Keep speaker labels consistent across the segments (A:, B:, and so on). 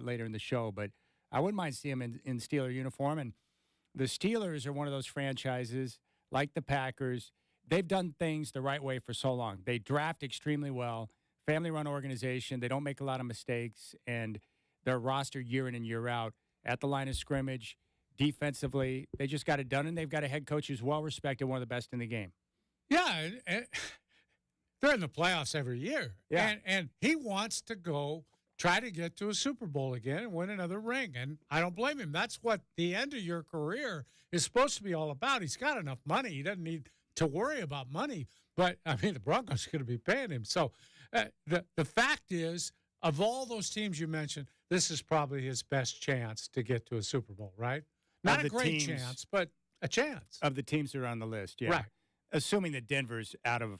A: later in the show. But I wouldn't mind seeing him in Steeler uniform. And the Steelers are one of those franchises, like the Packers. They've done things the right way for so long. They draft extremely well, family-run organization. They don't make a lot of mistakes, and they're rostered year in and year out at the line of scrimmage. Defensively, they just got it done, and they've got a head coach who's well-respected, one of the best in the game.
B: Yeah, and they're in the playoffs every year.
A: Yeah.
B: And he wants to go try to get to a Super Bowl again and win another ring, and I don't blame him. That's what the end of your career is supposed to be all about. He's got enough money. He doesn't need to worry about money. But, I mean, the Broncos are going to be paying him. So the fact is, of all those teams you mentioned, this is probably his best chance to get to a Super Bowl, right? Not a great chance, but a chance.
A: Of the teams that are on the list, yeah.
B: Right.
A: Assuming that Denver's out of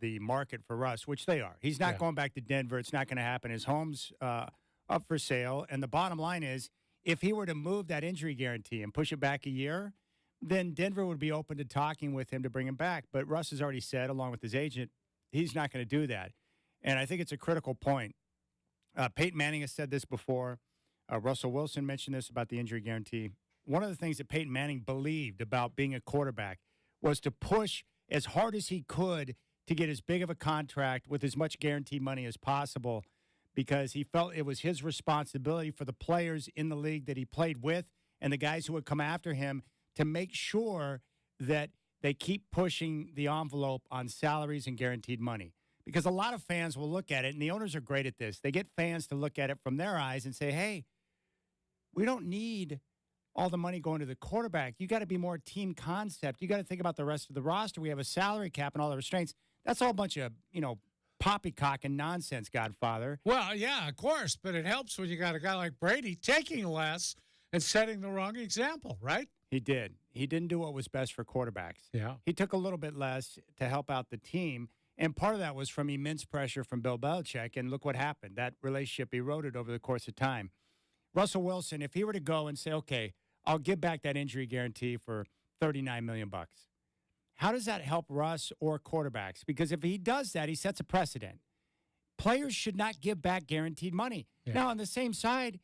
A: the market for Russ, which they are. He's not going back to Denver. It's not going to happen. His home's up for sale. And the bottom line is, if he were to move that injury guarantee and push it back a year, then Denver would be open to talking with him to bring him back. But Russ has already said, along with his agent, he's not going to do that. And I think it's a critical point. Peyton Manning has said this before. Russell Wilson mentioned this about the injury guarantee. One of the things that Peyton Manning believed about being a quarterback was to push as hard as he could to get as big of a contract with as much guaranteed money as possible, because he felt it was his responsibility for the players in the league that he played with and the guys who would come after him to make sure that they keep pushing the envelope on salaries and guaranteed money. Because a lot of fans will look at it, and the owners are great at this. They get fans to look at it from their eyes and say, hey, we don't need all the money going to the quarterback. You got to be more team concept. You got to think about the rest of the roster. We have a salary cap and all the restraints. That's all a bunch of, poppycock and nonsense, Godfather.
B: Well, yeah, of course, but it helps when you got a guy like Brady taking less and setting the wrong example, right?
A: He did. He didn't do what was best for quarterbacks.
B: Yeah.
A: He took a little bit less to help out the team, and part of that was from immense pressure from Bill Belichick, and look what happened. That relationship eroded over the course of time. Russell Wilson, if he were to go and say, okay, I'll give back that injury guarantee for $39 million, how does that help Russ or quarterbacks? Because if he does that, he sets a precedent. Players should not give back guaranteed money. Yeah. Now, on the same side,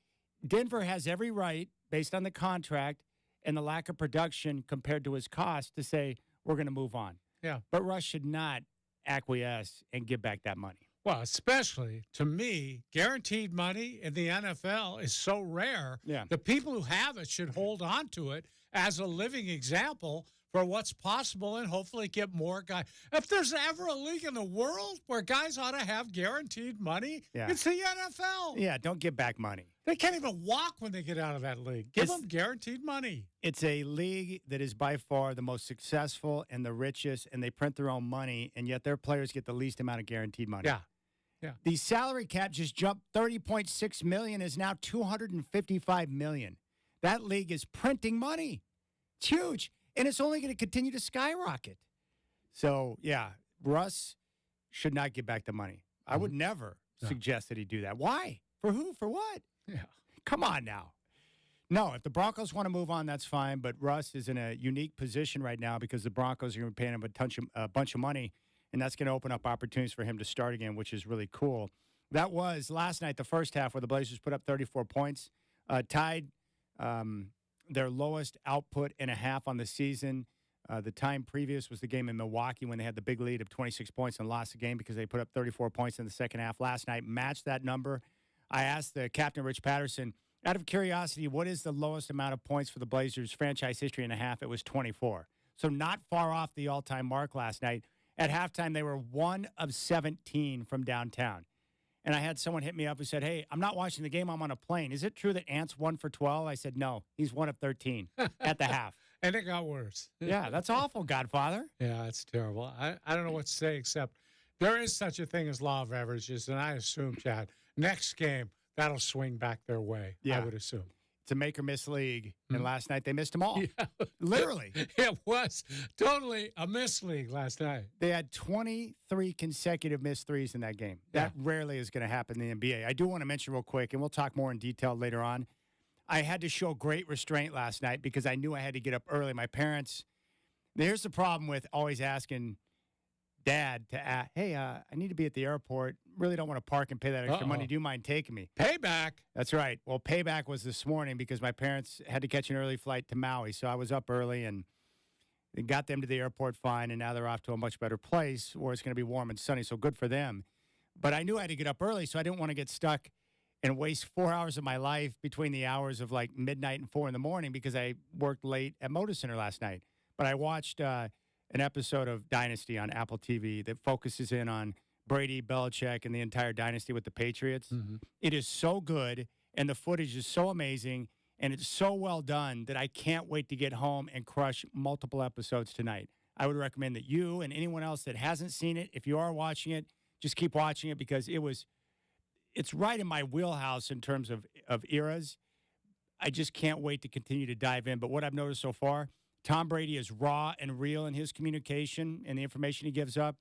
A: Denver has every right, based on the contract and the lack of production compared to his cost, to say, we're going to move on.
B: Yeah.
A: But Russ should not acquiesce and give back that money.
B: Well, especially to me, guaranteed money in the NFL is so rare.
A: Yeah.
B: The people who have it should hold on to it as a living example for what's possible and hopefully get more guys. If there's ever a league in the world where guys ought to have guaranteed money, it's the NFL.
A: Yeah, don't give back money.
B: They can't even walk when they get out of that league. Give them guaranteed money.
A: It's a league that is by far the most successful and the richest, and they print their own money, and yet their players get the least amount of guaranteed money.
B: Yeah. Yeah.
A: The salary cap just jumped $30.6 million, is now $255 million. That league is printing money. It's huge, and it's only going to continue to skyrocket. So, yeah, Russ should not give back the money. I would never suggest that he do that. Why? For who? For what?
B: Yeah.
A: Come on now. No, if the Broncos want to move on, that's fine, but Russ is in a unique position right now because the Broncos are going to be paying him a bunch of money, and that's going to open up opportunities for him to start again, which is really cool. That was last night, the first half, where the Blazers put up 34 points, tied their lowest output in a half on the season. The time previous was the game in Milwaukee when they had the big lead of 26 points and lost the game because they put up 34 points in the second half. Last night matched that number. I asked the captain, Rich Patterson, out of curiosity, what is the lowest amount of points for the Blazers' franchise history in a half? It was 24. So not far off the all-time mark last night. At halftime, they were 1 of 17 from downtown. And I had someone hit me up who said, hey, I'm not watching the game. I'm on a plane. Is it true that Ant's 1 for 12? I said, no, he's 1 of 13 at the half.
B: And it got worse.
A: Yeah, that's awful, Godfather.
B: Yeah, it's terrible. I don't know what to say except there is such a thing as law of averages, and I assume, Chad, next game, that'll swing back their way, I would assume.
A: It's a make-or-miss league, and last night they missed them all.
B: Yeah.
A: Literally.
B: It was totally a miss league last night.
A: They had 23 consecutive missed threes in that game. That rarely is going to happen in the NBA. I do want to mention real quick, and we'll talk more in detail later on, I had to show great restraint last night because I knew I had to get up early. My parents, here's the problem with always asking dad to ask, hey, I need to be at the airport. Really don't want to park and pay that extra money. Do you mind taking me?
B: Payback.
A: That's right. Well, payback was this morning because my parents had to catch an early flight to Maui. So I was up early and got them to the airport fine. And now they're off to a much better place where it's going to be warm and sunny. So good for them. But I knew I had to get up early, so I didn't want to get stuck and waste 4 hours of my life between the hours of like midnight and 4 in the morning because I worked late at Moda Center last night. But I watched an episode of Dynasty on Apple TV that focuses in on Brady, Belichick, and the entire dynasty with the Patriots.
B: Mm-hmm.
A: It is so good, and the footage is so amazing, and it's so well done that I can't wait to get home and crush multiple episodes tonight. I would recommend that you and anyone else that hasn't seen it, if you are watching it, just keep watching it because it's right in my wheelhouse in terms of eras. I just can't wait to continue to dive in. But what I've noticed so far, Tom Brady is raw and real in his communication and the information he gives up.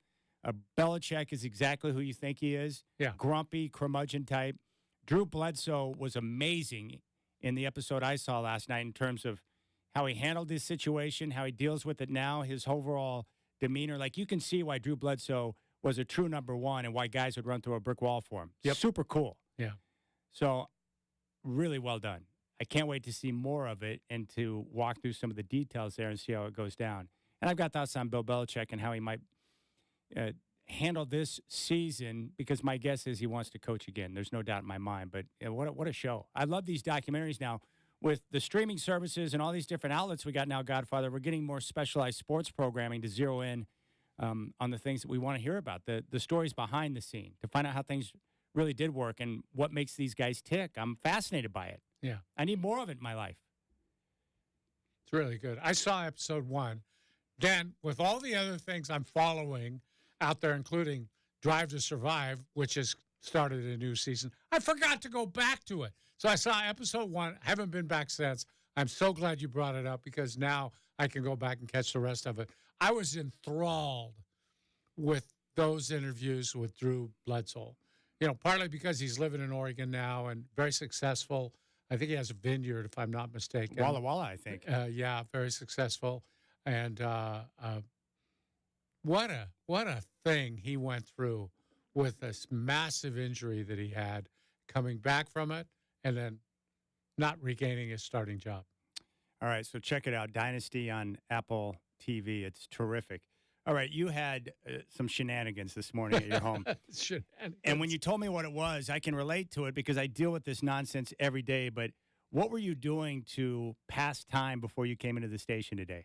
A: Belichick is exactly who you think he is.
B: Yeah.
A: Grumpy, curmudgeon type. Drew Bledsoe was amazing in the episode I saw last night in terms of how he handled his situation, how he deals with it now, his overall demeanor. Like you can see why Drew Bledsoe was a true number one and why guys would run through a brick wall for him.
B: Yep.
A: Super cool.
B: Yeah.
A: So really well done. I can't wait to see more of it and to walk through some of the details there and see how it goes down. And I've got thoughts on Bill Belichick and how he might handle this season because my guess is he wants to coach again. There's no doubt in my mind. But what a show. I love these documentaries now. With the streaming services and all these different outlets we got now, Godfather, we're getting more specialized sports programming to zero in on the things that we want to hear about, the stories behind the scene, to find out how things really did work and what makes these guys tick. I'm fascinated by it.
B: Yeah.
A: I need more of it in my life.
B: It's really good. I saw episode 1. Dan, with all the other things I'm following out there, including Drive to Survive, which has started a new season, I forgot to go back to it. So I saw episode 1. Haven't been back since. I'm so glad you brought it up because now I can go back and catch the rest of it. I was enthralled with those interviews with Drew Bledsoe, partly because he's living in Oregon now and very successful. I think he has a vineyard, if I'm not mistaken.
A: Walla Walla, I think.
B: Yeah, very successful. And what a thing he went through with this massive injury that he had, coming back from it and then not regaining his starting job.
A: All right, so check it out, Dynasty on Apple TV. It's terrific. All right, you had some shenanigans this morning at your home. And when you told me what it was, I can relate to it because I deal with this nonsense every day. But what were you doing to pass time before you came into the station today?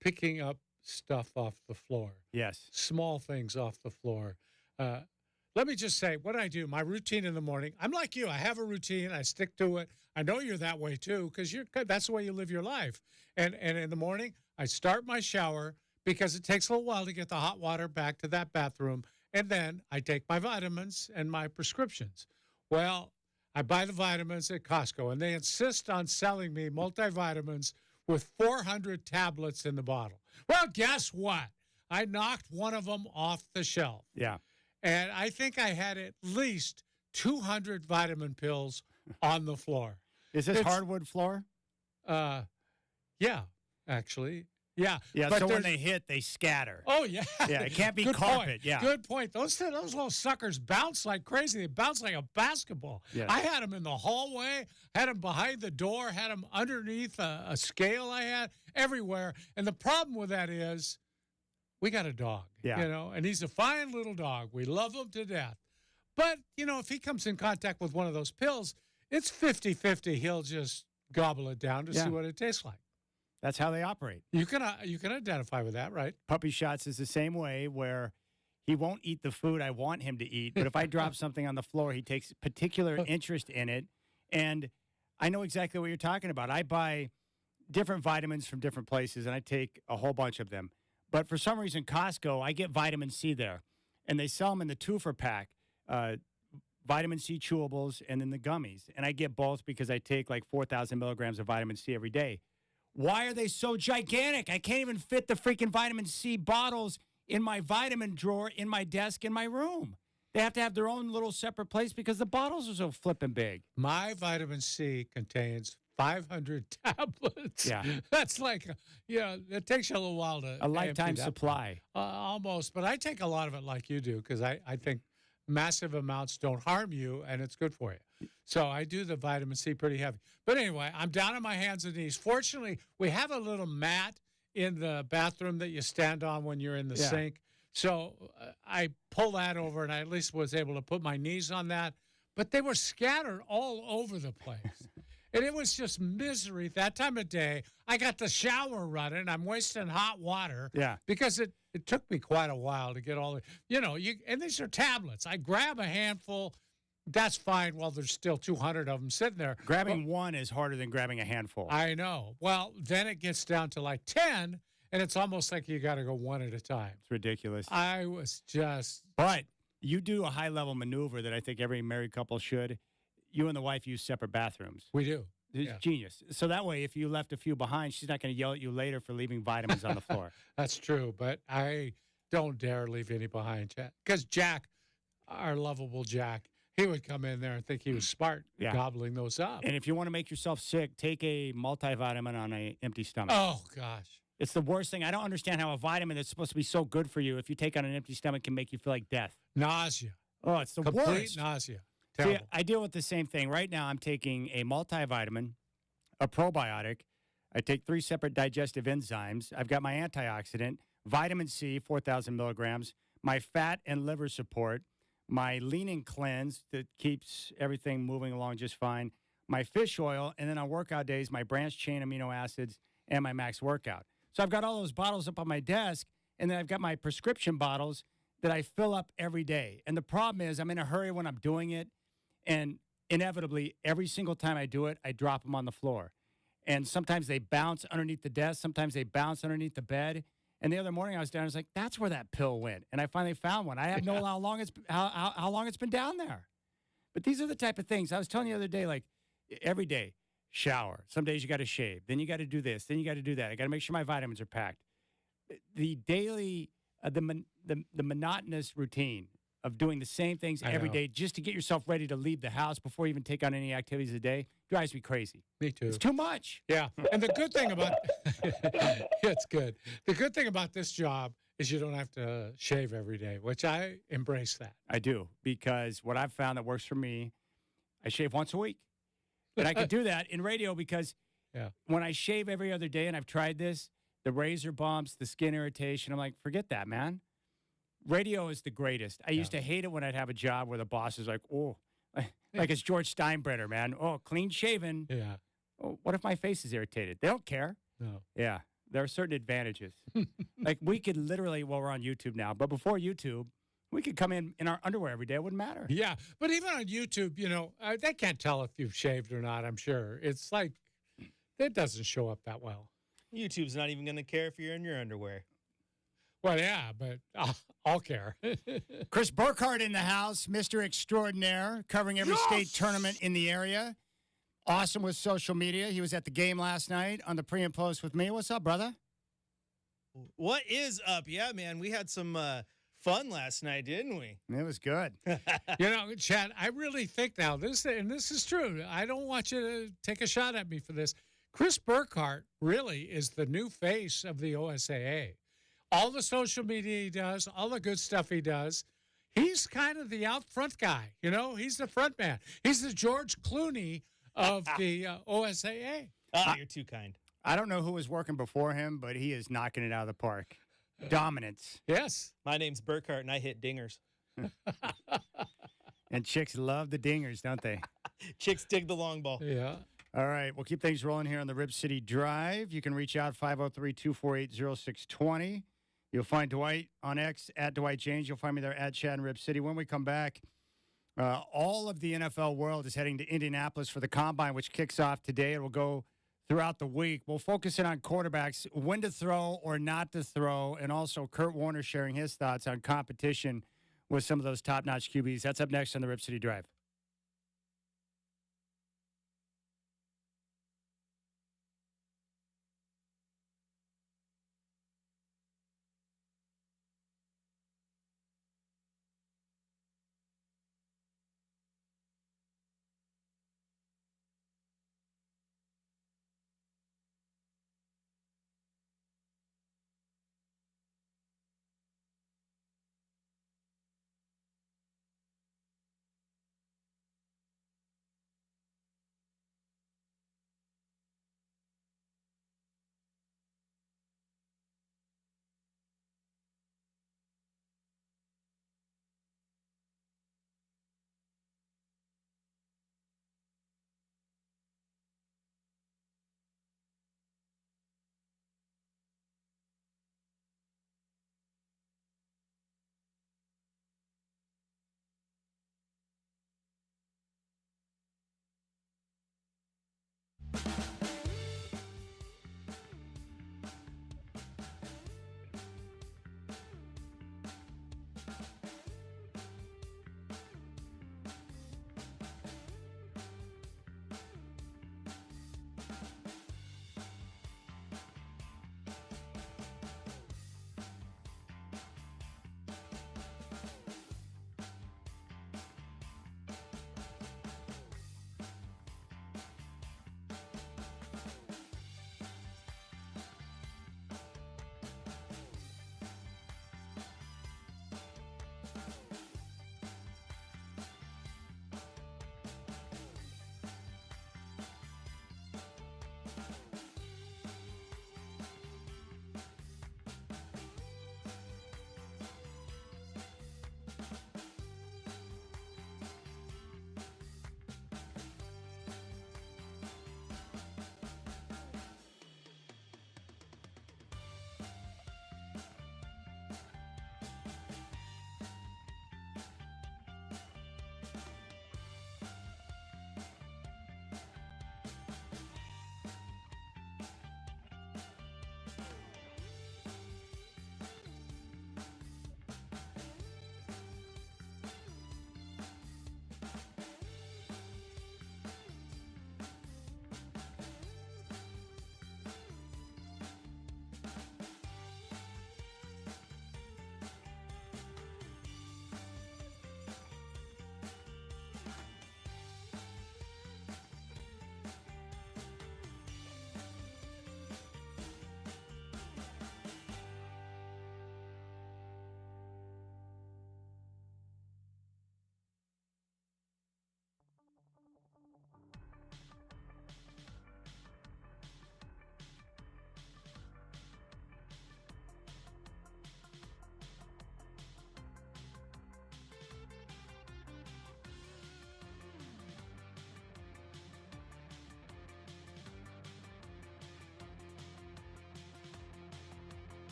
B: Picking up stuff off the floor.
A: Yes.
B: Small things off the floor. Let me just say what I do, my routine in the morning. I'm like you. I have a routine. I stick to it. I know you're that way too because that's the way you live your life. And in the morning, I start my shower because it takes a little while to get the hot water back to that bathroom. And then I take my vitamins and my prescriptions. Well, I buy the vitamins at Costco, and they insist on selling me multivitamins with 400 tablets in the bottle. Well, guess what? I knocked one of them off the shelf.
A: Yeah.
B: And I think I had at least 200 vitamin pills on the floor.
A: Is this hardwood floor?
B: Yeah, actually. Yeah.
A: Yeah,
B: but
A: so when they hit, they scatter.
B: Oh, yeah.
A: Yeah, it can't be
B: Good
A: carpet.
B: Point.
A: Yeah.
B: Good point. Those little suckers bounce like crazy. They bounce like a basketball.
A: Yes.
B: I had them in the hallway, had them behind the door, had them underneath a scale I had, everywhere. And the problem with that is we got a dog, and he's a fine little dog. We love him to death. But, if he comes in contact with one of those pills, it's 50-50. He'll just gobble it down to see what it tastes like.
A: That's how they operate.
B: You can identify with that, right?
A: Puppy Shots is the same way where he won't eat the food I want him to eat. But if I drop something on the floor, he takes particular interest in it. And I know exactly what you're talking about. I buy different vitamins from different places, and I take a whole bunch of them. But for some reason, Costco, I get vitamin C there. And they sell them in the 2-for-pack, vitamin C chewables and then the gummies. And I get both because I take like 4,000 milligrams of vitamin C every day. Why are they so gigantic? I can't even fit the freaking vitamin C bottles in my vitamin drawer in my desk in my room. They have to have their own little separate place because the bottles are so flipping big.
B: My vitamin C contains 500 tablets.
A: Yeah.
B: That's like, it takes you a little while to
A: A lifetime
B: empty that.
A: supply.
B: Almost. But I take a lot of it like you do because I think massive amounts don't harm you and it's good for you. So I do the vitamin C pretty heavy. But anyway, I'm down on my hands and knees. Fortunately, we have a little mat in the bathroom that you stand on when you're in the sink. So I pull that over and I at least was able to put my knees on that. But they were scattered all over the place. And it was just misery that time of day. I got the shower running. I'm wasting hot water.
A: Yeah.
B: Because it took me quite a while to get all the, and these are tablets. I grab a handful. That's fine while there's still 200 of them sitting there.
A: Grabbing one is harder than grabbing a handful.
B: I know. Well, then it gets down to like 10, and it's almost like you got to go one at a time.
A: It's ridiculous.
B: I was just.
A: But you do a high-level maneuver that I think every married couple should. You and the wife use separate bathrooms.
B: We do.
A: It's genius. So that way, if you left a few behind, she's not going to yell at you later for leaving vitamins on the floor.
B: That's true, but I don't dare leave any behind, Jack. Because Jack, our lovable Jack, he would come in there and think he was smart, gobbling those up.
A: And if you want to make yourself sick, take a multivitamin on an empty stomach.
B: Oh, gosh.
A: It's the worst thing. I don't understand how a vitamin that's supposed to be so good for you, if you take on an empty stomach, can make you feel like death.
B: Nausea.
A: Oh, it's the
B: Complete
A: worst.
B: nausea.
A: See, I deal with the same thing. Right now, I'm taking a multivitamin, a probiotic. I take 3 separate digestive enzymes. I've got my antioxidant, vitamin C, 4,000 milligrams, my fat and liver support, my lean and cleanse that keeps everything moving along just fine, my fish oil, and then on workout days, my branched chain amino acids and my max workout. So I've got all those bottles up on my desk, and then I've got my prescription bottles that I fill up every day. And the problem is I'm in a hurry when I'm doing it. And inevitably, every single time I do it, I drop them on the floor. And sometimes they bounce underneath the desk. Sometimes they bounce underneath the bed. And the other morning I was down, I was like, that's where that pill went. And I finally found one. I have no how long it's been down there. But these are the type of things. I was telling you the other day, like every day, shower. Some days you got to shave. Then you got to do this. Then you got to do that. I got to make sure my vitamins are packed. The daily, the monotonous routine of doing the same things every day just to get yourself ready to leave the house before you even take on any activities of the day drives me crazy.
B: Me too.
A: It's too much.
B: Yeah. And the good thing about it's good. The good thing about this job is you don't have to shave every day, which I embrace that.
A: I do, because what I've found that works for me, I shave once a week. And I can do that in radio because when I shave every other day, and I've tried this, the razor bumps, the skin irritation, I'm like, forget that, man. Radio is the greatest. I used to hate it when I'd have a job where the boss is like, oh, like it's George Steinbrenner, man. Oh, clean shaven.
B: Yeah.
A: Oh, what if my face is irritated? They don't care.
B: No.
A: Yeah. There are certain advantages. Like we could literally, well, we're on YouTube now, but before YouTube, we could come in our underwear every day. It wouldn't matter.
B: Yeah. But even on YouTube, they can't tell if you've shaved or not, I'm sure. It's like, it doesn't show up that well.
C: YouTube's not even going to care if you're in your underwear.
B: Well, yeah, but I'll care.
A: Chris Burkhardt in the house, Mr. Extraordinaire, covering every state tournament in the area. Awesome with social media. He was at the game last night on the pre and post with me. What's up, brother?
C: What is up? Yeah, man, we had some fun last night, didn't we?
A: It was good.
B: Chad, I really think now, this is true. I don't want you to take a shot at me for this. Chris Burkhardt really is the new face of the OSAA. All the social media he does, all the good stuff he does, he's kind of the out front guy. He's the front man. He's the George Clooney of the OSAA.
C: Oh, you're too kind.
A: I don't know who was working before him, but he is knocking it out of the park. Dominance.
B: Yes.
C: My name's Burkhardt, and I hit dingers.
A: And chicks love the dingers, don't they?
C: Chicks dig the long ball.
B: Yeah.
A: All right, we'll keep things rolling here on the Rib City Drive. You can reach out 503-248-0620. You'll find Dwight on X at Dwight James. You'll find me there at Chad and Rib City. When we come back, all of the NFL world is heading to Indianapolis for the Combine, which kicks off today. It will go throughout the week. We'll focus in on quarterbacks, when to throw or not to throw, and also Kurt Warner sharing his thoughts on competition with some of those top-notch QBs. That's up next on the Rib City Drive.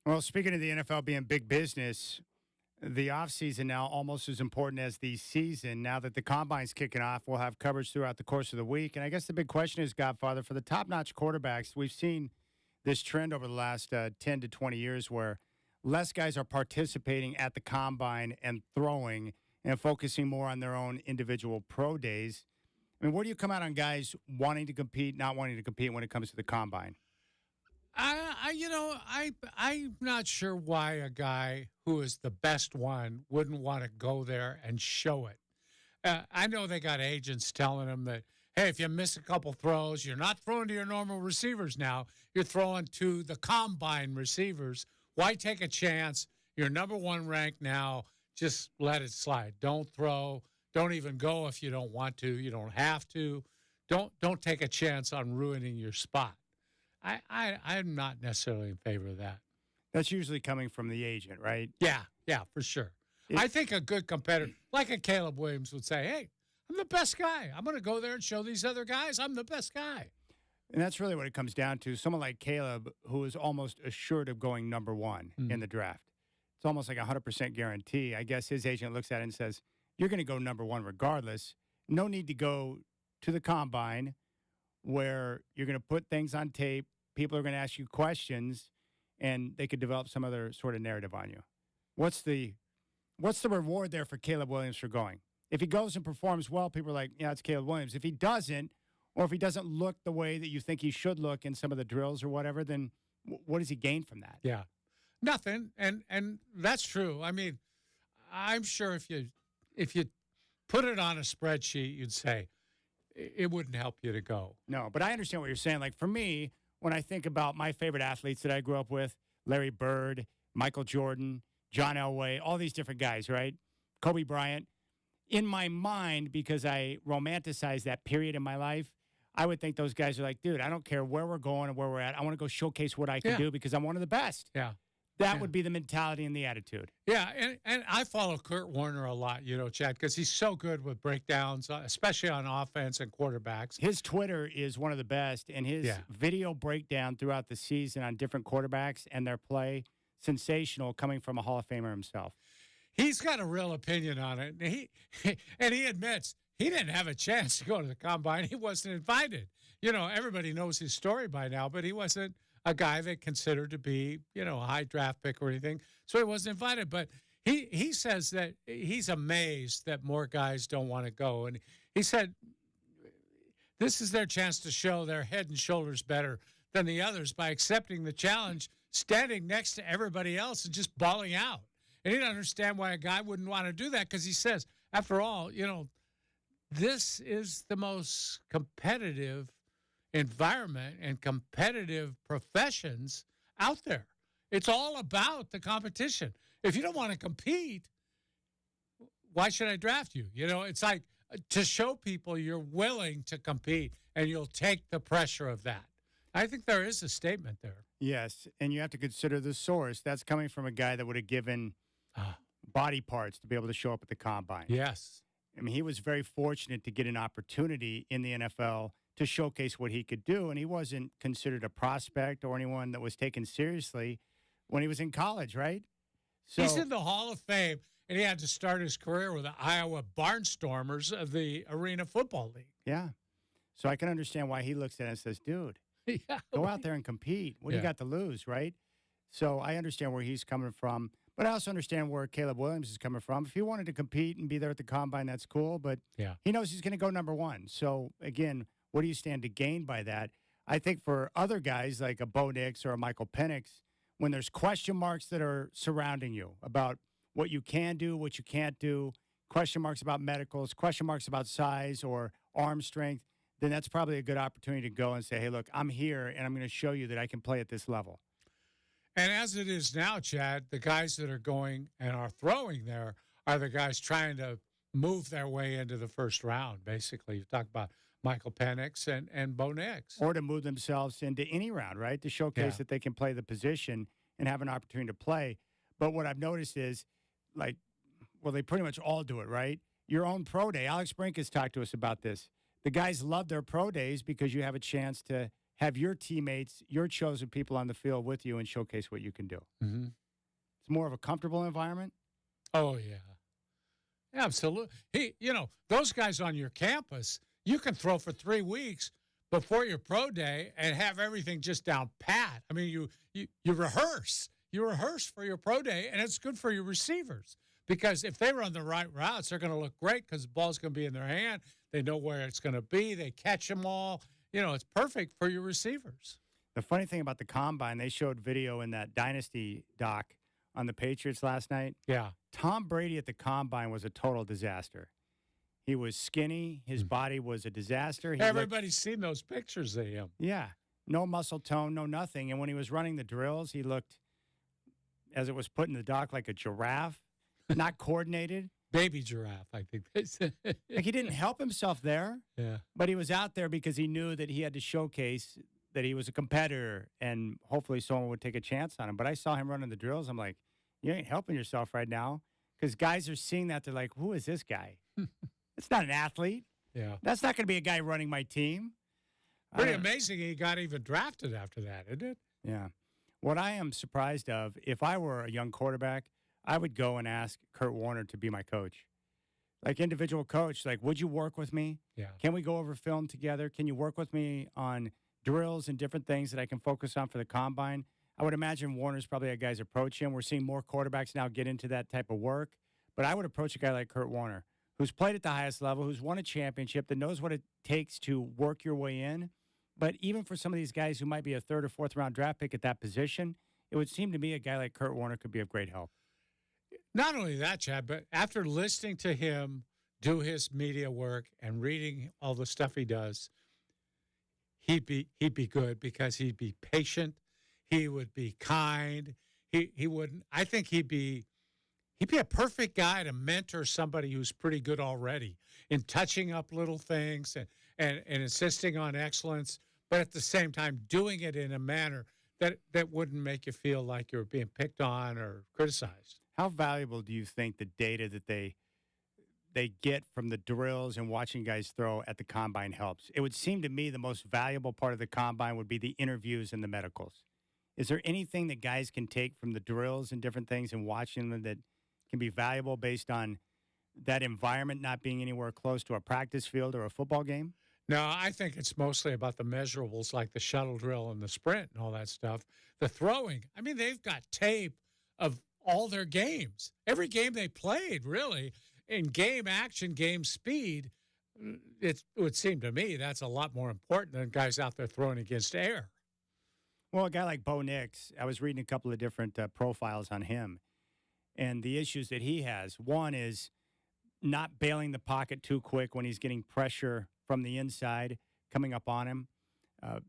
A: Well, speaking of the NFL being big business, the offseason now almost as important as the season. Now that the combine's kicking off, we'll have coverage throughout the course of the week. And I guess the big question is, Godfather, for the top-notch quarterbacks, we've seen this trend over the last 10 to 20 years where less guys are participating at the combine and throwing and focusing more on their own individual pro days. I mean, where do you come out on guys wanting to compete, not wanting to compete when it comes to the combine?
B: I'm not sure why a guy who is the best one wouldn't want to go there and show it. I know they got agents telling them that, hey, if you miss a couple throws, you're not throwing to your normal receivers now. You're throwing to the combine receivers. Why take a chance? You're number one ranked now. Just let it slide. Don't throw. Don't even go if you don't want to. You don't have to. Don't take a chance on ruining your spot. I'm not necessarily in favor of that.
A: That's usually coming from the agent, right?
B: Yeah, for sure. I think a good competitor, like a Caleb Williams, would say, hey, I'm the best guy. I'm going to go there and show these other guys I'm the best guy.
A: And that's really what it comes down to. Someone like Caleb, who is almost assured of going number one in the draft. It's almost like a 100% guarantee. I guess his agent looks at it and says, you're going to go number one regardless. No need to go to the combine where you're going to put things on tape. People are going to ask you questions, and they could develop some other sort of narrative on you. What's the reward there for Caleb Williams for going? If he goes and performs well, people are like, yeah, it's Caleb Williams. If he doesn't, or if he doesn't look the way that you think he should look in some of the drills or whatever, then what does he gain from that?
B: Yeah, nothing. And that's true. I mean, I'm sure if you put it on a spreadsheet, you'd say it wouldn't help you to go.
A: No, but I understand what you're saying. Like for me, when I think about my favorite athletes that I grew up with, Larry Bird, Michael Jordan, John Elway, all these different guys, right? Kobe Bryant. In my mind, because I romanticize that period in my life, I would think those guys are like, dude, I don't care where we're going or where we're at. I want to go showcase what I can do because I'm one of the best.
B: Yeah.
A: That would be the mentality and the attitude.
B: Yeah, and I follow Kurt Warner a lot, Chad, because he's so good with breakdowns, especially on offense and quarterbacks.
A: His Twitter is one of the best, and his video breakdown throughout the season on different quarterbacks and their play, sensational, coming from a Hall of Famer himself.
B: He's got a real opinion on it, and he admits he didn't have a chance to go to the combine. He wasn't invited. Everybody knows his story by now, but he wasn't a guy they considered to be, a high draft pick or anything. So he wasn't invited. But he says that he's amazed that more guys don't want to go. And he said this is their chance to show they're head and shoulders better than the others by accepting the challenge, standing next to everybody else and just bawling out. And he didn't understand why a guy wouldn't want to do that because he says, after all, this is the most competitive environment and competitive professions out there. It's all about the competition. If you don't want to compete, why should I draft you? It's like to show people you're willing to compete and you'll take the pressure of that. I think there is a statement there.
A: Yes, and you have to consider the source. That's coming from a guy that would have given body parts to be able to show up at the combine.
B: Yes.
A: I mean, he was very fortunate to get an opportunity in the NFL to showcase what he could do, and he wasn't considered a prospect or anyone that was taken seriously when he was in college, right? So
B: he's in the Hall of Fame, and he had to start his career with the Iowa Barnstormers of the Arena Football League.
A: Yeah. So I can understand why he looks at it and says, dude, go out there and compete. What do you got to lose, right? So I understand where he's coming from, but I also understand where Caleb Williams is coming from. If he wanted to compete and be there at the combine, that's cool, but he knows he's going to go number one. So, again, what do you stand to gain by that? I think for other guys like a Bo Nix or a Michael Penix, when there's question marks that are surrounding you about what you can do, what you can't do, question marks about medicals, question marks about size or arm strength, then that's probably a good opportunity to go and say, hey, look, I'm here, and I'm going to show you that I can play at this level.
B: And as it is now, Chad, the guys that are going and are throwing there are the guys trying to move their way into the first round, basically. You talk about Michael Penix and Bo Nix.
A: Or to move themselves into any round, right, to showcase that they can play the position and have an opportunity to play. But what I've noticed is, they pretty much all do it, right? Your own pro day. Alex Brink has talked to us about this. The guys love their pro days because you have a chance to have your teammates, your chosen people on the field with you and showcase what you can do.
B: Mm-hmm.
A: It's more of a comfortable environment.
B: Oh, yeah. Absolutely. Those guys on your campus, you can throw for 3 weeks before your pro day and have everything just down pat. I mean, you rehearse. You rehearse for your pro day, and it's good for your receivers because if they run the right routes, they're going to look great because the ball's going to be in their hand. They know where it's going to be. They catch them all. It's perfect for your receivers.
A: The funny thing about the Combine, they showed video in that Dynasty doc on the Patriots last night.
B: Yeah.
A: Tom Brady at the Combine was a total disaster. He was skinny. His body was a disaster.
B: Everybody's seen those pictures of him.
A: Yeah. No muscle tone, no nothing. And when he was running the drills, he looked, as it was put in the doc, like a giraffe, not coordinated.
B: Baby giraffe, I think they said.
A: Like he didn't help himself there.
B: Yeah.
A: But he was out there because he knew that he had to showcase that he was a competitor and hopefully someone would take a chance on him. But I saw him running the drills. I'm like, you ain't helping yourself right now because guys are seeing that. They're like, who is this guy? It's not an athlete.
B: Yeah.
A: That's not going to be a guy running my team.
B: Pretty amazing he got even drafted after that, isn't it?
A: Yeah. What I am surprised of, if I were a young quarterback, I would go and ask Kurt Warner to be my coach. Like individual coach, like, would you work with me?
B: Yeah.
A: Can we go over film together? Can you work with me on drills and different things that I can focus on for the Combine? I would imagine Warner's probably a guy's approach him. We're seeing more quarterbacks now get into that type of work. But I would approach a guy like Kurt Warner, who's played at the highest level, who's won a championship, that knows what it takes to work your way in. But even for some of these guys who might be a third or fourth round draft pick at that position, it would seem to me a guy like Kurt Warner could be of great help.
B: Not only that, Chad, but after listening to him do his media work and reading all the stuff he does, he'd be good because he'd be patient. He would be kind. He wouldn't. I think he'd be a perfect guy to mentor somebody who's pretty good already in touching up little things and insisting on excellence, but at the same time doing it in a manner that wouldn't make you feel like you're being picked on or criticized.
A: How valuable do you think the data that they get from the drills and watching guys throw at the Combine helps? It would seem to me the most valuable part of the Combine would be the interviews and the medicals. Is there anything that guys can take from the drills and different things and watching them that can be valuable based on that environment not being anywhere close to a practice field or a football game?
B: No, I think it's mostly about the measurables like the shuttle drill and the sprint and all that stuff. The throwing, I mean, they've got tape of all their games. Every game they played, really, in game action, game speed, it would seem to me that's a lot more important than guys out there throwing against air.
A: Well, a guy like Bo Nix, I was reading a couple of different profiles on him, and the issues that he has. One is not bailing the pocket too quick when he's getting pressure from the inside coming up on him,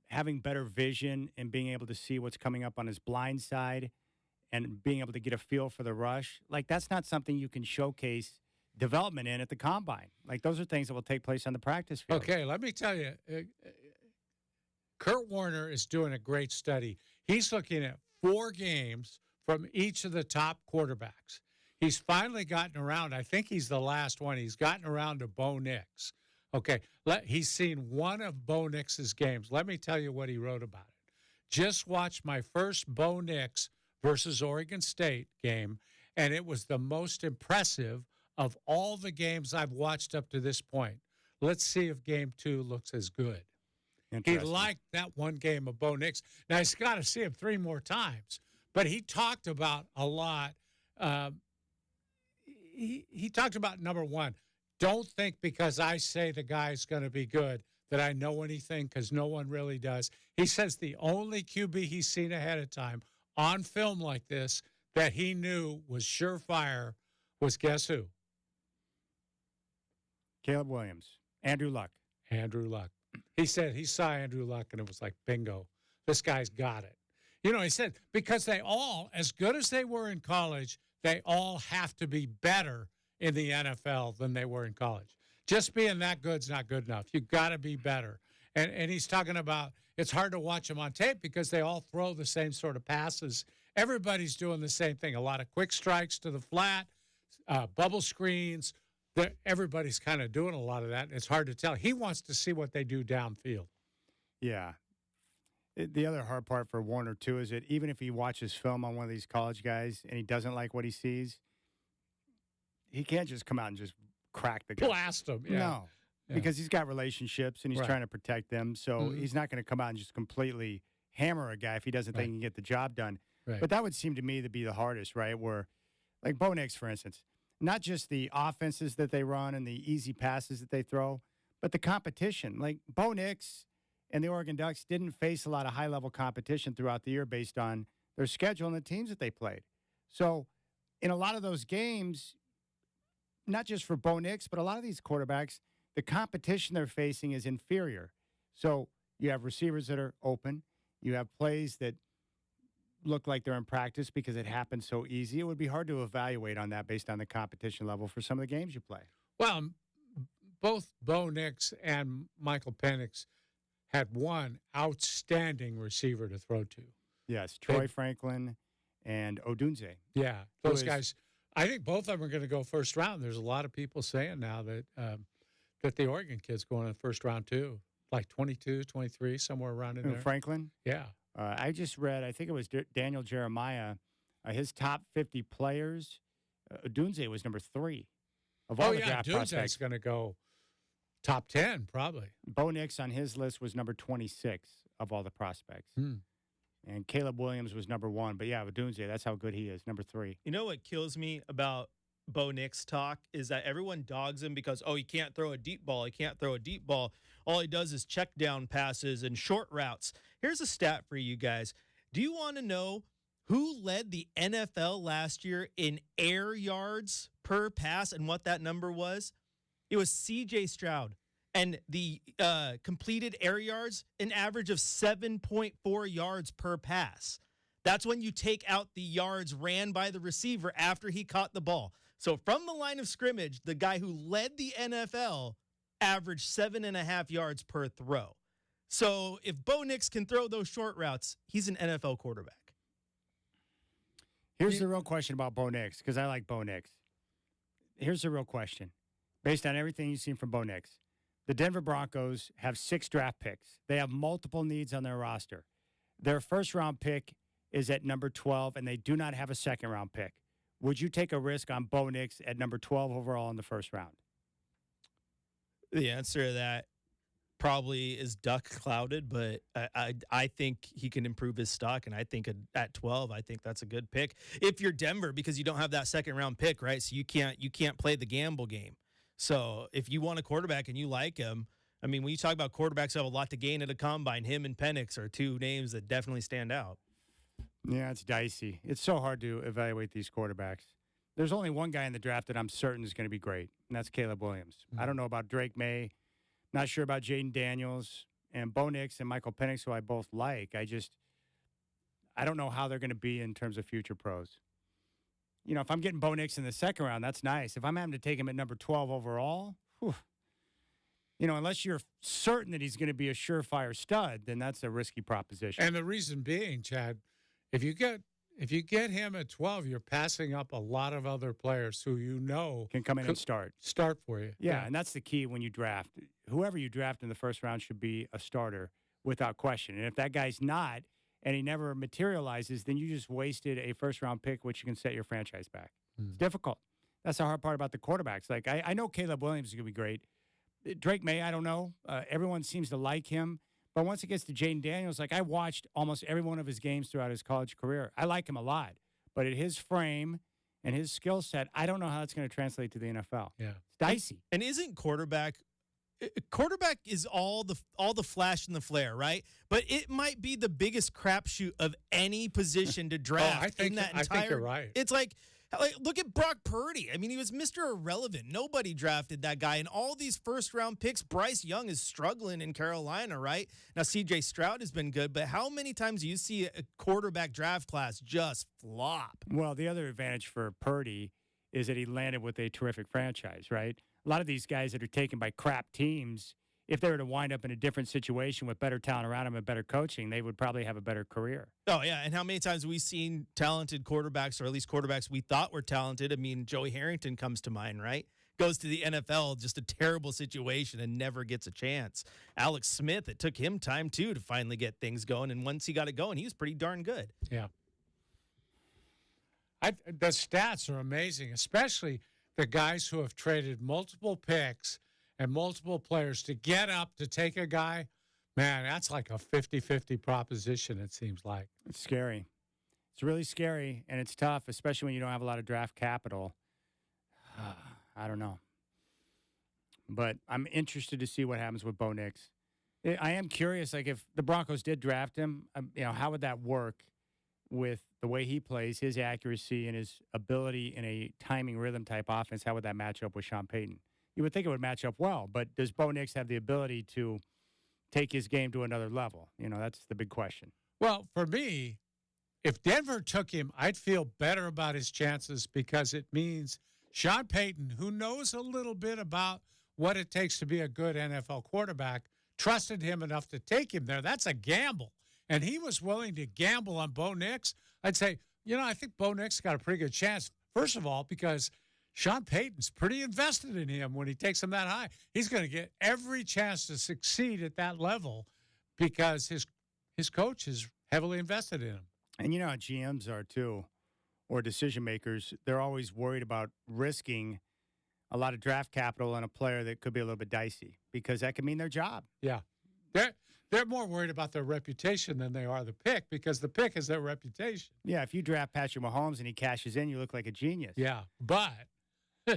A: having better vision and being able to see what's coming up on his blind side and being able to get a feel for the rush. Like, that's not something you can showcase development in at the Combine. Like, those are things that will take place on the practice field.
B: Okay, let me tell you, Kurt Warner is doing a great study. He's looking at 4 games from each of the top quarterbacks. He's finally gotten around. I think he's the last one. He's gotten around to Bo Nix. Okay, he's seen one of Bo Nix's games. Let me tell you what he wrote about it. Just watched my first Bo Nix versus Oregon State game, and it was the most impressive of all the games I've watched up to this point. Let's see if game 2 looks as good. He liked that one game of Bo Nix. Now, he's got to see him 3 more times, but he talked about a lot. He talked about, number one, don't think because I say the guy's going to be good that I know anything, because no one really does. He says the only QB he's seen ahead of time on film like this that he knew was surefire was, guess who?
A: Caleb Williams, Andrew Luck.
B: Andrew Luck. He said he saw Andrew Luck, and it was like, bingo, this guy's got it. You know, he said, because they all, as good as they were in college, they all have to be better in the NFL than they were in college. Just being that good's not good enough. You got to be better. And he's talking about it's hard to watch them on tape because they all throw the same sort of passes. Everybody's doing the same thing. A lot of quick strikes to the flat, bubble screens. Everybody's kind of doing a lot of that. It's hard to tell. He wants to see what they do downfield.
A: Yeah. The other hard part for Warner, too, is that even if he watches film on one of these college guys and he doesn't like what he sees, he can't just come out and just crack the guy.
B: Blast him. Yeah.
A: No, because he's got relationships and he's
B: Right.
A: trying to protect them. So he's not going to come out and just completely hammer a guy if he doesn't think he can get the job done.
B: Right.
A: But that would seem to me to be the hardest, right? Where, like Bo Nix, for instance, not just the offenses that they run and the easy passes that they throw, but the competition. Like Bo Nix and the Oregon Ducks didn't face a lot of high-level competition throughout the year based on their schedule and the teams that they played. So in a lot of those games, not just for Bo Nix, but a lot of these quarterbacks, the competition they're facing is inferior. So you have receivers that are open. You have plays that look like they're in practice because it happens so easy. It would be hard to evaluate on that based on the competition level for some of the games you play.
B: Well, both Bo Nix and Michael Penix had one outstanding receiver to throw to.
A: Yes, Troy Franklin and Odunze.
B: Yeah, those guys. I think both of them are going to go first round. There's a lot of people saying now that that the Oregon kid's going in the first round too, like 22, 23, somewhere around in there.
A: Franklin?
B: Yeah.
A: I just read, I think it was Daniel Jeremiah, his top 50 players, Odunze was number 3 of all the draft prospects.
B: Odunze's going to go top 10 probably.
A: Bo Nix on his list was number 26 of all the prospects. And Caleb Williams was number 1. But yeah, Odunze, that's how good he is, number 3.
C: You know what kills me about Bo Nix talk is that everyone dogs him because, he can't throw a deep ball. He can't throw a deep ball. All he does is check down passes and short routes. Here's a stat for you guys. Do you want to know who led the NFL last year in air yards per pass and what that number was? It was C.J. Stroud. And the completed air yards, an average of 7.4 yards per pass. That's when you take out the yards ran by the receiver after he caught the ball. So from the line of scrimmage, the guy who led the NFL averaged 7.5 yards per throw. So if Bo Nix can throw those short routes, he's an NFL quarterback.
A: Here's the real question about Bo Nix, because I like Bo Nix. Here's the real question. Based on everything you've seen from Bo Nix, the Denver Broncos have 6 draft picks. They have multiple needs on their roster. Their first-round pick is at number 12, and they do not have a second-round pick. Would you take a risk on Bo Nix at number 12 overall in the first round?
C: The answer to that probably is duck clouded, but I think he can improve his stock, and I think at 12, I think that's a good pick. If you're Denver, because you don't have that second-round pick, right? So you can't play the gamble game. So if you want a quarterback and you like him, I mean, when you talk about quarterbacks who have a lot to gain at a combine, him and Penix are 2 names that definitely stand out.
A: Yeah, it's dicey. It's so hard to evaluate these quarterbacks. There's only one guy in the draft that I'm certain is going to be great, and that's Caleb Williams. I don't know about Drake May, not sure about Jaden Daniels, and Bo Nix and Michael Penix, who I both like. I don't know how they're going to be in terms of future pros. You know, if I'm getting Bo Nix in the second round, that's nice. If I'm having to take him at number 12 overall, unless you're certain that he's going to be a surefire stud, then that's a risky proposition.
B: And the reason being, Chad, if you get him at 12, you're passing up a lot of other players who
A: can come in and start
B: for you.
A: Yeah, and that's the key when you draft. Whoever you draft in the first round should be a starter without question. And if that guy's not, and he never materializes, then you just wasted a first-round pick, which you can set your franchise back. It's difficult. That's the hard part about the quarterbacks. Like, I know Caleb Williams is going to be great. Drake May, I don't know. Everyone seems to like him. But once it gets to Jaden Daniels, like, I watched almost every one of his games throughout his college career. I like him a lot. But at his frame and his skill set, I don't know how that's going to translate to the NFL.
B: Yeah.
A: It's dicey.
C: And isn't quarterback is all the flash and the flare, right? But it might be the biggest crapshoot of any position to draft.
B: I think you're right.
C: It's like look at Brock Purdy. I mean, he was Mr. Irrelevant. Nobody drafted that guy. And all these first-round picks, Bryce Young is struggling in Carolina, right? Now, C.J. Stroud has been good, but how many times do you see a quarterback draft class just flop?
A: Well, the other advantage for Purdy is that he landed with a terrific franchise, right? A lot of these guys that are taken by crap teams, if they were to wind up in a different situation with better talent around them and better coaching, they would probably have a better career.
C: Oh, yeah. And how many times have we seen talented quarterbacks, or at least quarterbacks we thought were talented? I mean, Joey Harrington comes to mind, right? Goes to the NFL, just a terrible situation and never gets a chance. Alex Smith, it took him time, too, to finally get things going. And once he got it going, he was pretty darn good.
B: Yeah. The stats are amazing, especially the guys who have traded multiple picks and multiple players to get up to take a guy. Man, that's like a 50-50 proposition, it seems like.
A: It's scary. It's really scary, and it's tough, especially when you don't have a lot of draft capital. I don't know. But I'm interested to see what happens with Bo Nix. I am curious, like if the Broncos did draft him, how would that work with the way he plays, his accuracy, and his ability in a timing rhythm type offense? How would that match up with Sean Payton? You would think it would match up well, but does Bo Nix have the ability to take his game to another level? That's the big question.
B: Well, for me, if Denver took him, I'd feel better about his chances because it means Sean Payton, who knows a little bit about what it takes to be a good NFL quarterback, trusted him enough to take him there. That's a gamble. And he was willing to gamble on Bo Nix. I'd say, I think Bo Nix got a pretty good chance. First of all, because Sean Payton's pretty invested in him when he takes him that high. He's going to get every chance to succeed at that level because his coach is heavily invested in him.
A: And how GMs are too, or decision makers. They're always worried about risking a lot of draft capital on a player that could be a little bit dicey because that could mean their job.
B: Yeah. They're more worried about their reputation than they are the pick because the pick is their reputation.
A: Yeah, if you draft Patrick Mahomes and he cashes in, you look like a genius.
B: Yeah, but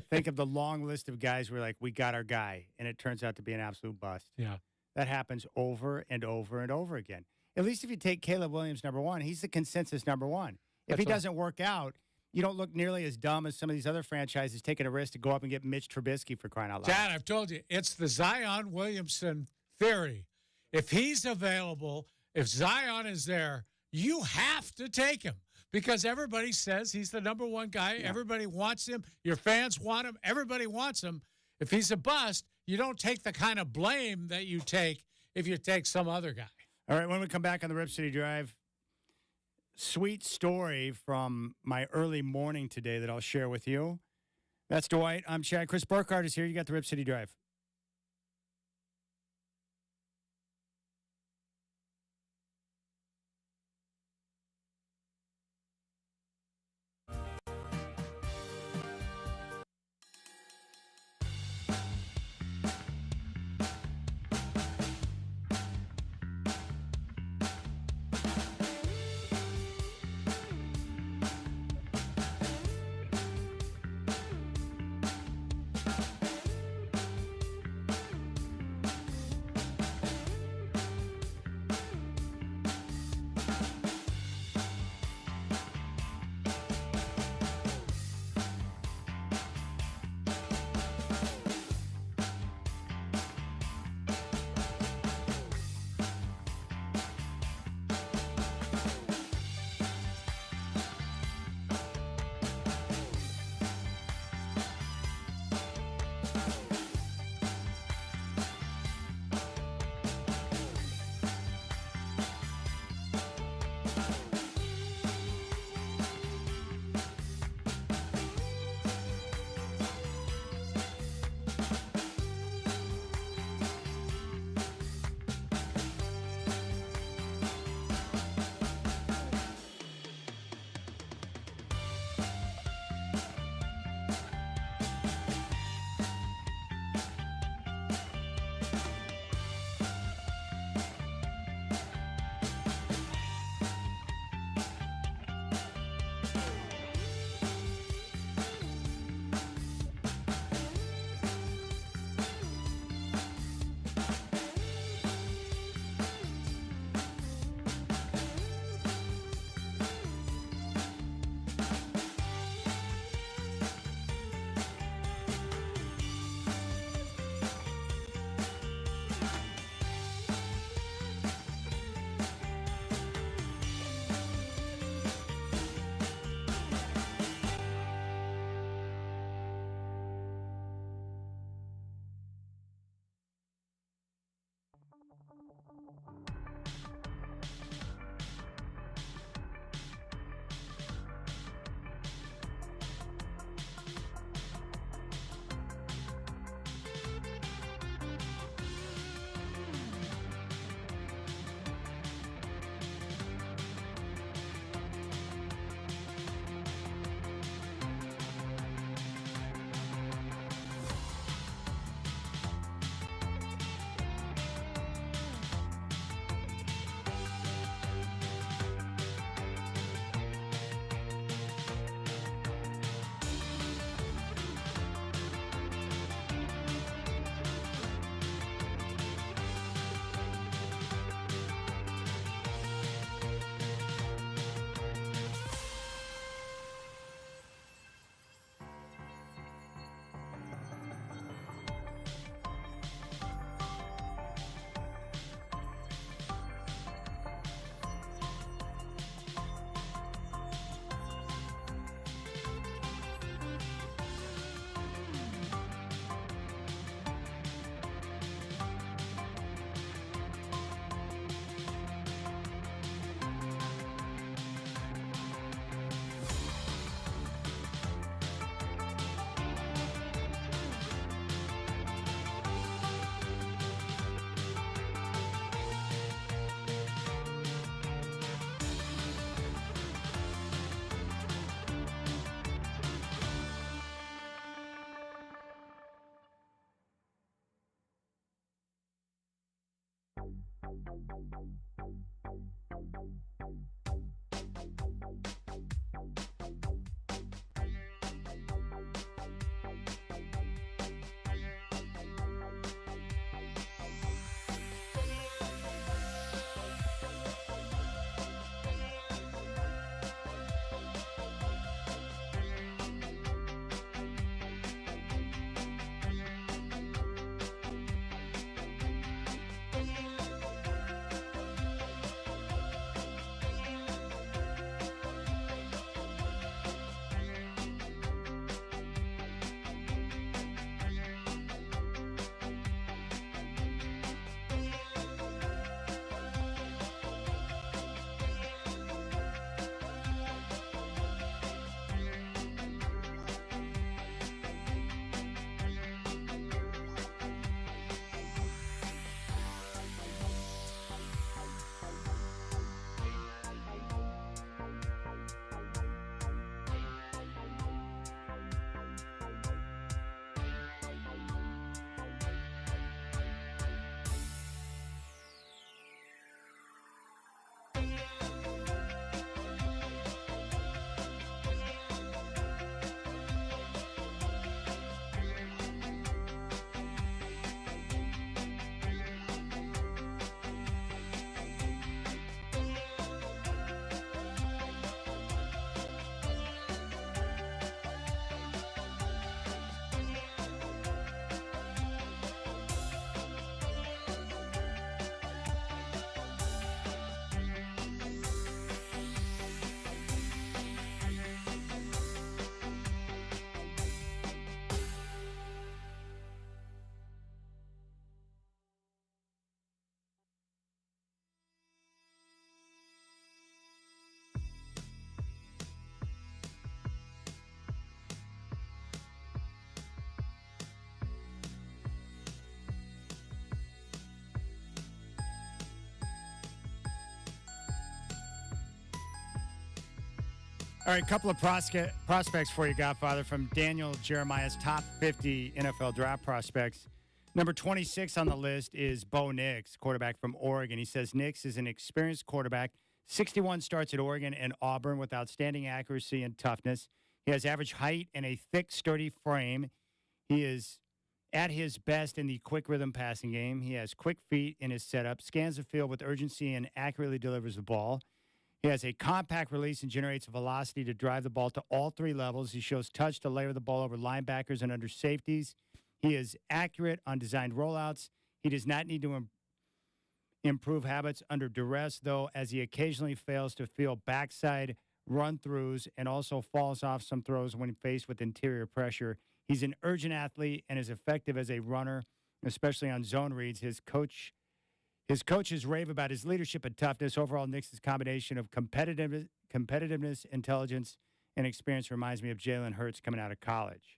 A: think of the long list of guys where we got our guy, and it turns out to be an absolute bust.
B: Yeah.
A: That happens over and over and over again. At least if you take Caleb Williams number one, he's the consensus number one. If he doesn't work out, you don't look nearly as dumb as some of these other franchises taking a risk to go up and get Mitch Trubisky for crying out loud.
B: Dad, I've told you, it's the Zion Williamson theory. If he's available, if Zion is there, you have to take him because everybody says he's the number one guy. Yeah. Everybody wants him. Your fans want him. Everybody wants him. If he's a bust, you don't take the kind of blame that you take if you take some other guy.
A: All right, when we come back on the Rip City Drive, sweet story from my early morning today that I'll share with you. That's Dwight. I'm Chad. Chris Burkhardt is here. You got the Rip City Drive. All right, a couple of prospects for you, Godfather, from Daniel Jeremiah's top 50 NFL draft prospects. Number 26 on the list is Bo Nix, quarterback from Oregon. He says Nix is an experienced quarterback, 61 starts at Oregon and Auburn with outstanding accuracy and toughness. He has average height and a thick, sturdy frame. He is at his best in the quick rhythm passing game. He has quick feet in his setup, scans the field with urgency, and accurately delivers the ball. He has a compact release and generates velocity to drive the ball to all three levels. He shows touch to layer the ball over linebackers and under safeties. He is accurate on designed rollouts. He does not need to improve habits under duress, though, as he occasionally fails to feel backside run-throughs and also falls off some throws when faced with interior pressure. He's an urgent athlete and is effective as a runner, especially on zone reads. His coaches rave about his leadership and toughness. Overall, Nix's combination of competitiveness, intelligence, and experience reminds me of Jalen Hurts coming out of college.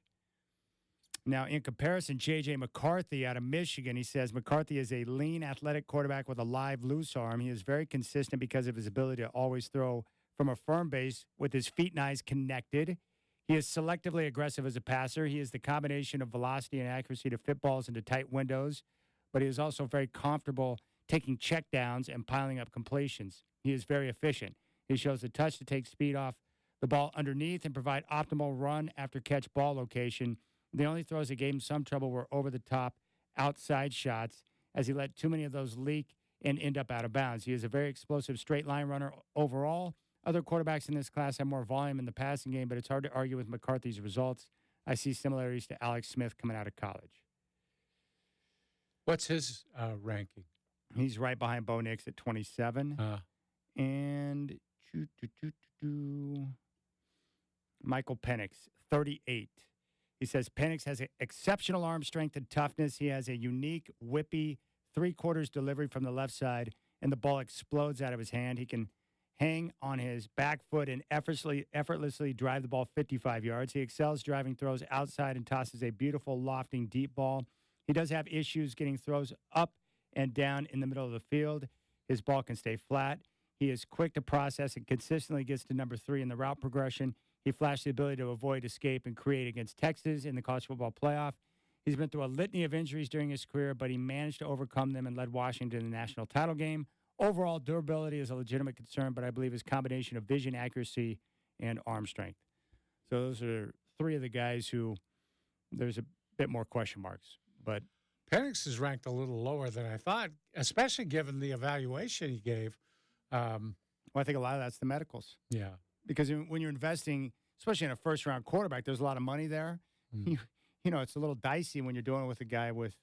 A: Now, in comparison, J.J. McCarthy out of Michigan, he says McCarthy is a lean, athletic quarterback with a live, loose arm. He is very consistent because of his ability to always throw from a firm base with his feet and eyes connected. He is selectively aggressive as a passer. He is the combination of velocity and accuracy to fit balls into tight windows, but he is also very comfortable taking checkdowns and piling up completions. He is very efficient. He shows the touch to take speed off the ball underneath and provide optimal run after catch ball location. The only throws that gave him some trouble were over-the-top outside shots, as he let too many of those leak and end up out of bounds. He is a very explosive straight-line runner overall. Other quarterbacks in this class have more volume in the passing game, but it's hard to argue with McCarthy's results. I see similarities to Alex Smith coming out of college.
B: What's his ranking?
A: He's right behind Bo Nix at 27. And Michael Penix, 38. He says Penix has exceptional arm strength and toughness. He has a unique, whippy, three-quarters delivery from the left side, and the ball explodes out of his hand. He can hang on his back foot and effortlessly drive the ball 55 yards. He excels driving throws outside and tosses a beautiful, lofting, deep ball. He does have issues getting throws up and down in the middle of the field. His ball can stay flat. He is quick to process and consistently gets to number 3 in the route progression. He flashed the ability to avoid, escape, and create against Texas in the college football playoff. He's been through a litany of injuries during his career, but he managed to overcome them and led Washington in the national title game. Overall, durability is a legitimate concern, but I believe his combination of vision, accuracy, and arm strength. So those are three of the guys who there's a bit more question marks. But
B: Penix is ranked a little lower than I thought, especially given the evaluation he gave.
A: well, I think a lot of that's the medicals.
B: Yeah.
A: Because when you're investing, especially in a first-round quarterback, there's a lot of money there. You know, it's a little dicey when you're doing it with a guy with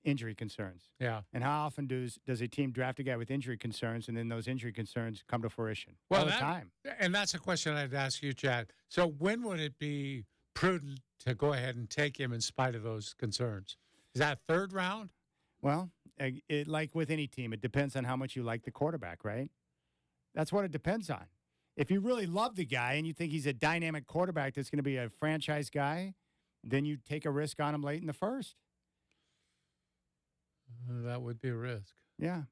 A: injury concerns.
B: Yeah.
A: And how often does a team draft a guy with injury concerns, and then those injury concerns come to fruition?
B: Well,
A: all the time.
B: And that's a question I'd ask you, Chad. So when would it be prudent to go ahead and take him in spite of those concerns? Is that third round?
A: Well, like with any team, it depends on how much you like the quarterback, right? That's what it depends on. If you really love the guy and you think he's a dynamic quarterback that's going to be a franchise guy, then you take a risk on him late in the first.
B: That would be a risk.
A: Yeah.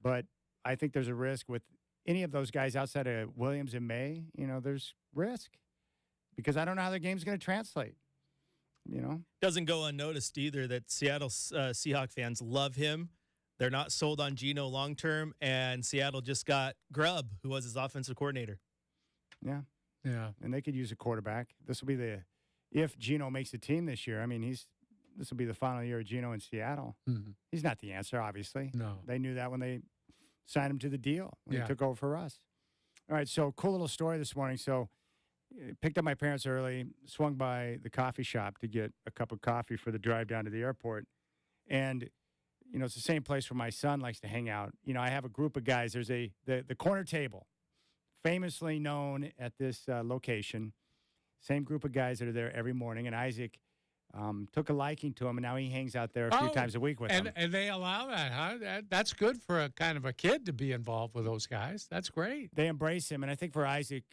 A: But I think there's a risk with any of those guys outside of Williams and May. You know, there's risk because I don't know how the game's going to translate. You know,
C: Doesn't go unnoticed either that Seattle Seahawks fans love him. They're not sold on Geno long term, and Seattle just got Grubb, who was his offensive coordinator.
A: Yeah.
B: Yeah.
A: And they could use a quarterback. This will be if Geno makes the team this year. I mean, this will be the final year of Geno in Seattle.
B: Mm-hmm.
A: He's not the answer, obviously.
B: No.
A: They knew that when they signed him to the deal, when
B: Yeah.
A: he took over for Russ. All right, so cool little story this morning. So picked up my parents early, swung by the coffee shop to get a cup of coffee for the drive down to the airport. And, you know, it's the same place where my son likes to hang out. You know, I have a group of guys. There's the corner table, famously known at this location. Same group of guys that are there every morning. And Isaac took a liking to him, and now he hangs out there a few times a week with them.
B: And they allow that, huh? That's good for a kind of a kid to be involved with those guys. That's great.
A: They embrace him. And I think for Isaac,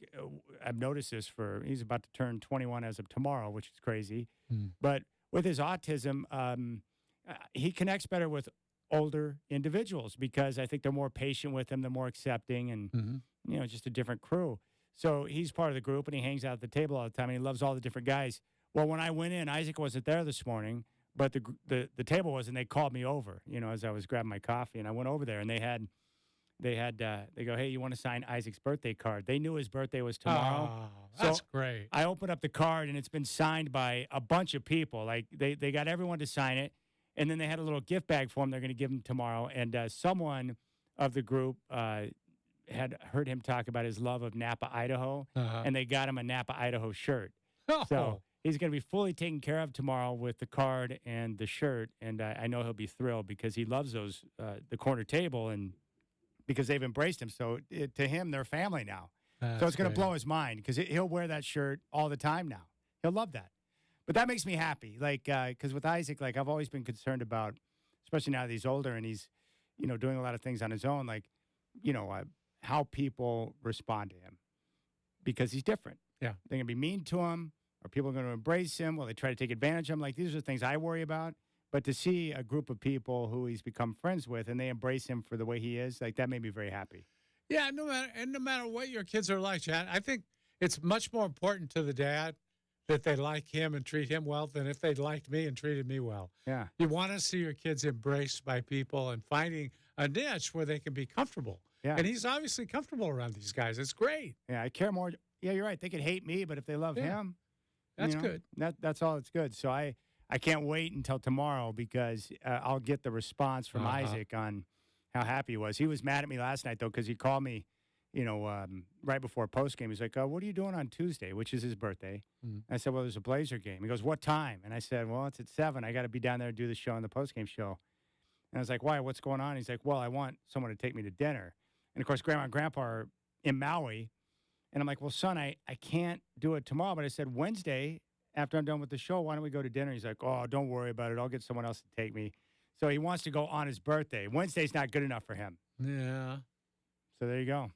A: I've noticed this he's about to turn 21 as of tomorrow, which is crazy. But with his autism, he connects better with older individuals because I think they're more patient with him, they're more accepting, and, you know, just a different crew. So he's part of the group, and he hangs out at the table all the time, and he loves all the different guys. Well, when I went in, Isaac wasn't there this morning, but the table was, and they called me over, you know, as I was grabbing my coffee, and I went over there, and they go, hey, you want to sign Isaac's birthday card? They knew his birthday was tomorrow.
B: Oh, that's great.
A: I opened up the card, and it's been signed by a bunch of people. Like, they got everyone to sign it, and then they had a little gift bag for him they're going to give him tomorrow, and someone of the group had heard him talk about his love of Napa, Idaho, and they got him a Napa, Idaho shirt.
B: Oh.
A: So he's going to be fully taken care of tomorrow with the card and the shirt, and I know he'll be thrilled because he loves those the corner table, and because they've embraced him. So to him, they're family now. So it's going to blow his mind because he'll wear that shirt all the time now. He'll love that. But that makes me happy, like because with Isaac, like I've always been concerned about, especially now that he's older and he's, you know, doing a lot of things on his own, like, you know, how people respond to him because he's different.
B: Yeah.
A: They're going to be mean to him, or people are going to embrace him. Will they try to take advantage of him? Like, these are things I worry about. But to see a group of people who he's become friends with and they embrace him for the way he is, like, that made me very happy.
B: Yeah, no matter what your kids are like, Chad, I think it's much more important to the dad that they like him and treat him well than if they liked me and treated me well.
A: Yeah.
B: You want to see your kids embraced by people and finding a niche where they can be comfortable.
A: Yeah.
B: And he's obviously comfortable around these guys. It's great.
A: Yeah, I care more. Yeah, you're right. They could hate me, but if they love him,
B: that's
A: you know,
B: good.
A: That's all. It's good. So I can't wait until tomorrow because I'll get the response from Isaac on how happy he was. He was mad at me last night, though, because he called me, you know, right before postgame. He's like, what are you doing on Tuesday, which is his birthday? I said, well, there's a Blazer game. He goes, what time? And I said, well, it's at 7. I got to be down there to do the show and the postgame show. And I was like, why? What's going on? He's like, well, I want someone to take me to dinner. And, of course, Grandma and Grandpa are in Maui. And I'm like, well, son, I can't do it tomorrow. But I said, Wednesday, after I'm done with the show, why don't we go to dinner? He's like, oh, don't worry about it. I'll get someone else to take me. So he wants to go on his birthday. Wednesday's not good enough for him.
B: Yeah.
A: So there you go.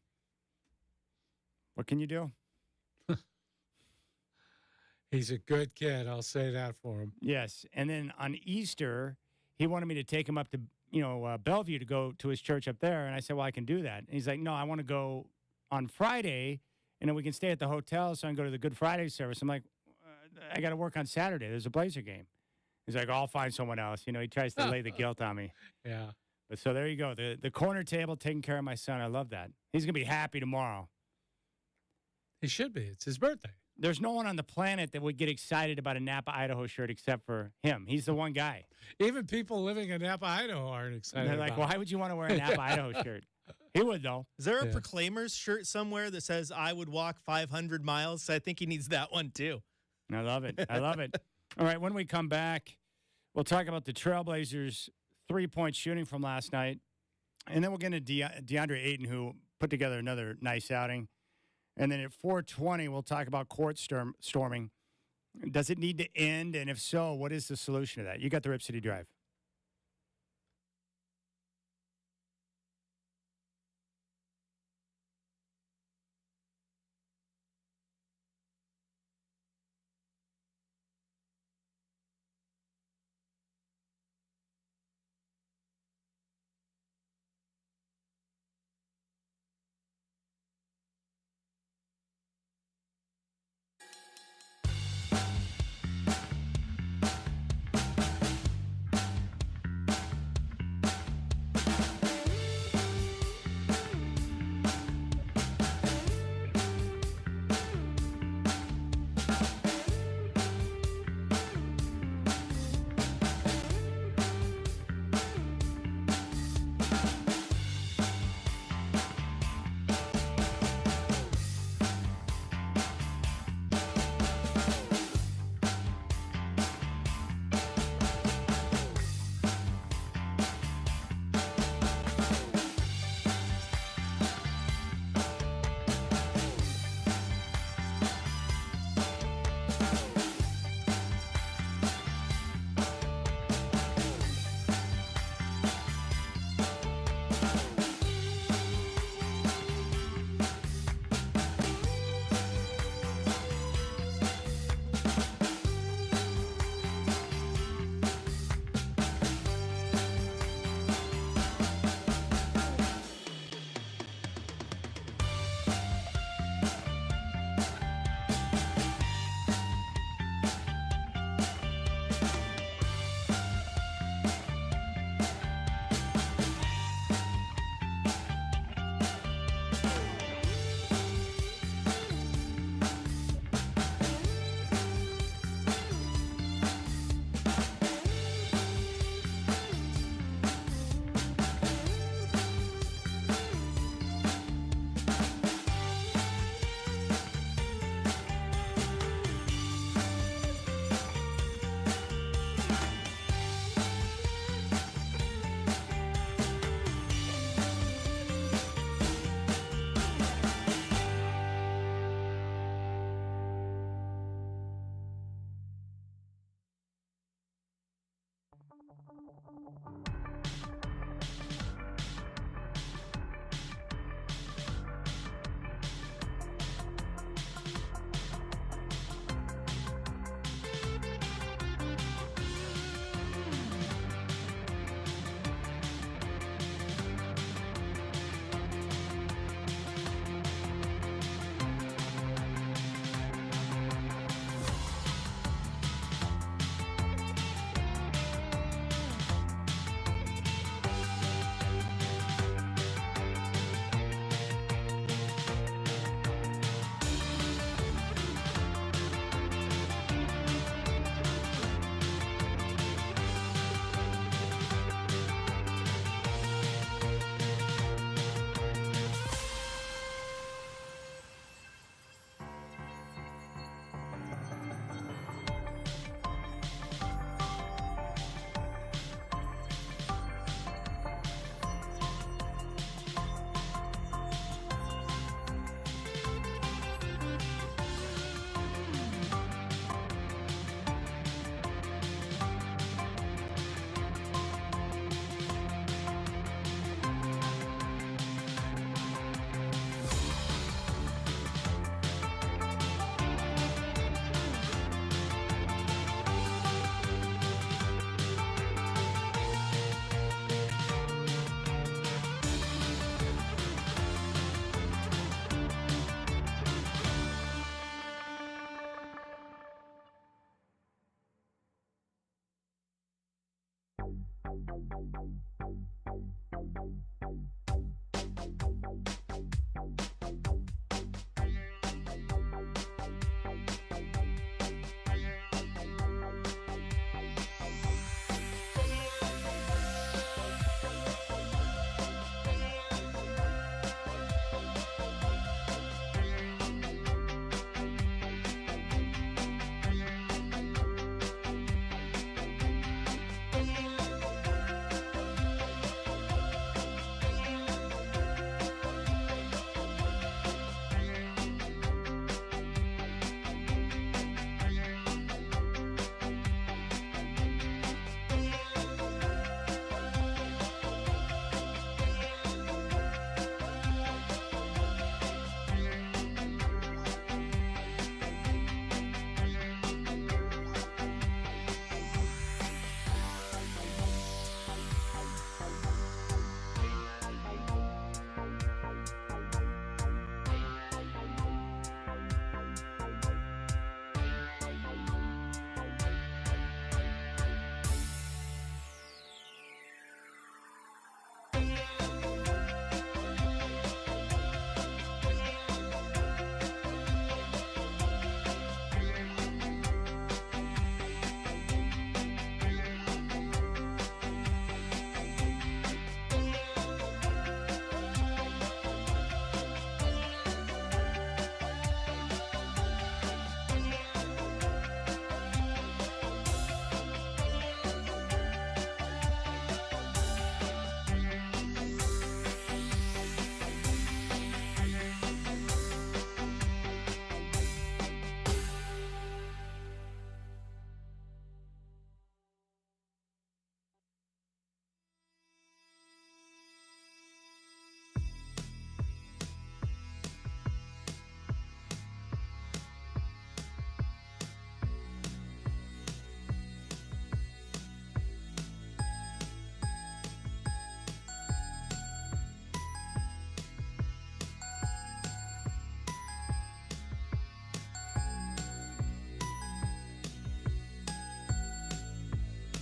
A: What can you do?
B: He's a good kid. I'll say that for him.
A: Yes. And then on Easter, he wanted me to take him up to, you know, Bellevue to go to his church up there. And I said, well, I can do that. And he's like, no, I want to go on Friday, and then we can stay at the hotel so I can go to the Good Friday service. I'm like, I got to work on Saturday. There's a Blazer game. He's like, I'll find someone else. You know, he tries to lay the guilt on me.
B: Yeah.
A: But so there you go. The corner table taking care of my son. I love that. He's going to be happy tomorrow.
B: He should be. It's his birthday.
A: There's no one on the planet that would get excited about a Napa, Idaho shirt except for him. He's the one guy.
B: Even people living in Napa, Idaho aren't
A: And
B: excited
A: they're like,
B: about
A: why would you want to wear a Napa, Idaho shirt? He would, though.
C: Is there a
B: Yeah.
C: Proclaimers shirt somewhere that says I would walk 500 miles? I think he needs that one too.
A: I love it. I love it. All right, when we come back, we'll talk about the Trailblazers' three-point shooting from last night. And then we'll get into DeAndre Ayton, who put together another nice outing. And then at 4:20, we'll talk about court storming. Does it need to end? And if so, what is the solution to that? You got the Rip City Drive.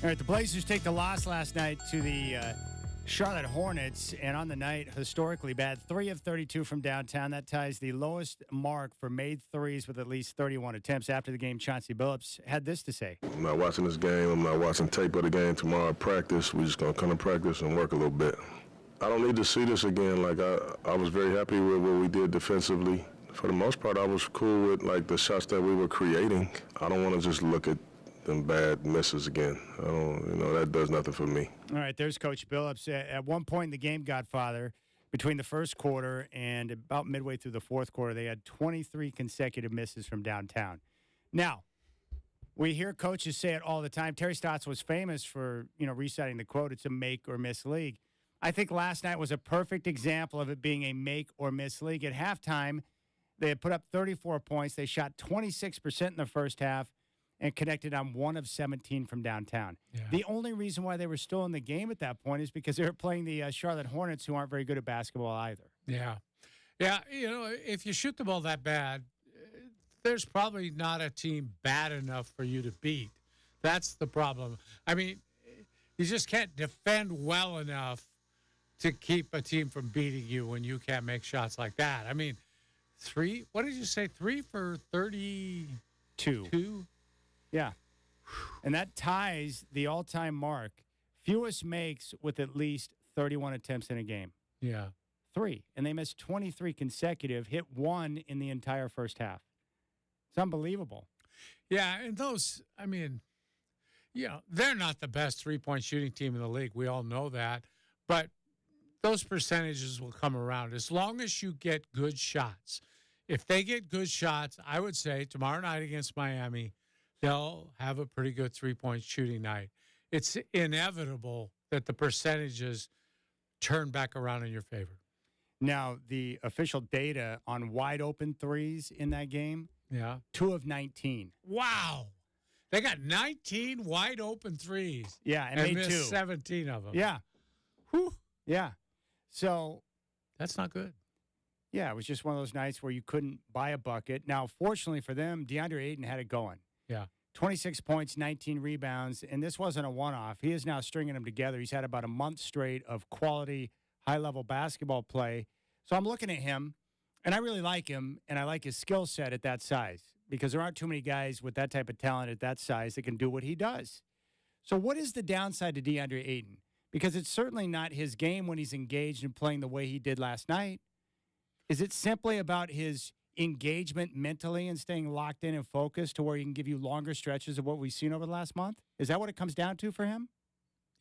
A: All right, the Blazers take the loss last night to the Charlotte Hornets, and on the night, historically bad, 3 of 32 from downtown. That ties the lowest mark for made threes with at least 31 attempts. After the game, Chauncey Billups had this to say.
D: I'm not watching this game. I'm not watching tape of the game tomorrow at practice. We're just going to come to practice and work a little bit. I don't need to see this again. Like, I was very happy with what we did defensively. For the most part, I was cool with, like, the shots that we were creating. I don't want to just look at them bad misses again. I don't, that does nothing for me.
A: All right, there's Coach Billups. At one point in the game, Godfather, between the first quarter and about midway through the fourth quarter, they had 23 consecutive misses from downtown. Now, we hear coaches say it all the time. Terry Stotts was famous for, reciting the quote, it's a make or miss league. I think last night was a perfect example of it being a make or miss league. At halftime, they had put up 34 points. They shot 26% in the first half and connected on 1 of 17 from downtown.
B: Yeah.
A: The only reason why they were still in the game at that point is because they were playing the Charlotte Hornets, who aren't very good at basketball either.
B: Yeah. Yeah, if you shoot the ball that bad, there's probably not a team bad enough for you to beat. That's the problem. I mean, you just can't defend well enough to keep a team from beating you when you can't make shots like that. I mean, what did you say, 3 for 32? Yeah. And that ties the all-time mark. Fewest makes with at least 31 attempts in a game. Yeah.
A: 3. And they missed 23 consecutive, hit 1 in the entire first half. It's unbelievable.
B: Yeah, and those, they're not the best three-point shooting team in the league. We all know that. But those percentages will come around as long as you get good shots. If they get good shots, I would say tomorrow night against Miami, they'll have a pretty good three-point shooting night. It's inevitable that the percentages turn back around in your favor.
A: Now, the official data on wide-open threes in that game, 2 of 19.
B: Wow. They got 19 wide-open threes.
A: Yeah, and made
B: missed
A: 2.
B: 17 of them.
A: Yeah.
B: Whew.
A: Yeah. So
B: that's not good.
A: Yeah, it was just one of those nights where you couldn't buy a bucket. Now, fortunately for them, DeAndre Ayton had it going.
B: Yeah.
A: 26 points, 19 rebounds, and this wasn't a one-off. He is now stringing them together. He's had about a month straight of quality, high-level basketball play. So I'm looking at him, and I really like him, and I like his skill set at that size because there aren't too many guys with that type of talent at that size that can do what he does. So what is the downside to DeAndre Ayton? Because it's certainly not his game when he's engaged and playing the way he did last night. Is it simply about his engagement mentally and staying locked in and focused to where he can give you longer stretches of what we've seen over the last month? Is that what it comes down to for him?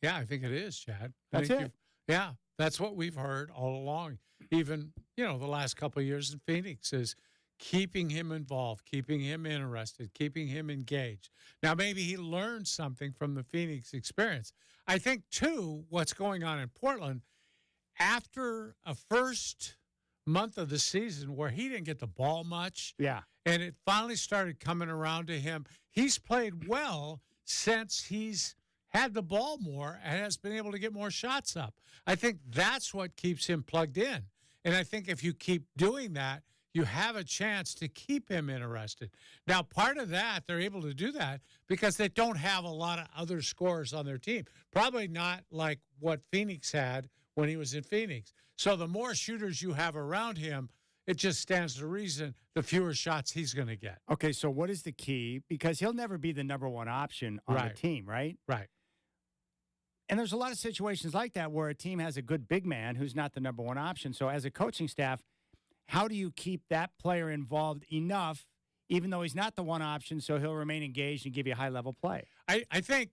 B: Yeah, I think it is, Chad.
A: That's it.
B: Yeah, that's what we've heard all along. Even, the last couple of years in Phoenix is keeping him involved, keeping him interested, keeping him engaged. Now, maybe he learned something from the Phoenix experience. I think, too, what's going on in Portland, after a first month of the season where he didn't get the ball much.
A: Yeah.
B: And it finally started coming around to him. He's played well since he's had the ball more and has been able to get more shots up. I think that's what keeps him plugged in. And I think if you keep doing that, you have a chance to keep him interested. Now, part of that, they're able to do that because they don't have a lot of other scorers on their team. Probably not like what Phoenix had when he was in Phoenix. So the more shooters you have around him, it just stands to reason the fewer shots he's going to get.
A: Okay, so what is the key? Because he'll never be the number one option on the team, right?
B: Right.
A: And there's a lot of situations like that where a team has a good big man who's not the number one option. So as a coaching staff, how do you keep that player involved enough, even though he's not the one option, so he'll remain engaged and give you high-level play?
B: I think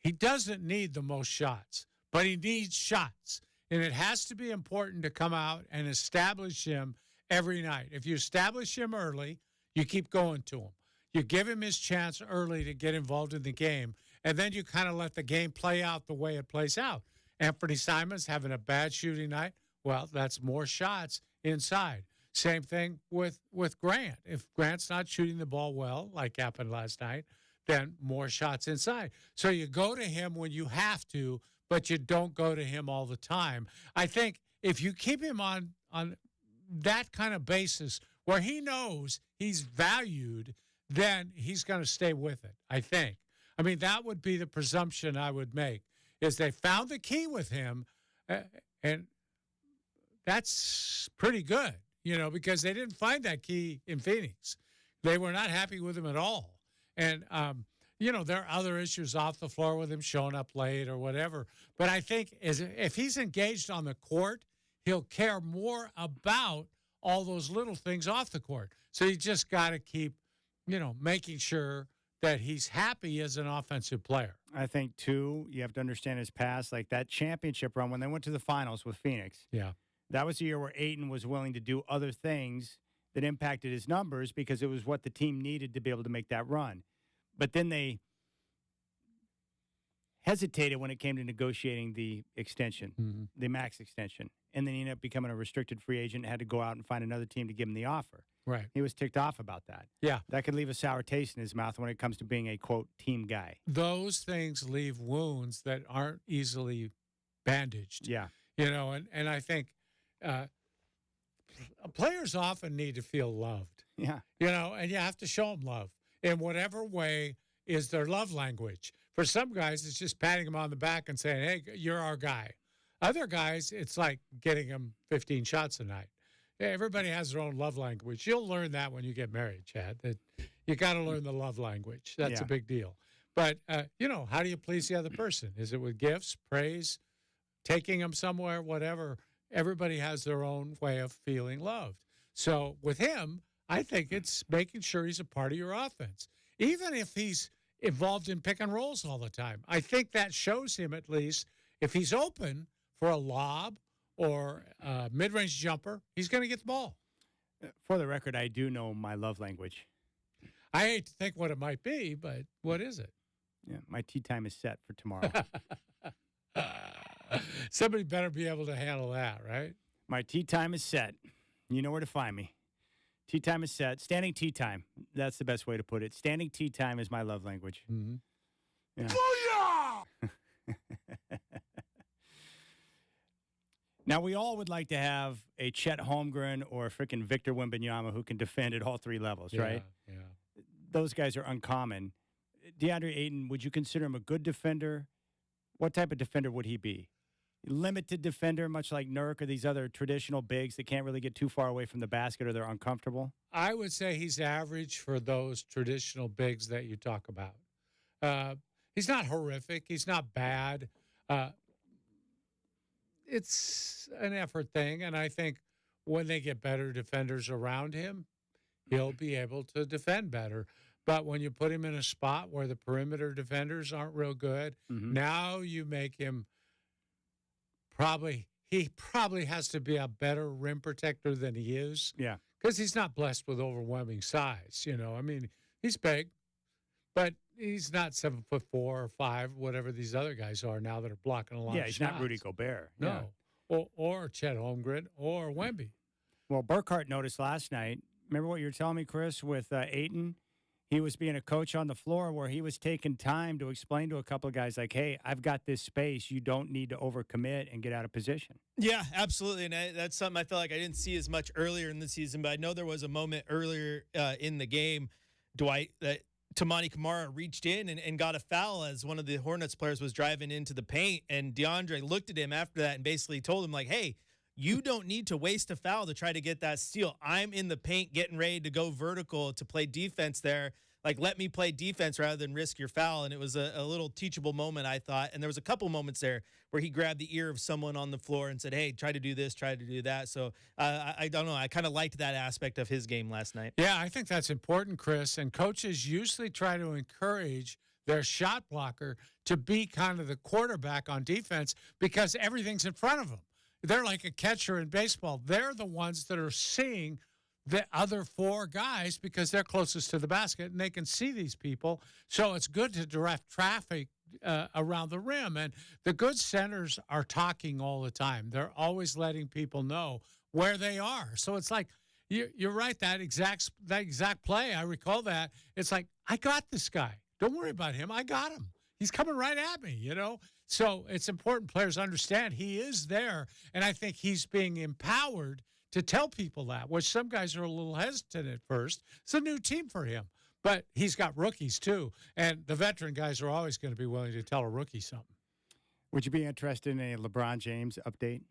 B: he doesn't need the most shots, but he needs shots. And it has to be important to come out and establish him every night. If you establish him early, you keep going to him. You give him his chance early to get involved in the game, and then you kind of let the game play out the way it plays out. Anthony Simons having a bad shooting night, well, that's more shots inside. Same thing with Grant. If Grant's not shooting the ball well, like happened last night, then more shots inside. So you go to him when you have to, but you don't go to him all the time. I think if you keep him on that kind of basis where he knows he's valued, then he's going to stay with it, I think. I mean, that would be the presumption I would make, is they found the key with him, and that's pretty good, because they didn't find that key in Phoenix. They were not happy with him at all. And, there are other issues off the floor with him showing up late or whatever. But I think if he's engaged on the court, he'll care more about all those little things off the court. So you just got to keep, making sure that he's happy as an offensive player.
A: I think, too, you have to understand his past, like that championship run when they went to the finals with Phoenix.
B: Yeah.
A: That was the year where Ayton was willing to do other things that impacted his numbers because it was what the team needed to be able to make that run. But then they hesitated when it came to negotiating the extension, the max extension. And then he ended up becoming a restricted free agent and had to go out and find another team to give him the offer.
B: Right.
A: He was ticked off about that.
B: Yeah.
A: That could leave a sour taste in his mouth when it comes to being a, quote, team guy.
B: Those things leave wounds that aren't easily bandaged.
A: Yeah.
B: And I think players often need to feel loved.
A: Yeah.
B: And you have to show them love in whatever way is their love language. For some guys, it's just patting them on the back and saying, hey, you're our guy. Other guys, it's like getting them 15 shots a night. Everybody has their own love language. You'll learn that when you get married, Chad. That you got to learn the love language. That's a big deal. But, how do you please the other person? Is it with gifts, praise, taking them somewhere, whatever? Everybody has their own way of feeling loved. So with him, I think it's making sure he's a part of your offense. Even if he's involved in pick and rolls all the time, I think that shows him at least if he's open for a lob or a mid-range jumper, he's going to get the ball.
A: For the record, I do know my love language.
B: I hate to think what it might be, but what is it?
A: Yeah, my tea time is set for tomorrow.
B: Somebody better be able to handle that, right?
A: My tea time is set. You know where to find me. Tea time is set. Standing tea time. That's the best way to put it. Standing tea time is my love language.
B: Mm-hmm.
A: Yeah.
B: Booyah!
A: Now, we all would like to have a Chet Holmgren or a freaking Victor Wembanyama who can defend at all three levels, right?
B: Yeah.
A: Those guys are uncommon. DeAndre Ayton, would you consider him a good defender? What type of defender would he be? Limited defender, much like Nurk or these other traditional bigs that can't really get too far away from the basket or they're uncomfortable?
B: I would say he's average for those traditional bigs that you talk about. He's not horrific. He's not bad. It's an effort thing, and I think when they get better defenders around him, he'll be able to defend better. But when you put him in a spot where the perimeter defenders aren't real good, now you make him he probably has to be a better rim protector than he is.
A: Yeah.
B: Because he's not blessed with overwhelming size, I mean, he's big, but he's not 7'4" or 5", whatever these other guys are now that are blocking a lot of
A: he's
B: shots.
A: not Rudy Gobert.
B: No.
A: Yeah.
B: Or Chet Holmgren or Wemby.
A: Well, Burkhart noticed last night, remember what you were telling me, Chris, with Ayton? He was being a coach on the floor where he was taking time to explain to a couple of guys like, hey, I've got this space. You don't need to overcommit and get out of position.
C: Yeah, absolutely. And that's something I felt like I didn't see as much earlier in the season, but I know there was a moment earlier in the game, Dwight, that Tamani Kamara reached in and got a foul as one of the Hornets players was driving into the paint. And DeAndre looked at him after that and basically told him, like, hey, you don't need to waste a foul to try to get that steal. I'm in the paint getting ready to go vertical to play defense there. Like, let me play defense rather than risk your foul. And it was a little teachable moment, I thought. And there was a couple moments there where he grabbed the ear of someone on the floor and said, hey, try to do this, try to do that. So I don't know. I kind of liked that aspect of his game last night.
B: Yeah, I think that's important, Chris. And coaches usually try to encourage their shot blocker to be kind of the quarterback on defense because everything's in front of them. They're like a catcher in baseball. They're the ones that are seeing the other four guys because they're closest to the basket and they can see these people. So it's good to direct traffic around the rim. And the good centers are talking all the time. They're always letting people know where they are. So it's like, you're right, that exact play, I recall that. It's like, I got this guy. Don't worry about him. I got him. He's coming right at me, So it's important players understand he is there, and I think he's being empowered to tell people that, which some guys are a little hesitant at first. It's a new team for him, but he's got rookies too, and the veteran guys are always going to be willing to tell a rookie something.
A: Would you be interested in a LeBron James update?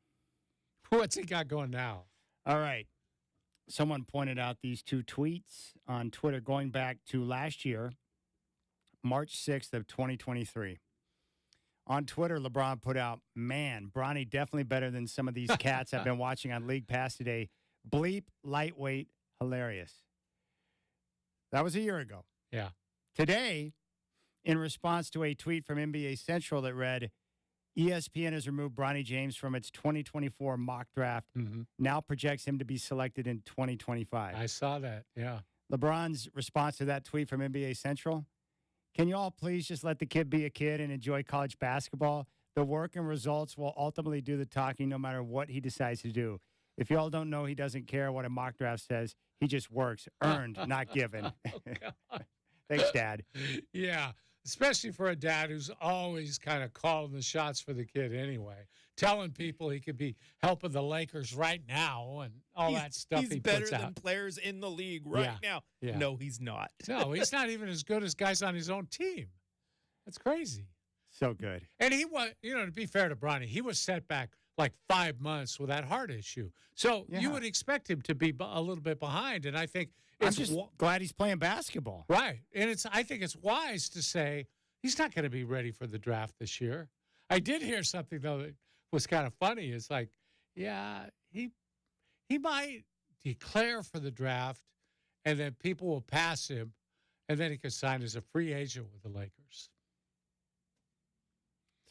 B: What's he got going now?
A: All right. Someone pointed out these two tweets on Twitter going back to last year, March 6th of 2023. On Twitter, LeBron put out, man, Bronny definitely better than some of these cats I've been watching on League Pass today. Bleep, lightweight, hilarious. That was a year ago.
B: Yeah.
A: Today, in response to a tweet from NBA Central that read, ESPN has removed Bronny James from its 2024 mock draft, now projects him to be selected in 2025.
B: I saw that, yeah.
A: LeBron's response to that tweet from NBA Central, can you all please just let the kid be a kid and enjoy college basketball? The work and results will ultimately do the talking no matter what he decides to do. If you all don't know, he doesn't care what a mock draft says. He just works. Earned, not given. Thanks, Dad.
B: Yeah, especially for a dad who's always kind of calling the shots for the kid anyway, telling people he could be helping the Lakers right now and all that stuff he puts out.
C: He's better than players in the league now.
B: Yeah.
C: No, he's not.
B: No, he's not even as good as guys on his own team. That's crazy.
A: So good.
B: And he was, to be fair to Bronny, he was set back like 5 months with that heart issue. So you would expect him to be a little bit behind. And I think
A: I'm just glad he's playing basketball.
B: Right. And I think it's wise to say he's not going to be ready for the draft this year. I did hear something, though, that was kind of funny. It's like, yeah, he might declare for the draft, and then people will pass him, and then he could sign as a free agent with the Lakers.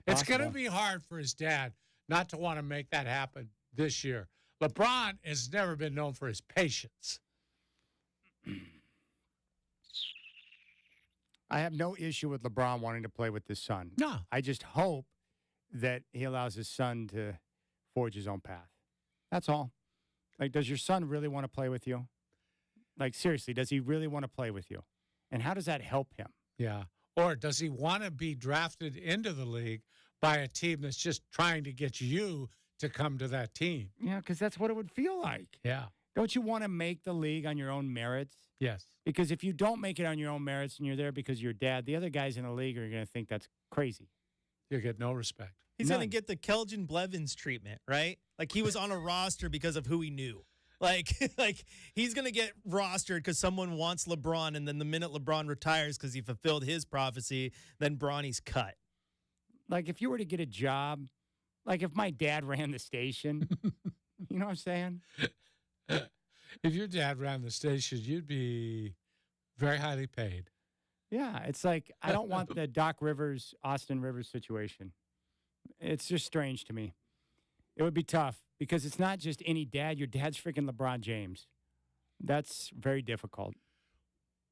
B: It's going to be hard for his dad not to want to make that happen this year. LeBron has never been known for his patience.
A: I have no issue with LeBron wanting to play with his son.
B: No.
A: I just hope that he allows his son to forge his own path. That's all. Like, does your son really want to play with you? Like, seriously, does he really want to play with you? And how does that help him?
B: Yeah. Or does he want to be drafted into the league by a team that's just trying to get you to come to that team?
A: Yeah, because that's what it would feel like.
B: Yeah.
A: Don't you want to make the league on your own merits?
B: Yes.
A: Because if you don't make it on your own merits and you're there because you're dad, the other guys in the league are going to think that's crazy.
B: You get no respect.
C: He's going to get the Kelvin Blevins treatment, right? Like he was on a roster because of who he knew. Like he's going to get rostered because someone wants LeBron, and then the minute LeBron retires because he fulfilled his prophecy, then Bronny's cut.
A: Like if you were to get a job, like if my dad ran the station, you know what I'm saying?
B: If your dad ran the station, you'd be very highly paid.
A: Yeah, it's like I don't want the Doc Rivers, Austin Rivers situation. It's just strange to me. It would be tough because it's not just any dad. Your dad's freaking LeBron James. That's very difficult.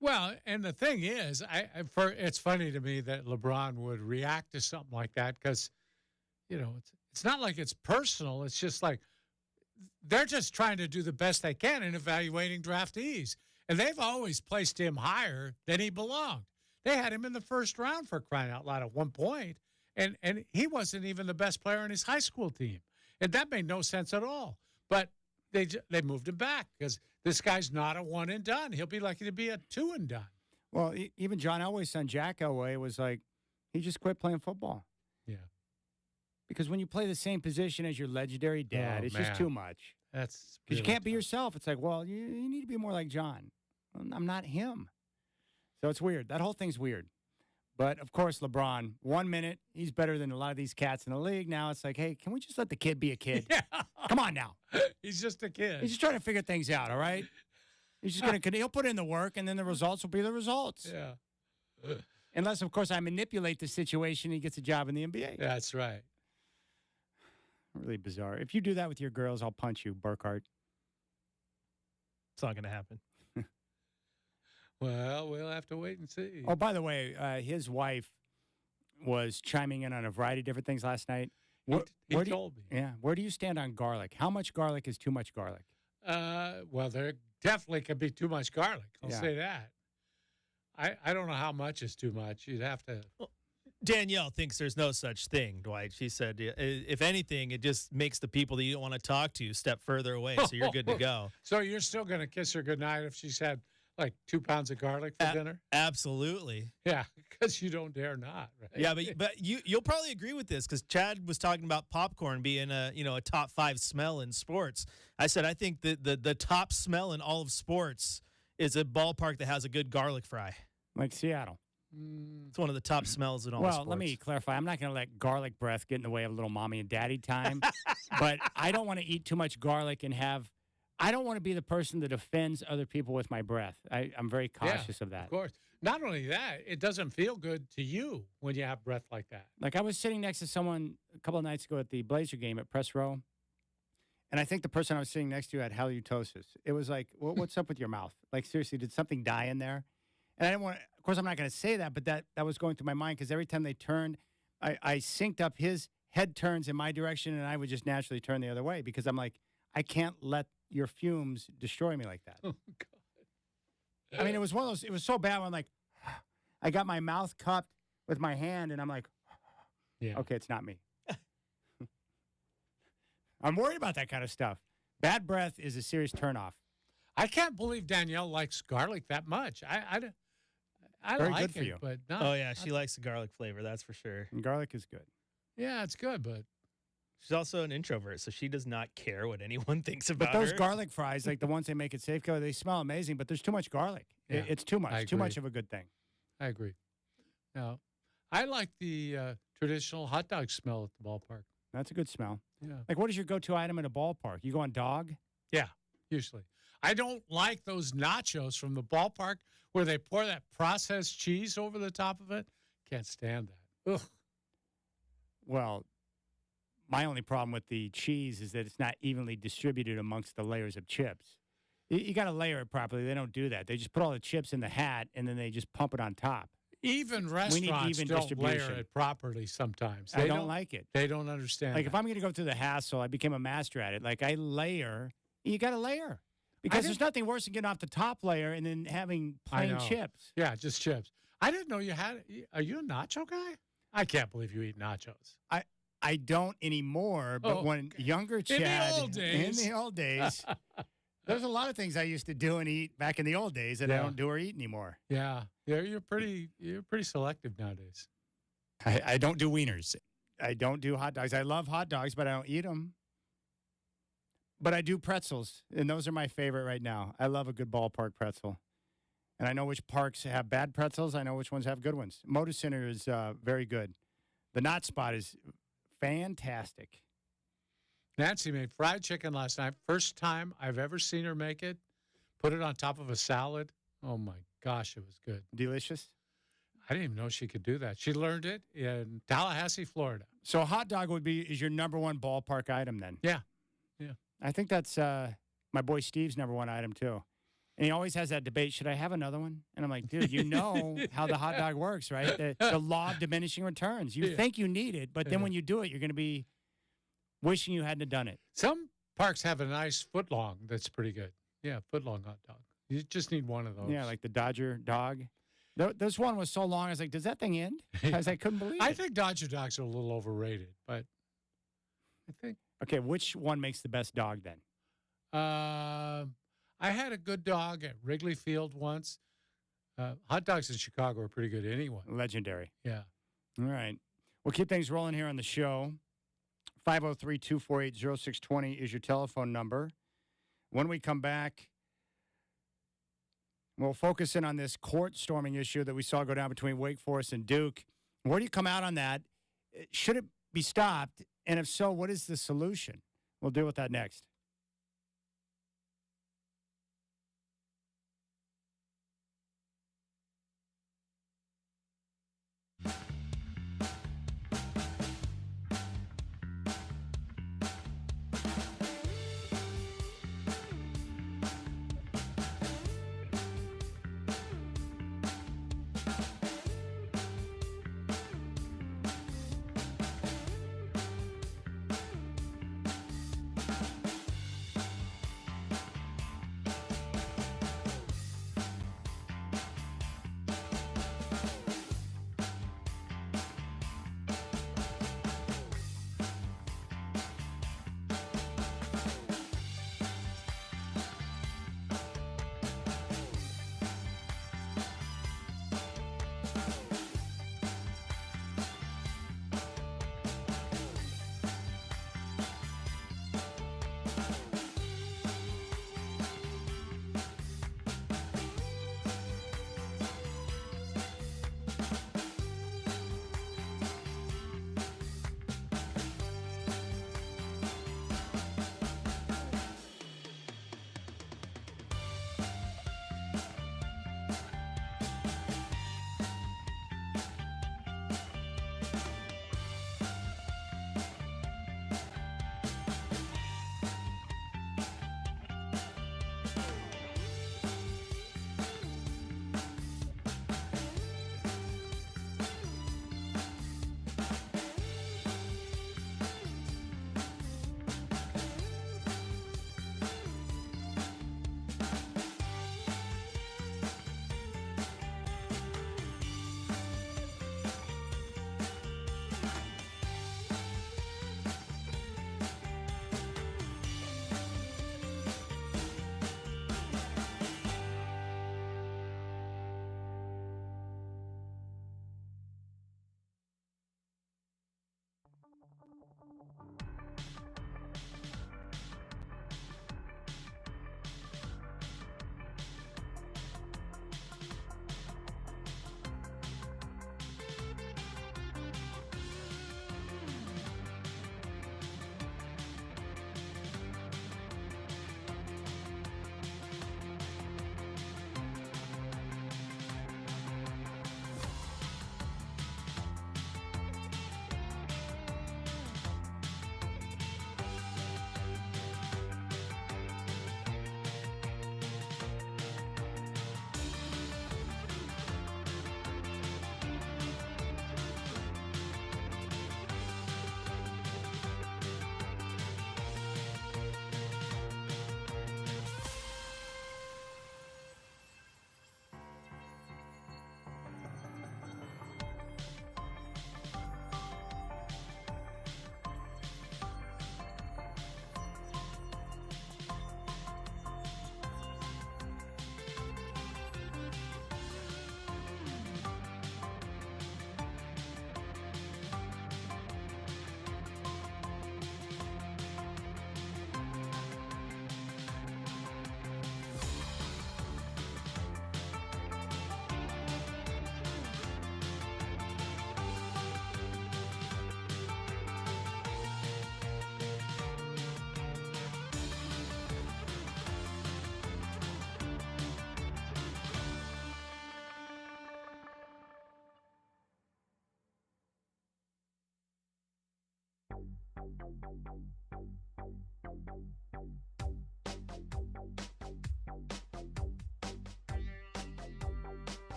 B: Well, and the thing is, it's funny to me that LeBron would react to something like that because, it's not like it's personal. It's just like they're just trying to do the best they can in evaluating draftees. And they've always placed him higher than he belonged. They had him in the first round for crying out loud at one point, and he wasn't even the best player on his high school team. And that made no sense at all. But they moved him back because this guy's not a one and done. He'll be lucky to be a two and done.
A: Well, even John Elway's son, Jack Elway, was like, he just quit playing football.
B: Yeah. Because
A: when you play the same position as your legendary dad, it's just too much.
B: That's
A: because you can't be yourself. It's like, well, you need to be more like John. I'm not him. So it's weird. That whole thing's weird. But, of course, LeBron, 1 minute, he's better than a lot of these cats in the league. Now it's like, hey, can we just let the kid be a kid?
B: Yeah.
A: Come on now.
B: He's just a kid.
A: He's just trying to figure things out, all right? He's just going to, he'll put in the work, and then the results will be the results.
B: Yeah.
A: Unless, of course, I manipulate the situation and he gets a job in the NBA.
B: That's right.
A: Really bizarre. If you do that with your girls, I'll punch you, Burkhart.
C: It's not going to happen.
B: Well, we'll have to wait and see.
A: Oh, by the way, his wife was chiming in on a variety of different things last night.
B: He told me.
A: Yeah. Where do you stand on garlic? How much garlic is too much garlic?
B: Well, there definitely could be too much garlic. I'll say that. I don't know how much is too much. You'd have to.
C: Well, Danielle thinks there's no such thing, Dwight. She said, if anything, it just makes the people that you don't want to talk to step further away, so you're good to go.
B: So you're still going to kiss her goodnight if she's had like 2 pounds of garlic for dinner?
C: Absolutely.
B: Yeah, because you don't dare not, right?
C: Yeah, but you'll probably agree with this because Chad was talking about popcorn being a top 5 smell in sports. I said I think the top smell in all of sports is a ballpark that has a good garlic fry.
A: Like Seattle.
C: It's one of the top smells in all sports.
A: Well, let me clarify. I'm not going to let garlic breath get in the way of little mommy and daddy time. But I don't want to eat too much garlic and I don't want to be the person that offends other people with my breath. I'm very cautious of that.
B: Of course. Not only that, it doesn't feel good to you when you have breath like that.
A: Like I was sitting next to someone a couple of nights ago at the Blazer game at Press Row, and I think the person I was sitting next to had halitosis. It was like, well, what's up with your mouth? Like, seriously, did something die in there? And I didn't want to, of course, I'm not going to say that, but that was going through my mind because every time they turned, I synced up his head turns in my direction, and I would just naturally turn the other way because I'm like, I can't let your fumes destroy me like that.
B: Oh, God.
A: I mean, it was one of those, it was so bad when I'm like, I got my mouth cupped with my hand, and I'm like,
B: yeah.
A: Okay, it's not me. I'm worried about that kind of stuff. Bad breath is a serious turnoff.
B: I can't believe Danielle likes garlic that much. I
A: Very
B: like
A: good for
B: it,
A: you.
B: but no.
C: Oh, yeah, she likes the garlic flavor, that's for sure.
A: And garlic is good.
B: Yeah, it's good, but
C: She's also an introvert, so she does not care what anyone thinks about
A: But those
C: her.
A: garlic fries, like the ones they make at Safeco, they smell amazing, but there's too much garlic.
B: Yeah,
A: It's too much.
B: I
A: Too much
B: agree.
A: of a good thing.
B: I agree. No, I like the traditional hot dog smell at the ballpark.
A: That's a good smell.
B: Yeah.
A: Like, what is your go-to item at a ballpark? You go on dog?
B: Yeah, usually. I don't like those nachos from the ballpark where they pour that processed cheese over the top of it. Can't stand that. Ugh.
A: Well, my only problem with the cheese is that it's not evenly distributed amongst the layers of chips. You got to layer it properly. They don't do that. They just put all the chips in the hat, and then they just pump it on top.
B: Even restaurants
A: even
B: don't
A: distribution.
B: layer it properly sometimes.
A: I don't like it.
B: They don't understand
A: Like,
B: that.
A: if I'm going to go through the hassle, I became a master at it. Like, I layer. You got to layer. Because there's nothing worse than getting off the top layer and then having plain
B: know.
A: chips.
B: Yeah, just chips. I didn't know you had. Are you a nacho guy? I can't believe you eat nachos.
A: I don't anymore, but when younger Chad,
B: old days.
A: in the old days, There's a lot of things I used to do and eat back in the old days that I don't do or eat anymore.
B: Yeah. You're pretty selective nowadays.
A: I don't do wieners. I don't do hot dogs. I love hot dogs, but I don't eat them. But I do pretzels, and those are my favorite right now. I love a good ballpark pretzel. And I know which parks have bad pretzels. I know which ones have good ones. Moda Center is very good. The Knot Spot is fantastic.
B: Nancy made fried chicken last night. First time I've ever seen her make it. Put it on top of a salad. Oh, my gosh, it was good.
A: Delicious.
B: I didn't even know she could do that. She learned it in Tallahassee, Florida.
A: So a hot dog is your number one ballpark item then?
B: Yeah.
A: I think that's my boy Steve's number one item too. And he always has that debate, should I have another one? And I'm like, dude, you know how the hot dog works, right? The law of diminishing returns. You think you need it, but then when you do it, you're going to be wishing you hadn't have done it.
B: Some parks have a nice footlong that's pretty good. Yeah, footlong hot dog. You just need one of those.
A: Yeah, like the Dodger dog. This one was so long, I was like, does that thing end? I couldn't believe it.
B: I think Dodger dogs are a little overrated, but I think.
A: Okay, which one makes the best dog then?
B: I had a good dog at Wrigley Field once. Hot dogs in Chicago are pretty good anyway.
A: Legendary.
B: Yeah.
A: All right. We'll keep things rolling here on the show. 503-248-0620 is your telephone number. When we come back, we'll focus in on this court storming issue that we saw go down between Wake Forest and Duke. Where do you come out on that? Should it be stopped? And if so, what is the solution? We'll deal with that next.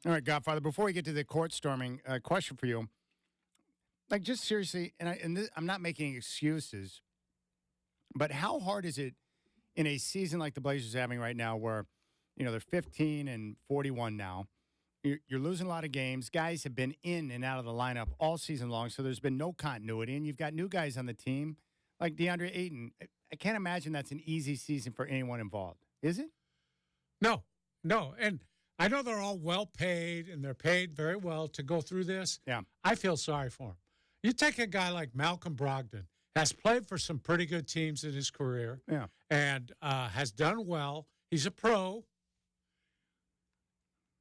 A: All right, Godfather, before we get to the court storming, question for you. Like, just seriously, I'm not making excuses, but how hard is it in a season like the Blazers are having right now where, they're 15 and 41 now. You're losing a lot of games. Guys have been in and out of the lineup all season long, so there's been no continuity, and you've got new guys on the team like DeAndre Ayton. I can't imagine that's an easy season for anyone involved. Is it?
B: No. And I know they're all well paid, and they're paid very well to go through this.
A: Yeah.
B: I feel sorry for them. You take a guy like Malcolm Brogdon, has played for some pretty good teams in his career, and has done well. He's a pro.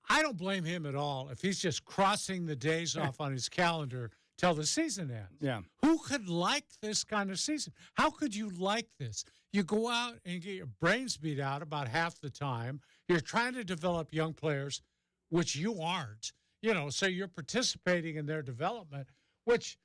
B: I don't blame him at all if he's just crossing the days off on his calendar till the season ends.
A: Yeah.
B: Who could like this kind of season? How could you like this? You go out and get your brains beat out about half the time. You're trying to develop young players, which you aren't, so you're participating in their development, which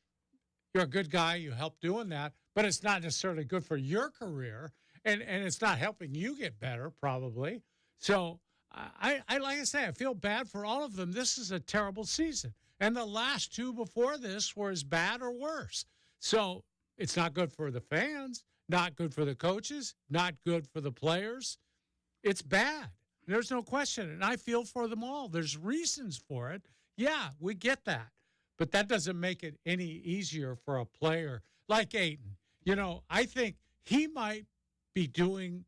B: you're a good guy. You help doing that, but it's not necessarily good for your career, and it's not helping you get better probably. So I like I say, I feel bad for all of them. This is a terrible season. And the last two before this were as bad or worse. So it's not good for the fans, not good for the coaches, not good for the players. It's bad. There's no question. And I feel for them all. There's reasons for it. Yeah, we get that. But that doesn't make it any easier for a player like Ayton. I think he might be doing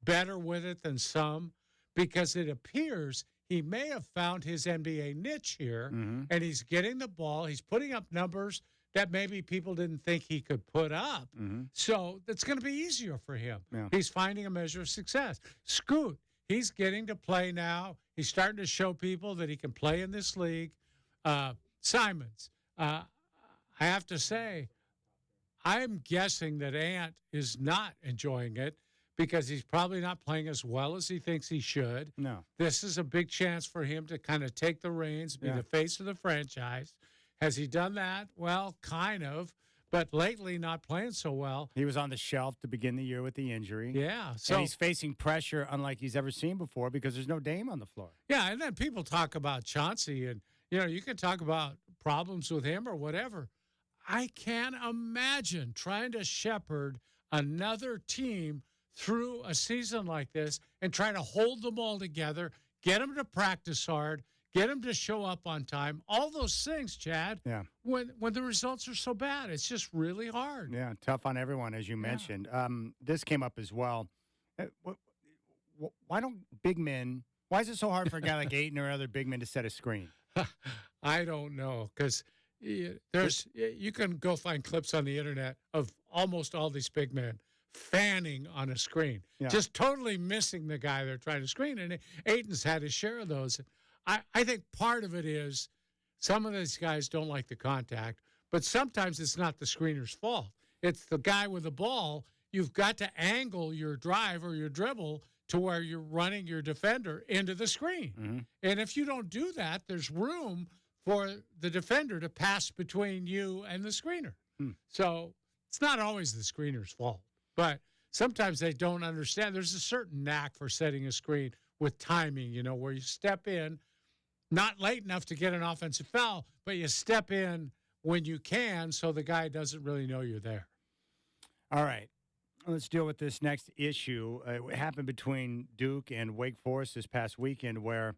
B: better with it than some, because it appears he may have found his NBA niche here,
A: Mm-hmm.
B: and he's getting the ball. He's putting up numbers that maybe people didn't think he could put up.
A: Mm-hmm.
B: So that's going to be easier for him.
A: Yeah.
B: He's finding a measure of success. Scoot, he's getting to play now. He's starting to show people that he can play in this league. Simons, I have to say, I'm guessing that Ant is not enjoying it because he's probably not playing as well as he thinks he should.
A: No.
B: This is a big chance for him to kind of take the reins, be the face of the franchise. Has he done that? Well, kind of, but lately not playing so well.
A: He was on the shelf to begin the year with the injury.
B: Yeah. So
A: And he's facing pressure unlike he's ever seen before because there's no Dame on the floor.
B: yeah, and then people talk about Chauncey, and you can talk about problems with him or whatever. I can't imagine trying to shepherd another team through a season like this and trying to hold them all together, get them to practice hard, get them to show up on time. All those things, Chad.
A: Yeah.
B: When the results are so bad, it's just really hard.
A: Yeah, tough on everyone, as you mentioned. This came up as well. Why don't big men, why is it so hard for a guy like Ayton or other big men to set a screen?
B: I don't know, because you can go find clips on the internet of almost all these big men fanning on a screen, just totally missing the guy they're trying to screen. And Ayton's had his share of those. I think part of it is some of these guys don't like the contact, but sometimes it's not the screener's fault. It's the guy with the ball. You've got to angle your drive or your dribble to where you're running your defender into the screen.
A: Mm-hmm.
B: And if you don't do that, there's room for the defender to pass between you and the screener. So it's not always the screener's fault, but sometimes they don't understand. There's a certain knack for setting a screen with timing, where you step in, not late enough to get an offensive foul, but you step in when you can so the guy doesn't really know you're there.
A: All right. Let's deal with this next issue. It happened between Duke and Wake Forest this past weekend where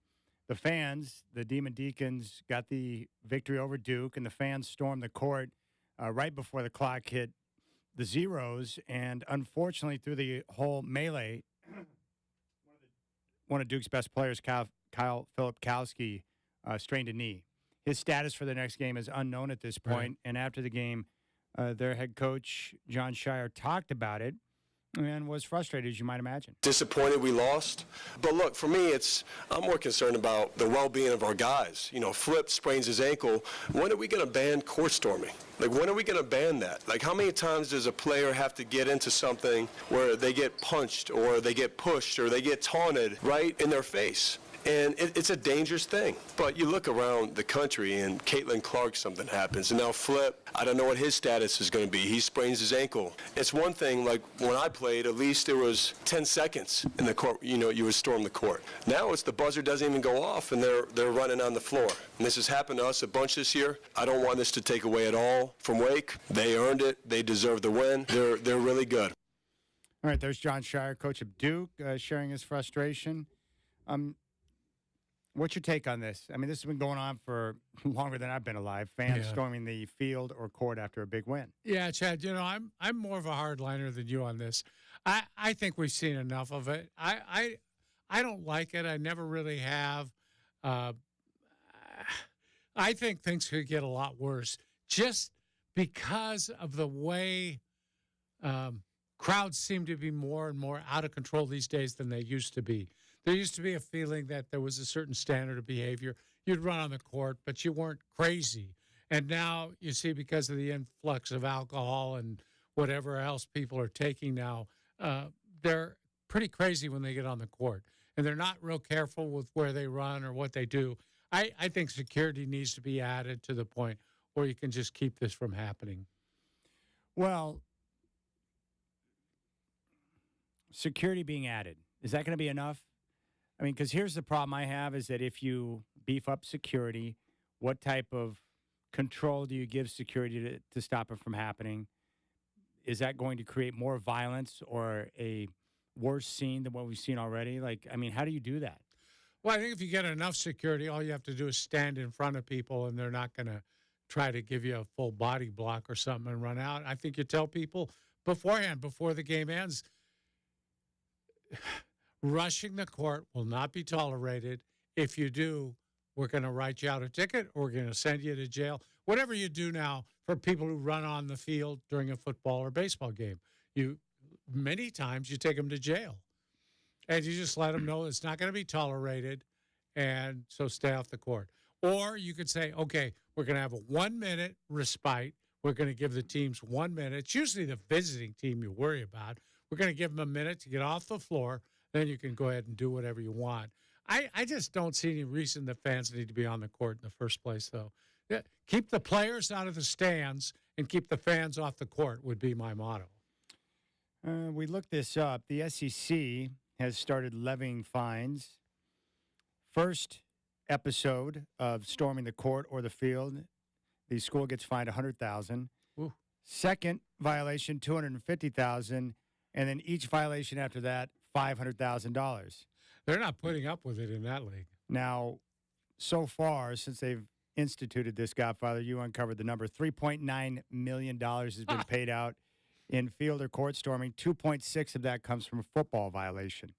A: the fans, the Demon Deacons, got the victory over Duke, and the fans stormed the court right before the clock hit the zeros. And unfortunately, through the whole melee, one of Duke's best players, Kyle Filipkowski, strained a knee. His status for the next game is unknown at this point.
B: Right.
A: And after the game, their head coach, John Shire, talked about it and was frustrated, as you might imagine.
E: Disappointed we lost. But look, for me, I'm more concerned about the well-being of our guys. Flip sprains his ankle. When are we going to ban court storming? When are we going to ban that? How many times does a player have to get into something where they get punched or they get pushed or they get taunted right in their face? And it's a dangerous thing. But you look around the country and Caitlin Clark, something happens. And now Flip, I don't know what his status is going to be. He sprains his ankle. It's one thing, like when I played, at least there was 10 seconds in the court, you would storm the court. Now it's the buzzer doesn't even go off and they're running on the floor. And this has happened to us a bunch this year. I don't want this to take away at all from Wake. They earned it. They deserve the win. They're really good.
A: All right, there's John Shire, coach of Duke, sharing his frustration. What's your take on this? I mean, this has been going on for longer than I've been alive. Fans storming the field or court after a big win.
B: Yeah, Chad, I'm more of a hardliner than you on this. I think we've seen enough of it. I don't like it. I never really have. I think things could get a lot worse just because of the way crowds seem to be more and more out of control these days than they used to be. There used to be a feeling that there was a certain standard of behavior. You'd run on the court, but you weren't crazy. And now you see, because of the influx of alcohol and whatever else people are taking now, they're pretty crazy when they get on the court. And they're not real careful with where they run or what they do. I think security needs to be added to the point where you can just keep this from happening.
A: Well, security being added, is that going to be enough? I mean, because here's the problem I have is that if you beef up security, what type of control do you give security to stop it from happening? Is that going to create more violence or a worse scene than what we've seen already? How do you do that?
B: Well, I think if you get enough security, all you have to do is stand in front of people, and they're not going to try to give you a full body block or something and run out. I think you tell people beforehand, before the game ends, rushing the court will not be tolerated. if you do, we're going to write you out a ticket or we're going to send you to jail. Whatever you do now for people who run on the field during a football or baseball game, many times you take them to jail. And you just let them know it's not going to be tolerated, and so stay off the court. Or you could say, okay, we're going to have a 1-minute respite. We're going to give the teams 1 minute. It's usually the visiting team you worry about. We're going to give them a minute to get off the floor. Then you can go ahead and do whatever you want. I just don't see any reason that fans need to be on the court in the first place, though. Yeah, keep the players out of the stands and keep the fans off the court would be my motto.
A: We looked this up. The SEC has started levying fines. First episode of storming the court or the field, the school gets fined $100,000. Second violation, $250,000, and then each violation after that, $500,000.
B: They're not putting up with it in that league.
A: Now, so far, since they've instituted this, Godfather, you uncovered the number. $3.9 million has been paid out in field or court storming. 2.6 of that comes from a football violation.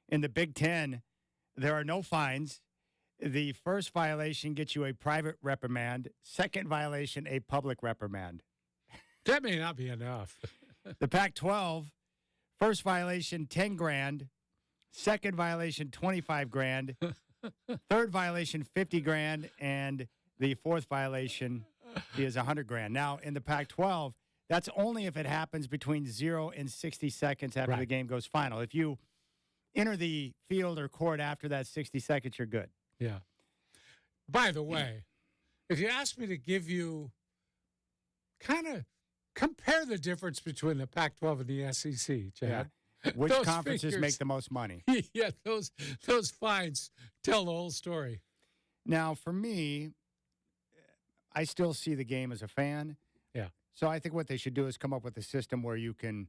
A: In the Big Ten, there are no fines. The first violation gets you a private reprimand. Second violation, a public reprimand.
B: That may not be enough.
A: The Pac-12, first violation, $10,000. Second violation, $25,000. Third violation, $50,000, and the fourth violation is $100,000. Now, in the Pac-12, that's only if it happens between 0 and 60 seconds after the game goes final. If you enter the field or court after that 60 seconds, you're good.
B: Yeah. By the way, if you ask me to give you kind of compare the difference between the Pac-12 and the SEC, Chad.
A: Yeah. Which
B: those
A: conferences
B: figures,
A: make the most money?
B: Yeah, those fines tell the whole story.
A: Now, for me, I still see the game as a fan.
B: Yeah.
A: So I think what they should do is come up with a system where you can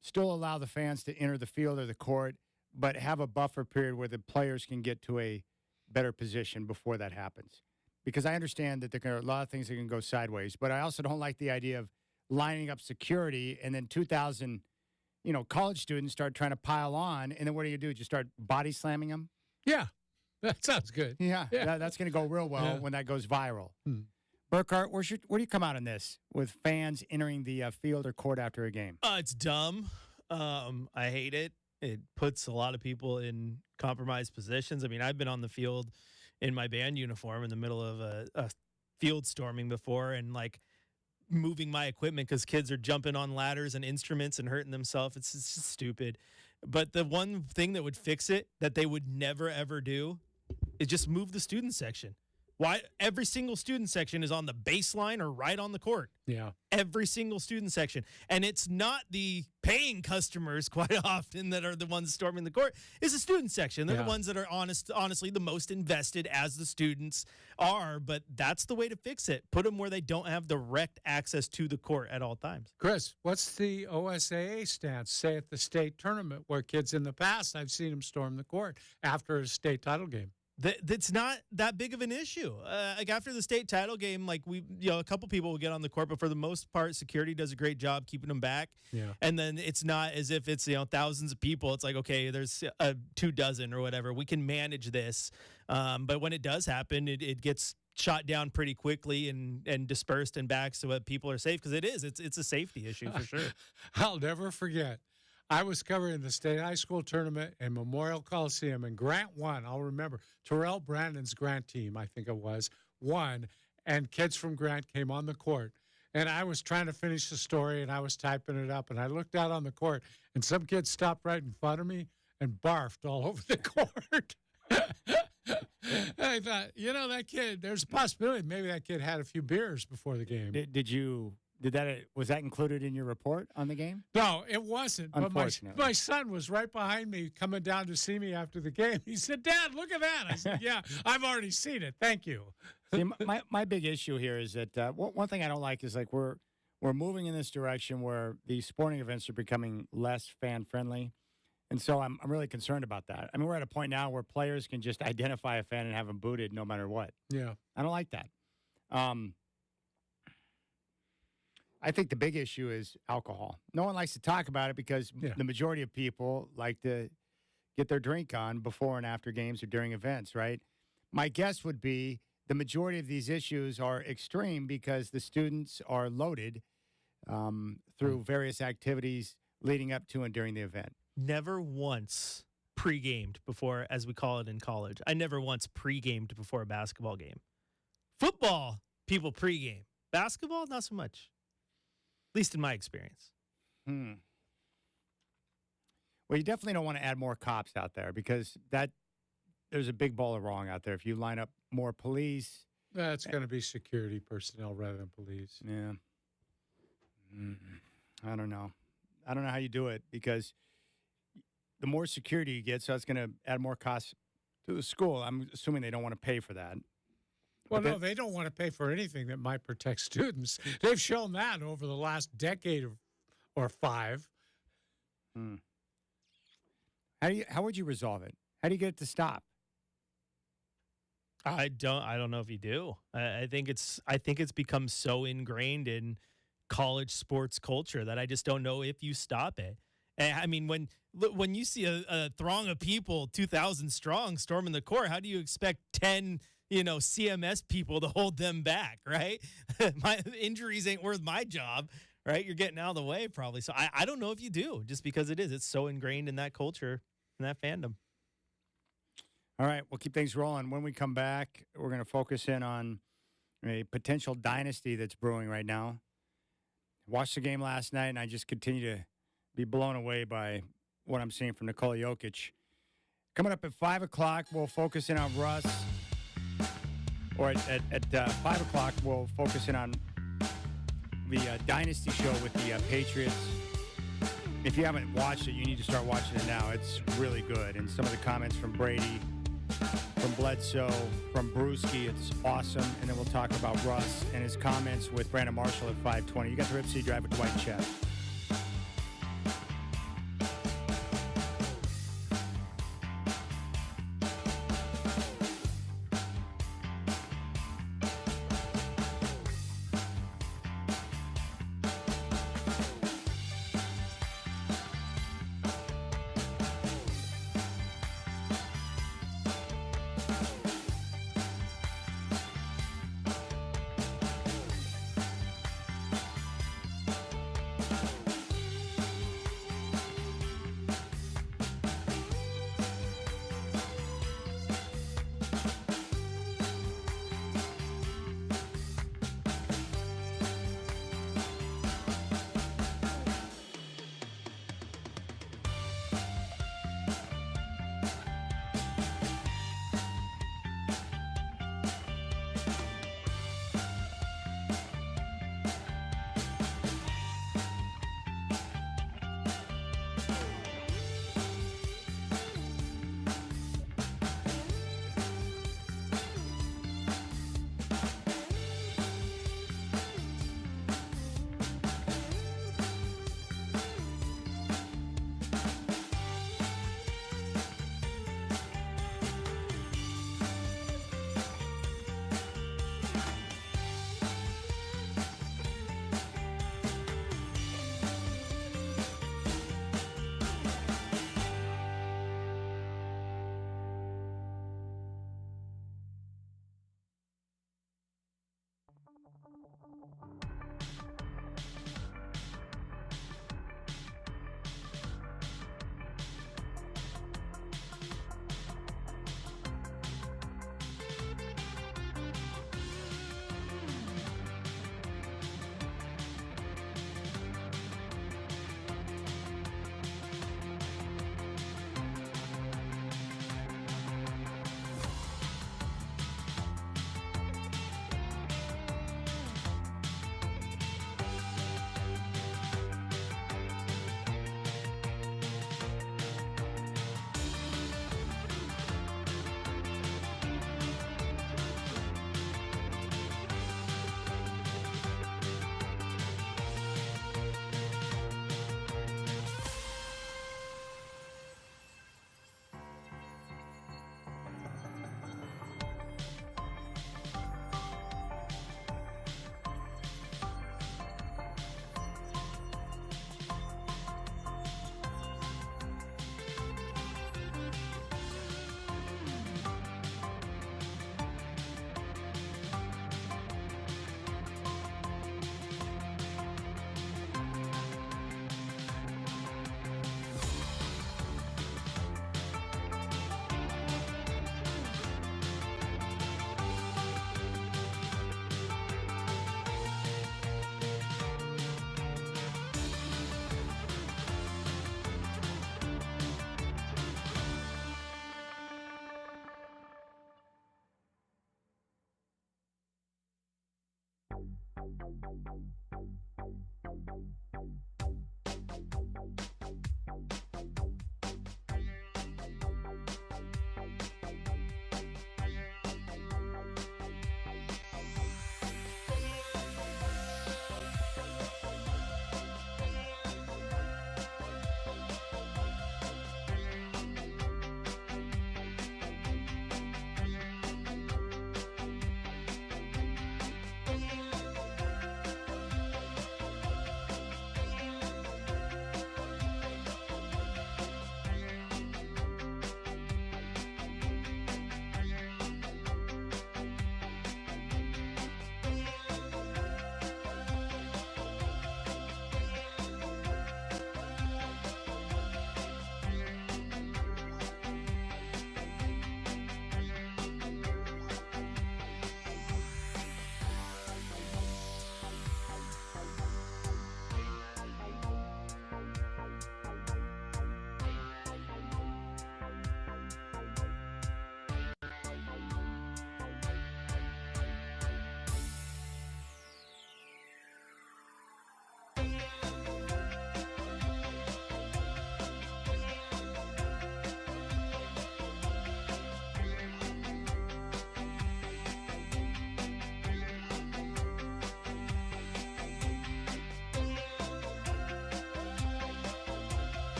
A: still allow the fans to enter the field or the court, but have a buffer period where the players can get to a better position before that happens. Because I understand that there are a lot of things that can go sideways, but I also don't like the idea of lining up security and then 2,000 college students start trying to pile on, and then what do? Just start body slamming them?
B: Yeah, that sounds good.
A: Yeah. That's going to go real well when that goes viral. Burkhart, where do you come out on this with fans entering the field or court after a game?
C: It's dumb. I hate it. It puts a lot of people in compromised positions. I mean, I've been on the field in my band uniform in the middle of a field storming before, and moving my equipment because kids are jumping on ladders and instruments and hurting themselves. It's just stupid. But the one thing that would fix it that they would never, ever do is just move the student section. Why? Every single student section is on the baseline or right on the court.
B: Yeah.
C: Every single student section. And it's not the paying customers quite often that are the ones storming the court. It's the student section. They're the ones that are honestly the most invested as the students are. But that's the way to fix it. Put them where they don't have direct access to the court at all times.
B: Chris, what's the OSAA stance? Say at the state tournament where kids in the past, I've seen them storm the court after a state title game.
C: That's not that big of an issue. After the state title game, a couple people will get on the court, but for the most part, security does a great job keeping them back.
B: Yeah.
C: And then it's not as if it's thousands of people. It's like, okay, there's 24 or whatever. We can manage this. But when it does happen, it gets shot down pretty quickly and dispersed and back so that people are safe, because it's a safety issue for sure.
B: I'll never forget. I was covering the state high school tournament in Memorial Coliseum, and Grant won. I'll remember. Terrell Brandon's Grant team, I think it was, won, and kids from Grant came on the court. And I was trying to finish the story, and I was typing it up, and I looked out on the court, and some kid stopped right in front of me and barfed all over the court. I thought, that kid, there's a possibility maybe that kid had a few beers before the game.
A: Was that included in your report on the game?
B: No, it wasn't. But my son was right behind me coming down to see me after the game. He said, "Dad, look at that." I said, "Yeah, I've already seen it. Thank you."
A: See, my big issue here is that one thing I don't like is we're moving in this direction where these sporting events are becoming less fan friendly, and so I'm really concerned about that. I mean, we're at a point now where players can just identify a fan and have them booted no matter what.
B: Yeah,
A: I don't like that. I think the big issue is alcohol. No one likes to talk about it because the majority of people like to get their drink on before and after games or during events, right? My guess would be the majority of these issues are extreme because the students are loaded through various activities leading up to and during the event.
C: Never once pre-gamed before, as we call it in college. I never once pre-gamed before a basketball game. Football, people pre-game. Basketball, not so much. At least in my experience.
A: Well, you definitely don't want to add more cops out there because there's a big ball of wrong out there. If you line up more police.
B: That's going to be security personnel rather than police.
A: Yeah. I don't know. I don't know how you do it because the more security you get, so it's going to add more costs to the school. I'm assuming they don't want to pay for that.
B: Well, no, they don't want to pay for anything that might protect students. They've shown that over the last decade or 5.
A: How would you resolve it? How do you get it to stop?
C: I don't know if you do. I think it's become so ingrained in college sports culture that I just don't know if you stop it. And I mean, when you see a throng of people, 2,000 strong, storming the court, how do you expect 10, CMS people to hold them back, right? My injuries ain't worth my job, right? You're getting out of the way probably. So I don't know if you do, just because it's so ingrained in that culture and that fandom.
A: All right, we'll keep things rolling. When we come back, we're going to focus in on a potential dynasty that's brewing right now. Watched the game last night, and I just continue to be blown away by what I'm seeing from Nikola Jokic. Coming up at 5 o'clock, we'll focus in on Russ. Or at 5 o'clock, we'll focus in on the Dynasty show with the Patriots. If you haven't watched it, you need to start watching it now. It's really good. And some of the comments from Brady, from Bledsoe, from Brewski, it's awesome. And then we'll talk about Russ and his comments with Brandon Marshall at 5:20. You got the Rip City Drive with Dwight and Chet.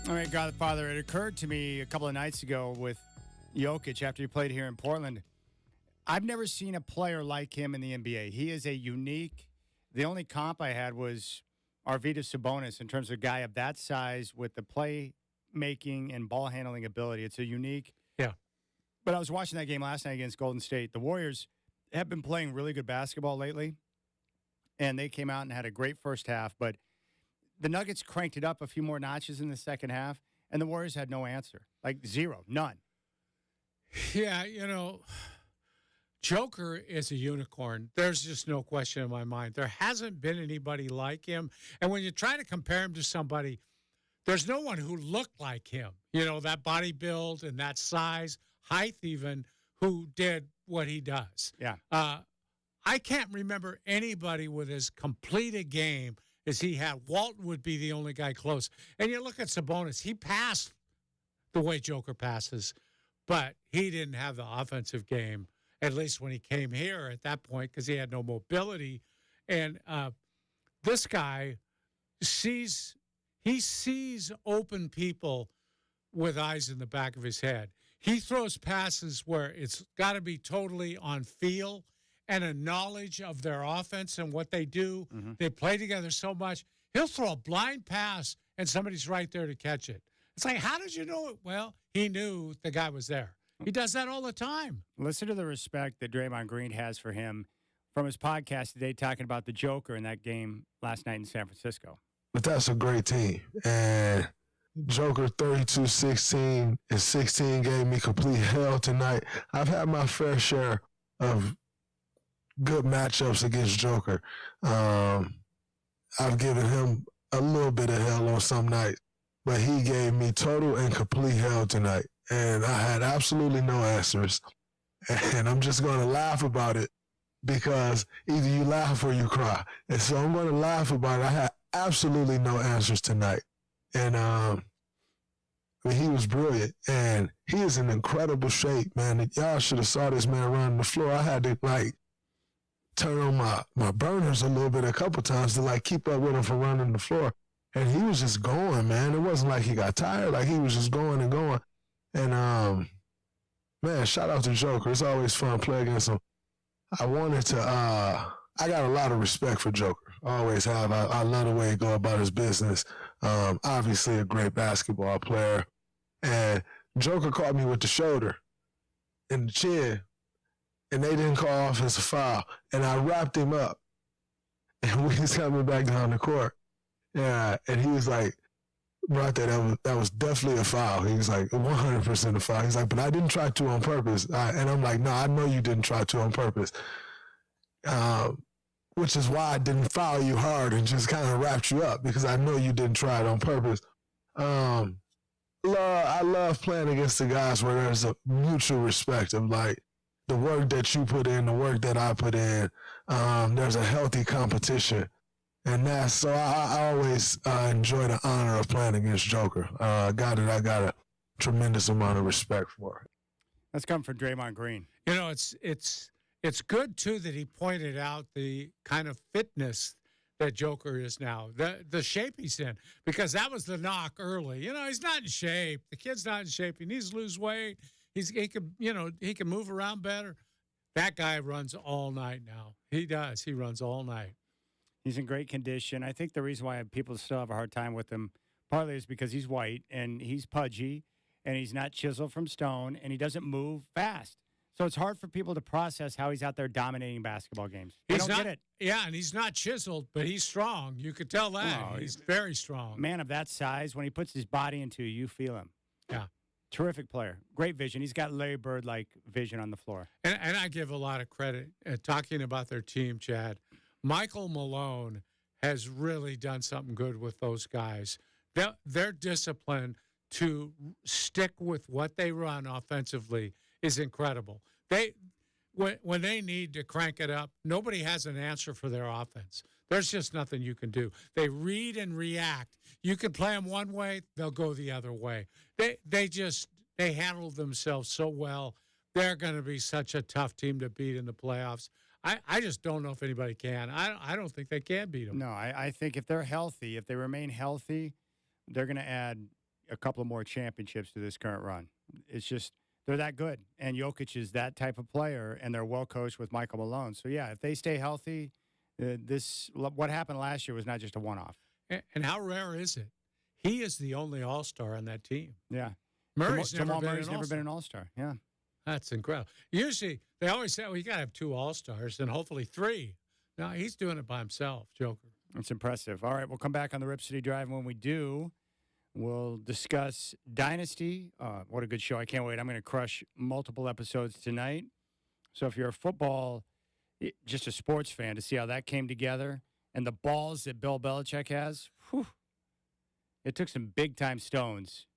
A: All right, Godfather, it occurred to me a couple of nights ago with Jokic after he played here in Portland. I've never seen a player like him in the NBA. He is a unique. The only comp I had was Arvydas Sabonis in terms of a guy of that size with the play making and ball handling ability. It's a unique.
B: Yeah.
A: But I was watching that game last night against Golden State. The Warriors have been playing really good basketball lately, and they came out and had a great first half. But the Nuggets cranked it up a few more notches in the second half, and the Warriors had no answer, like zero, none.
B: Yeah, you know, Joker is a unicorn. There's just no question in my mind. There hasn't been anybody like him. And when you try to compare him to somebody, there's no one who looked like him. You know, that body build and that size, height even, who did what he does.
A: Yeah.
B: I can't remember anybody with as complete a game as he had. Walton would be the only guy close. And you look at Sabonis, he passed the way Joker passes, but he didn't have the offensive game, at least when he came here at that point, because he had no mobility. And this guy sees open people with eyes in the back of his head. He throws passes where it's got to be totally on feel and a knowledge of their offense and what they do. Mm-hmm. They play together so much. He'll throw a blind pass, and somebody's right there to catch it. It's like, how did you know it? Well, he knew the guy was there. He does that all the time.
A: Listen to the respect that Draymond Green has for him from his podcast today, talking about the Joker in that game last night in San Francisco.
F: But that's a great team. And Joker 32-16 and 16 gave me complete hell tonight. I've had my fair share of good matchups against Joker. I've given him a little bit of hell on some nights, but he gave me total and complete hell tonight. And I had absolutely no answers. And I'm just going to laugh about it because either you laugh or you cry. And so I'm going to laugh about it. I had absolutely no answers tonight. And I mean, he was brilliant. And he is in incredible shape, man. Y'all should have saw this man running the floor. I had to, turn on my burners a little bit a couple times to, keep up with him for running the floor. And he was just going, man. It wasn't like he got tired. He was just going and going. And man, shout out to Joker. It's always fun playing against him. I wanted to. I got a lot of respect for Joker. I always have. I love the way he go about his business. Obviously, a great basketball player. And Joker caught me with the shoulder and the chin, and they didn't call offensive foul. And I wrapped him up, and we was coming back down the court. Yeah, and he was like, "Brought that was definitely a foul." He was like, 100% a foul. He's like, "But I didn't try to on purpose." And I'm like, "No, I know you didn't try to on purpose." Which is why I didn't foul you hard and just kind of wrapped you up, because I know you didn't try it on purpose. I love playing against the guys where there's a mutual respect of like the work that you put in, the work that I put in. There's a healthy competition. And that's so I always enjoy the honor of playing against Joker. I got a tremendous amount of respect for it.
A: Let's come from Draymond Green.
B: You know, it's good too that he pointed out the kind of fitness that Joker is now, the shape he's in, because that was the knock early. You know, he's not in shape. The kid's not in shape. He needs to lose weight. He can move around better. That guy runs all night now. He does. He runs all night.
A: He's in great condition. I think the reason why people still have a hard time with him partly is because he's white and he's pudgy and he's not chiseled from stone and he doesn't move fast. So it's hard for people to process how he's out there dominating basketball games. They don't get it.
B: Yeah, and he's not chiseled, but he's strong. You could tell that.
A: Oh,
B: he's very strong.
A: Man of that size, when he puts his body into you, you feel him.
B: Yeah.
A: Terrific player. Great vision. He's got Larry Bird-like vision on the floor.
B: And I give a lot of credit. Talking about their team, Chad, Michael Malone has really done something good with those guys. Their discipline to stick with what they run offensively is incredible. When they need to crank it up, nobody has an answer for their offense. There's just nothing you can do. They read and react. You can play them one way, they'll go the other way. They handle themselves so well. They're going to be such a tough team to beat in the playoffs. I just don't know if anybody can. I don't think they can beat them.
A: No, I think if they're healthy, if they remain healthy, they're going to add a couple of more championships to this current run. It's just they're that good. And Jokic is that type of player, and they're well coached with Michael Malone. So, yeah, if they stay healthy, what happened last year was not just a one-off.
B: And how rare is it? He is the only all-star on that team.
A: Yeah.
B: Murray's
A: Jamal
B: never
A: Murray's never been an all-star. Yeah.
B: That's incredible. Usually, they always say, well, you got to have 2 all-stars and hopefully 3. No, he's doing it by himself, Joker.
A: It's impressive. All right, we'll come back on the Rip City Drive. When we do, we'll discuss Dynasty. What a good show. I can't wait. I'm going to crush multiple episodes tonight. So if you're a football, just a sports fan, to see how that came together and the balls that Bill Belichick has, whew, it took some big-time stones.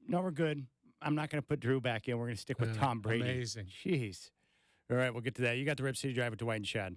A: No, we're good. I'm not going to put Drew back in. We're going to stick with Tom Brady.
B: Amazing.
A: Jeez. All right, we'll get to that. You got the Rip City Drive with Dwight and Shad.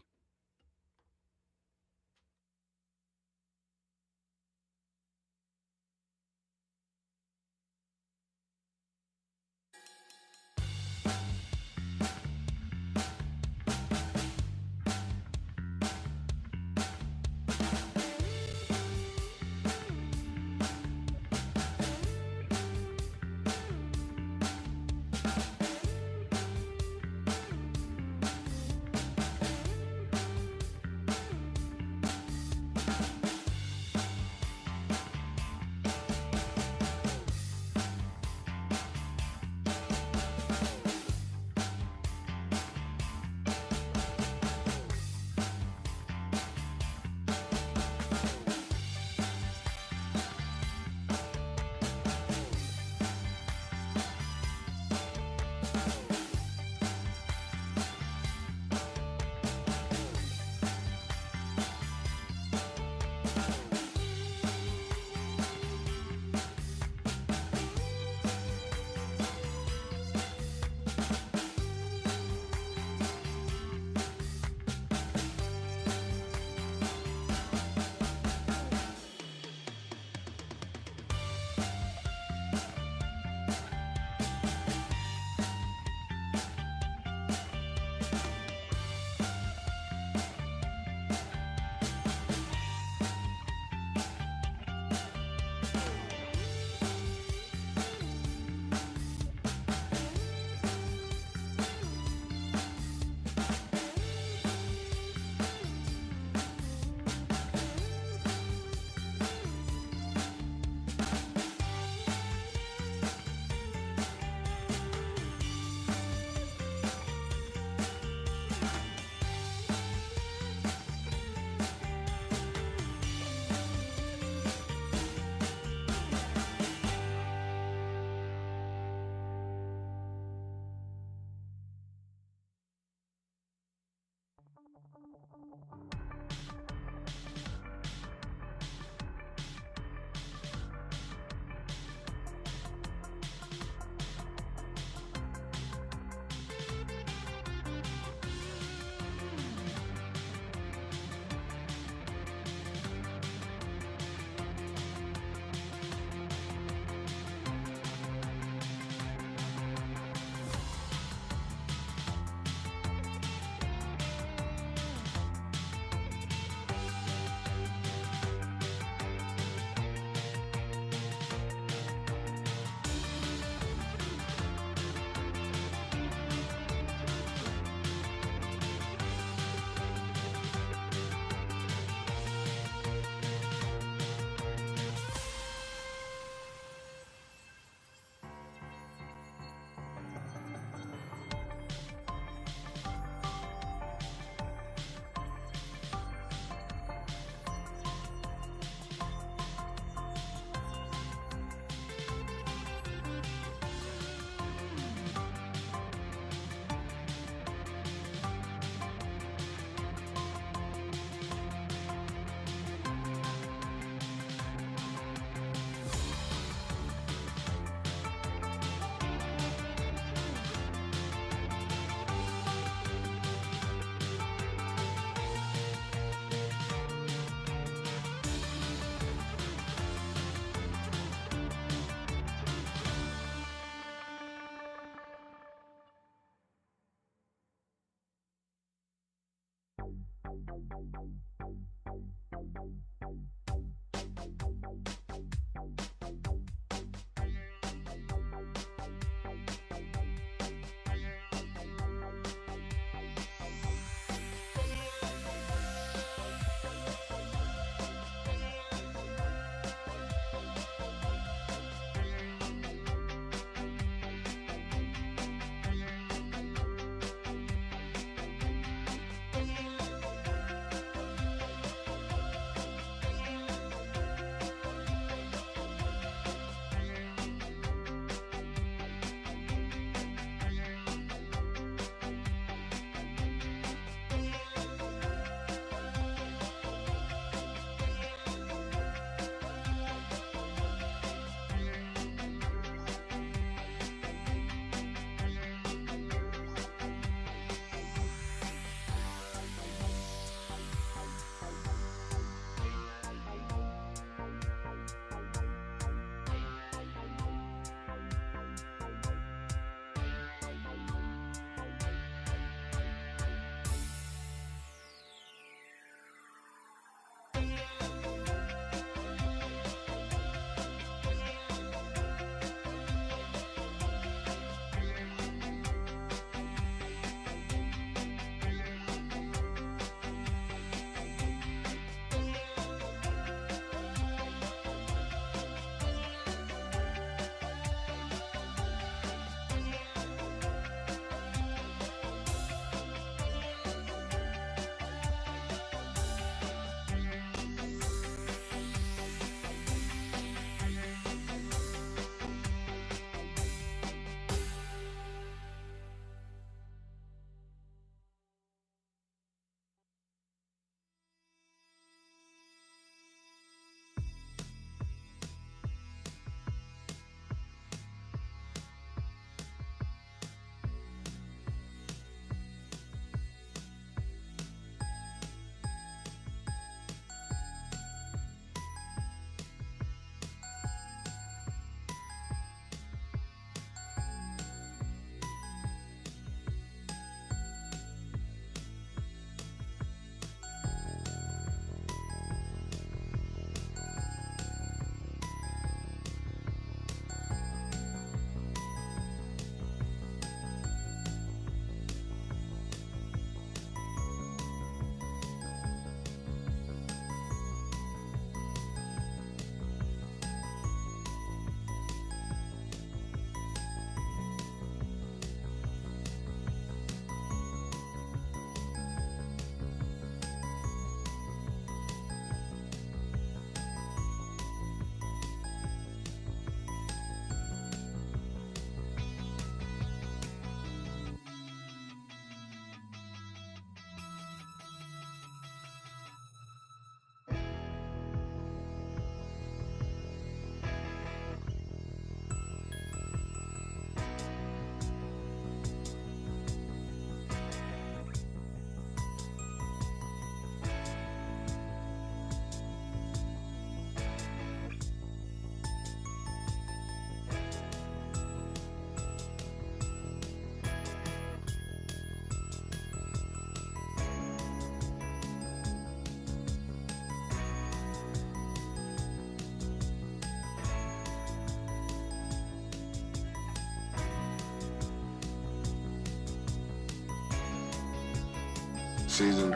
G: season.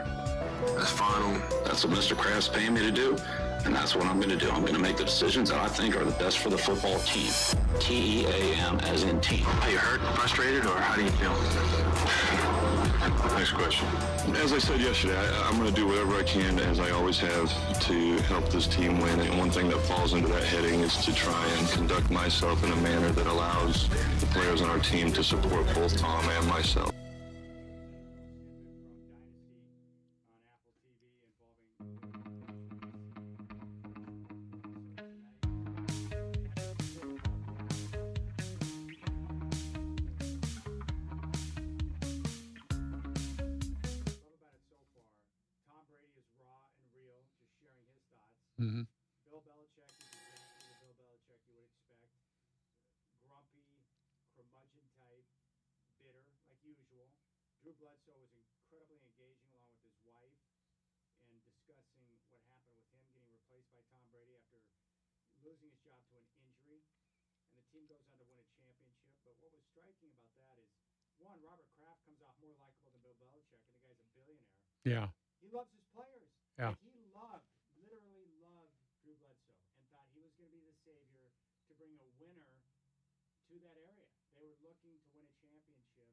G: That's final. That's what Mr. Kraft's paying me to do, and that's what I'm going to do. I'm going to make the decisions that I think are the best for the football team. T-E-A-M, as in team. Are you hurt, frustrated, or how do you feel?
D: Next question. As I said yesterday, I'm going to do whatever I can, as I always have, to help this team win. And one thing that falls into that heading is to try and conduct myself in a manner that allows the players on our team to support both Tom and myself.
B: Mm-hmm.
A: Bill Belichick is exactly the Bill Belichick you would expect. Grumpy, curmudgeon type, bitter, like usual. Drew Bledsoe was incredibly engaging along with his wife and discussing what happened with him getting replaced by Tom Brady after losing his job to an injury. And the team goes on to win a championship. But what was striking about that is, one, Robert Kraft comes off more likable than Bill Belichick, and the guy's a billionaire.
B: Yeah.
A: He loves his players.
B: Yeah.
A: Like, he literally loved Drew Bledsoe and thought he was going to be the savior to bring a winner to that area. They were looking to win a championship,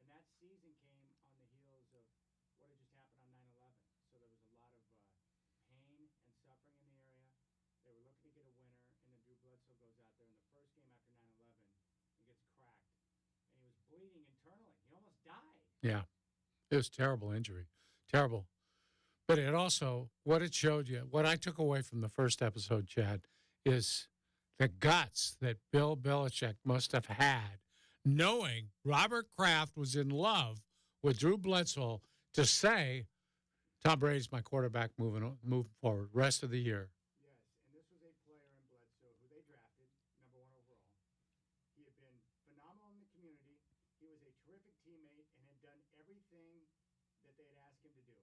A: and that season came on the heels of what had just happened on 9/11. So there was a lot of pain and suffering in the area. They were looking to get a winner, and then Drew Bledsoe goes out there in the first game after 9/11 and gets cracked. And he was bleeding internally. He almost died.
B: Yeah. It was a terrible injury. Terrible. But it also, what it showed you, what I took away from the first episode, Chad, is the guts that Bill Belichick must have had, knowing Robert Kraft was in love with Drew Bledsoe, to say, Tom Brady's my quarterback moving forward, rest of the year.
A: Yes, and this was a player in Bledsoe who they drafted, number 1 overall. He had been phenomenal in the community. He was a terrific teammate and had done everything that they had asked him to do.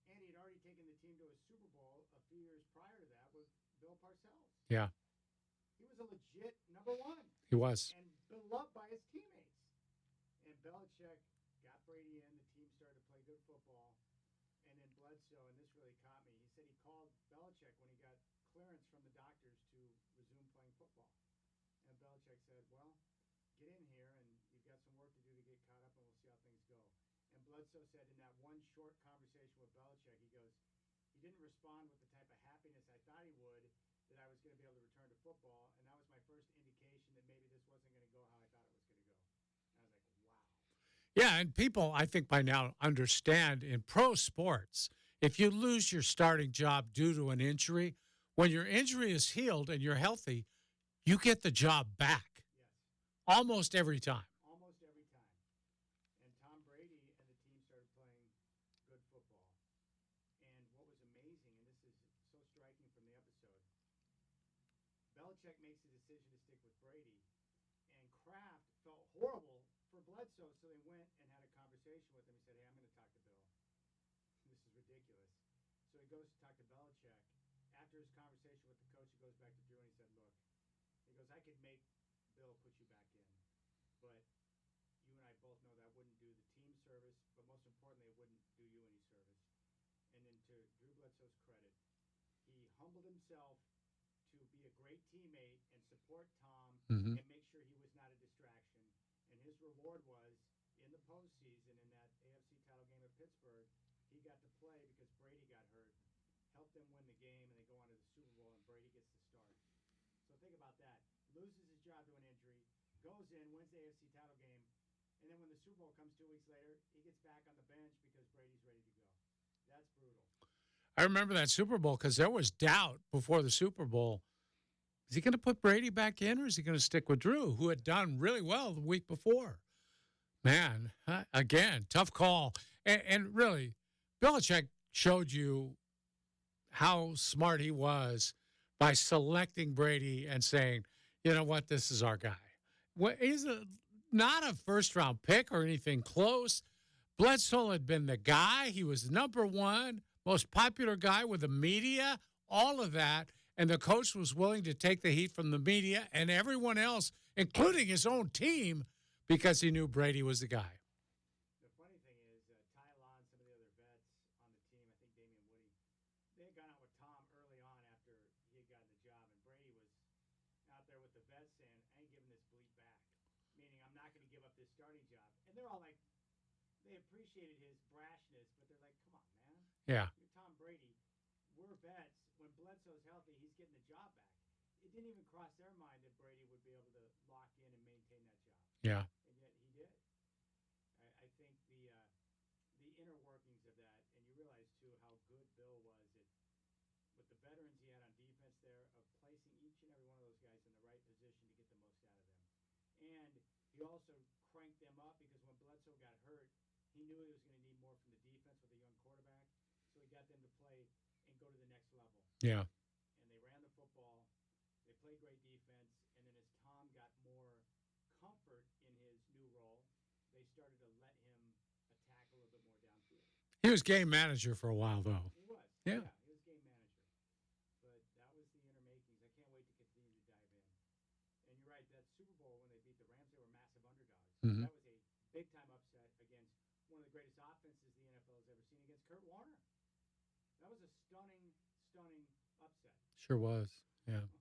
A: And he had already taken the team to a Super Bowl a few years prior to that with Bill Parcells.
B: Yeah,
A: He was a legit number 1
B: he was.
A: and beloved by his teammates. And Belichick got Brady in. The team started to play good football. And then Bledsoe, and this really caught me, he said he called Belichick when he got clearance from the doctors to resume playing football. And Belichick said, well, get in here, and you've got some work to do to get caught up, and we'll see how things go. And Bledsoe said in that one short conversation with Belichick, he goes, he didn't respond with the type of happiness I thought he would, that I was going to be able to return to football. And that was my first indication that maybe this wasn't going to go how I thought it was going to go. And I was like, wow.
B: Yeah, and people, I think by now, understand in pro sports, if you lose your starting job due to an injury, when your injury is healed and you're healthy, you get the job back.
A: Yes.
B: Almost every time.
A: Almost every time. And Tom Brady and the team started playing good football. And what was amazing, and this is so striking from the episode, Belichick makes the decision to stick with Brady, and Kraft felt horrible for Bledsoe, so they went and had a conversation with him. He said, hey, I'm going to talk to Bill. This is ridiculous. So he goes to talk to Belichick. After his conversation with the coach, he goes back to Drew and he said, look, he goes, I could make Bill put you back in, but you and I both know that wouldn't do the team service, but most importantly, it wouldn't do you any service. And then to Drew Bledsoe's credit, he humbled himself to be a great teammate and support Tom and make sure he was not a distraction. And his reward was, in the postseason, in that AFC title game at Pittsburgh, he got to play because Brady got hurt, helped them win the game, and they go on to the Super Bowl, and Brady gets the start. So think about that. Loses his job to an injury, goes in, wins the AFC title game, and then when the Super Bowl comes 2 weeks later, he gets back on the bench because Brady's ready to go. That's brutal.
B: I remember that Super Bowl because there was doubt before the Super Bowl. Is he going to put Brady back in, or is he going to stick with Drew, who had done really well the week before? Man, again, tough call. And really, Belichick showed you how smart he was by selecting Brady and saying, you know what, this is our guy. Well, he's not a first-round pick or anything close. Bledsoe had been the guy. He was number 1, most popular guy with the media, all of that. And the coach was willing to take the heat from the media and everyone else, including his own team, because he knew Brady was the guy.
A: The funny thing is, Tyler and some of the other vets on the team, I think Damian Woody, they had gone out with Tom early on after he had gotten the job, and Brady was out there with the vets saying, I ain't giving this bleep back, meaning I'm not going to give up this starting job. And they're all like, they appreciated his brashness, but they're like, come on, man.
B: Yeah.
A: You're Tom Brady. We're vets. When Bledsoe's healthy, he's getting the job back. It didn't even cross their mind that Brady would be able to lock in and maintain that job.
B: Yeah.
A: And yet he did. I think the inner workings of that, and you realize, too, how good Bill was at, with the veterans he had on defense there, of placing each and every one of those guys in the right position to get the most out of them. And he also cranked them up because when Bledsoe got hurt, he knew he was going to need more from the defense with a young quarterback, so he got them to play and go to the next level.
B: Yeah.
A: And they ran the football. They played great defense. And then as Tom got more comfort in his new role, they started to let him attack a little bit more downfield.
B: He was game manager for a while, though.
A: He was.
B: Yeah.
A: He was game manager. But that was the inner makings. I can't wait to continue to dive in. And you're right, that Super Bowl when they beat the Rams, they were massive underdogs.
B: Mhm.
A: That was a big-time upset against one of the greatest offenses the NFL has ever seen against Kurt Warner. That was a stunning, stunning upset.
B: Sure was. Yeah.
A: But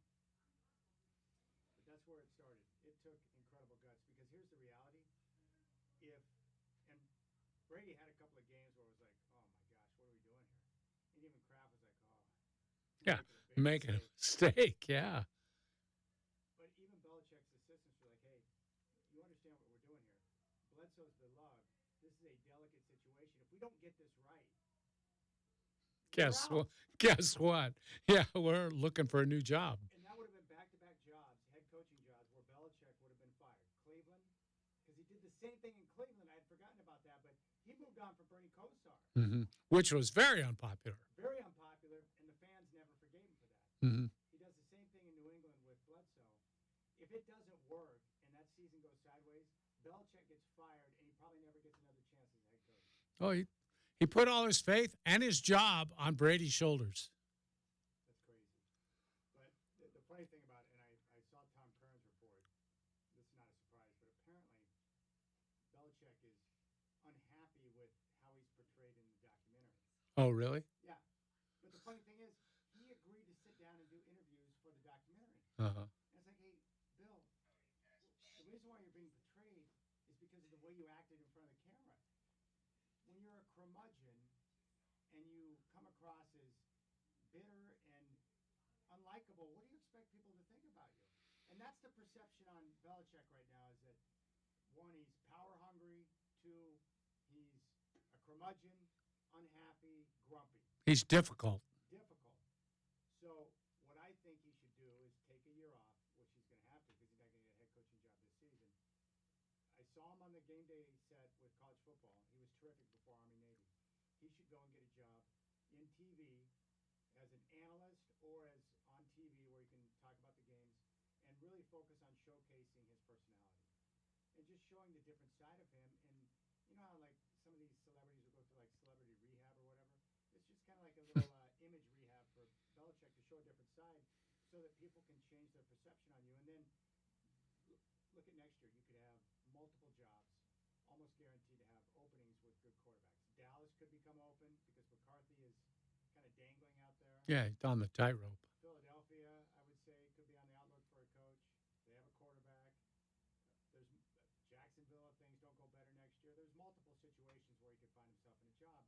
A: that's where it started. It took incredible guts because here's the reality. And Brady had a couple of games where it was like, oh my gosh, what are we doing here? And even Kraft was like, oh.
B: Yeah.
A: we're
B: Making a
A: mistake.
B: mistake. Yeah.
A: But even Belichick's assistants were like, hey, you understand what we're doing here. Bledsoe's beloved. This is a delicate situation. If we don't get this right,
B: Guess
A: we're
B: what?
A: out.
B: Guess what? Yeah, we're looking for a new job.
A: And that would have been back-to-back jobs, head coaching jobs, where Belichick would have been fired. Cleveland, because he did the same thing in Cleveland. I had forgotten about that, but he moved on from Bernie Kosar.
B: Which was very unpopular.
A: Very unpopular, and the fans never forgave him for that. He does the same thing in New England with Bledsoe. If it doesn't work and that season goes sideways, Belichick gets fired, and he probably never gets another chance as a head coach.
B: Oh, he put all his faith and his job on Brady's shoulders.
A: That's crazy. But the funny thing about it, and I saw Tom Curran's report, this is not a surprise, but apparently Belichick is unhappy with how he's portrayed in the documentary.
B: Oh, really?
A: Yeah. But the funny thing is, he agreed to sit down and do interviews for the documentary.
B: Uh-huh.
A: And it's like, hey, Bill, the reason why you're being portrayed is because of the way you acted in front of the camera. When you're a curmudgeon and you come across as bitter and unlikable, what do you expect people to think about you? And that's the perception on Belichick right now is that, one, he's power hungry. Two, he's a curmudgeon, unhappy, grumpy.
B: He's difficult.
A: Difficult. So what I think he should do is take a year off, which he's going to have to because he's not going to get a head coaching job this season. I saw him on the game day set with college football. He was terrific before Army-Navy. He should go and get a job in TV as an analyst or as on TV where he can talk about the games and really focus on showcasing his personality and just showing the different side of him. And you know how like some of these celebrities will go through like celebrity rehab or whatever? It's just kind of like a little image rehab for Belichick to show a different side so that people can change their perception on you. And then look at next year. You could have multiple jobs, almost guaranteed to have openings with good quarterbacks. Dallas could become open because McCarthy is kind of dangling out there.
B: Yeah, he's on the tightrope.
A: Philadelphia, I would say, could be on the outlook for a coach. They have a quarterback. There's Jacksonville, if things don't go better next year. There's multiple situations where he could find himself in a job.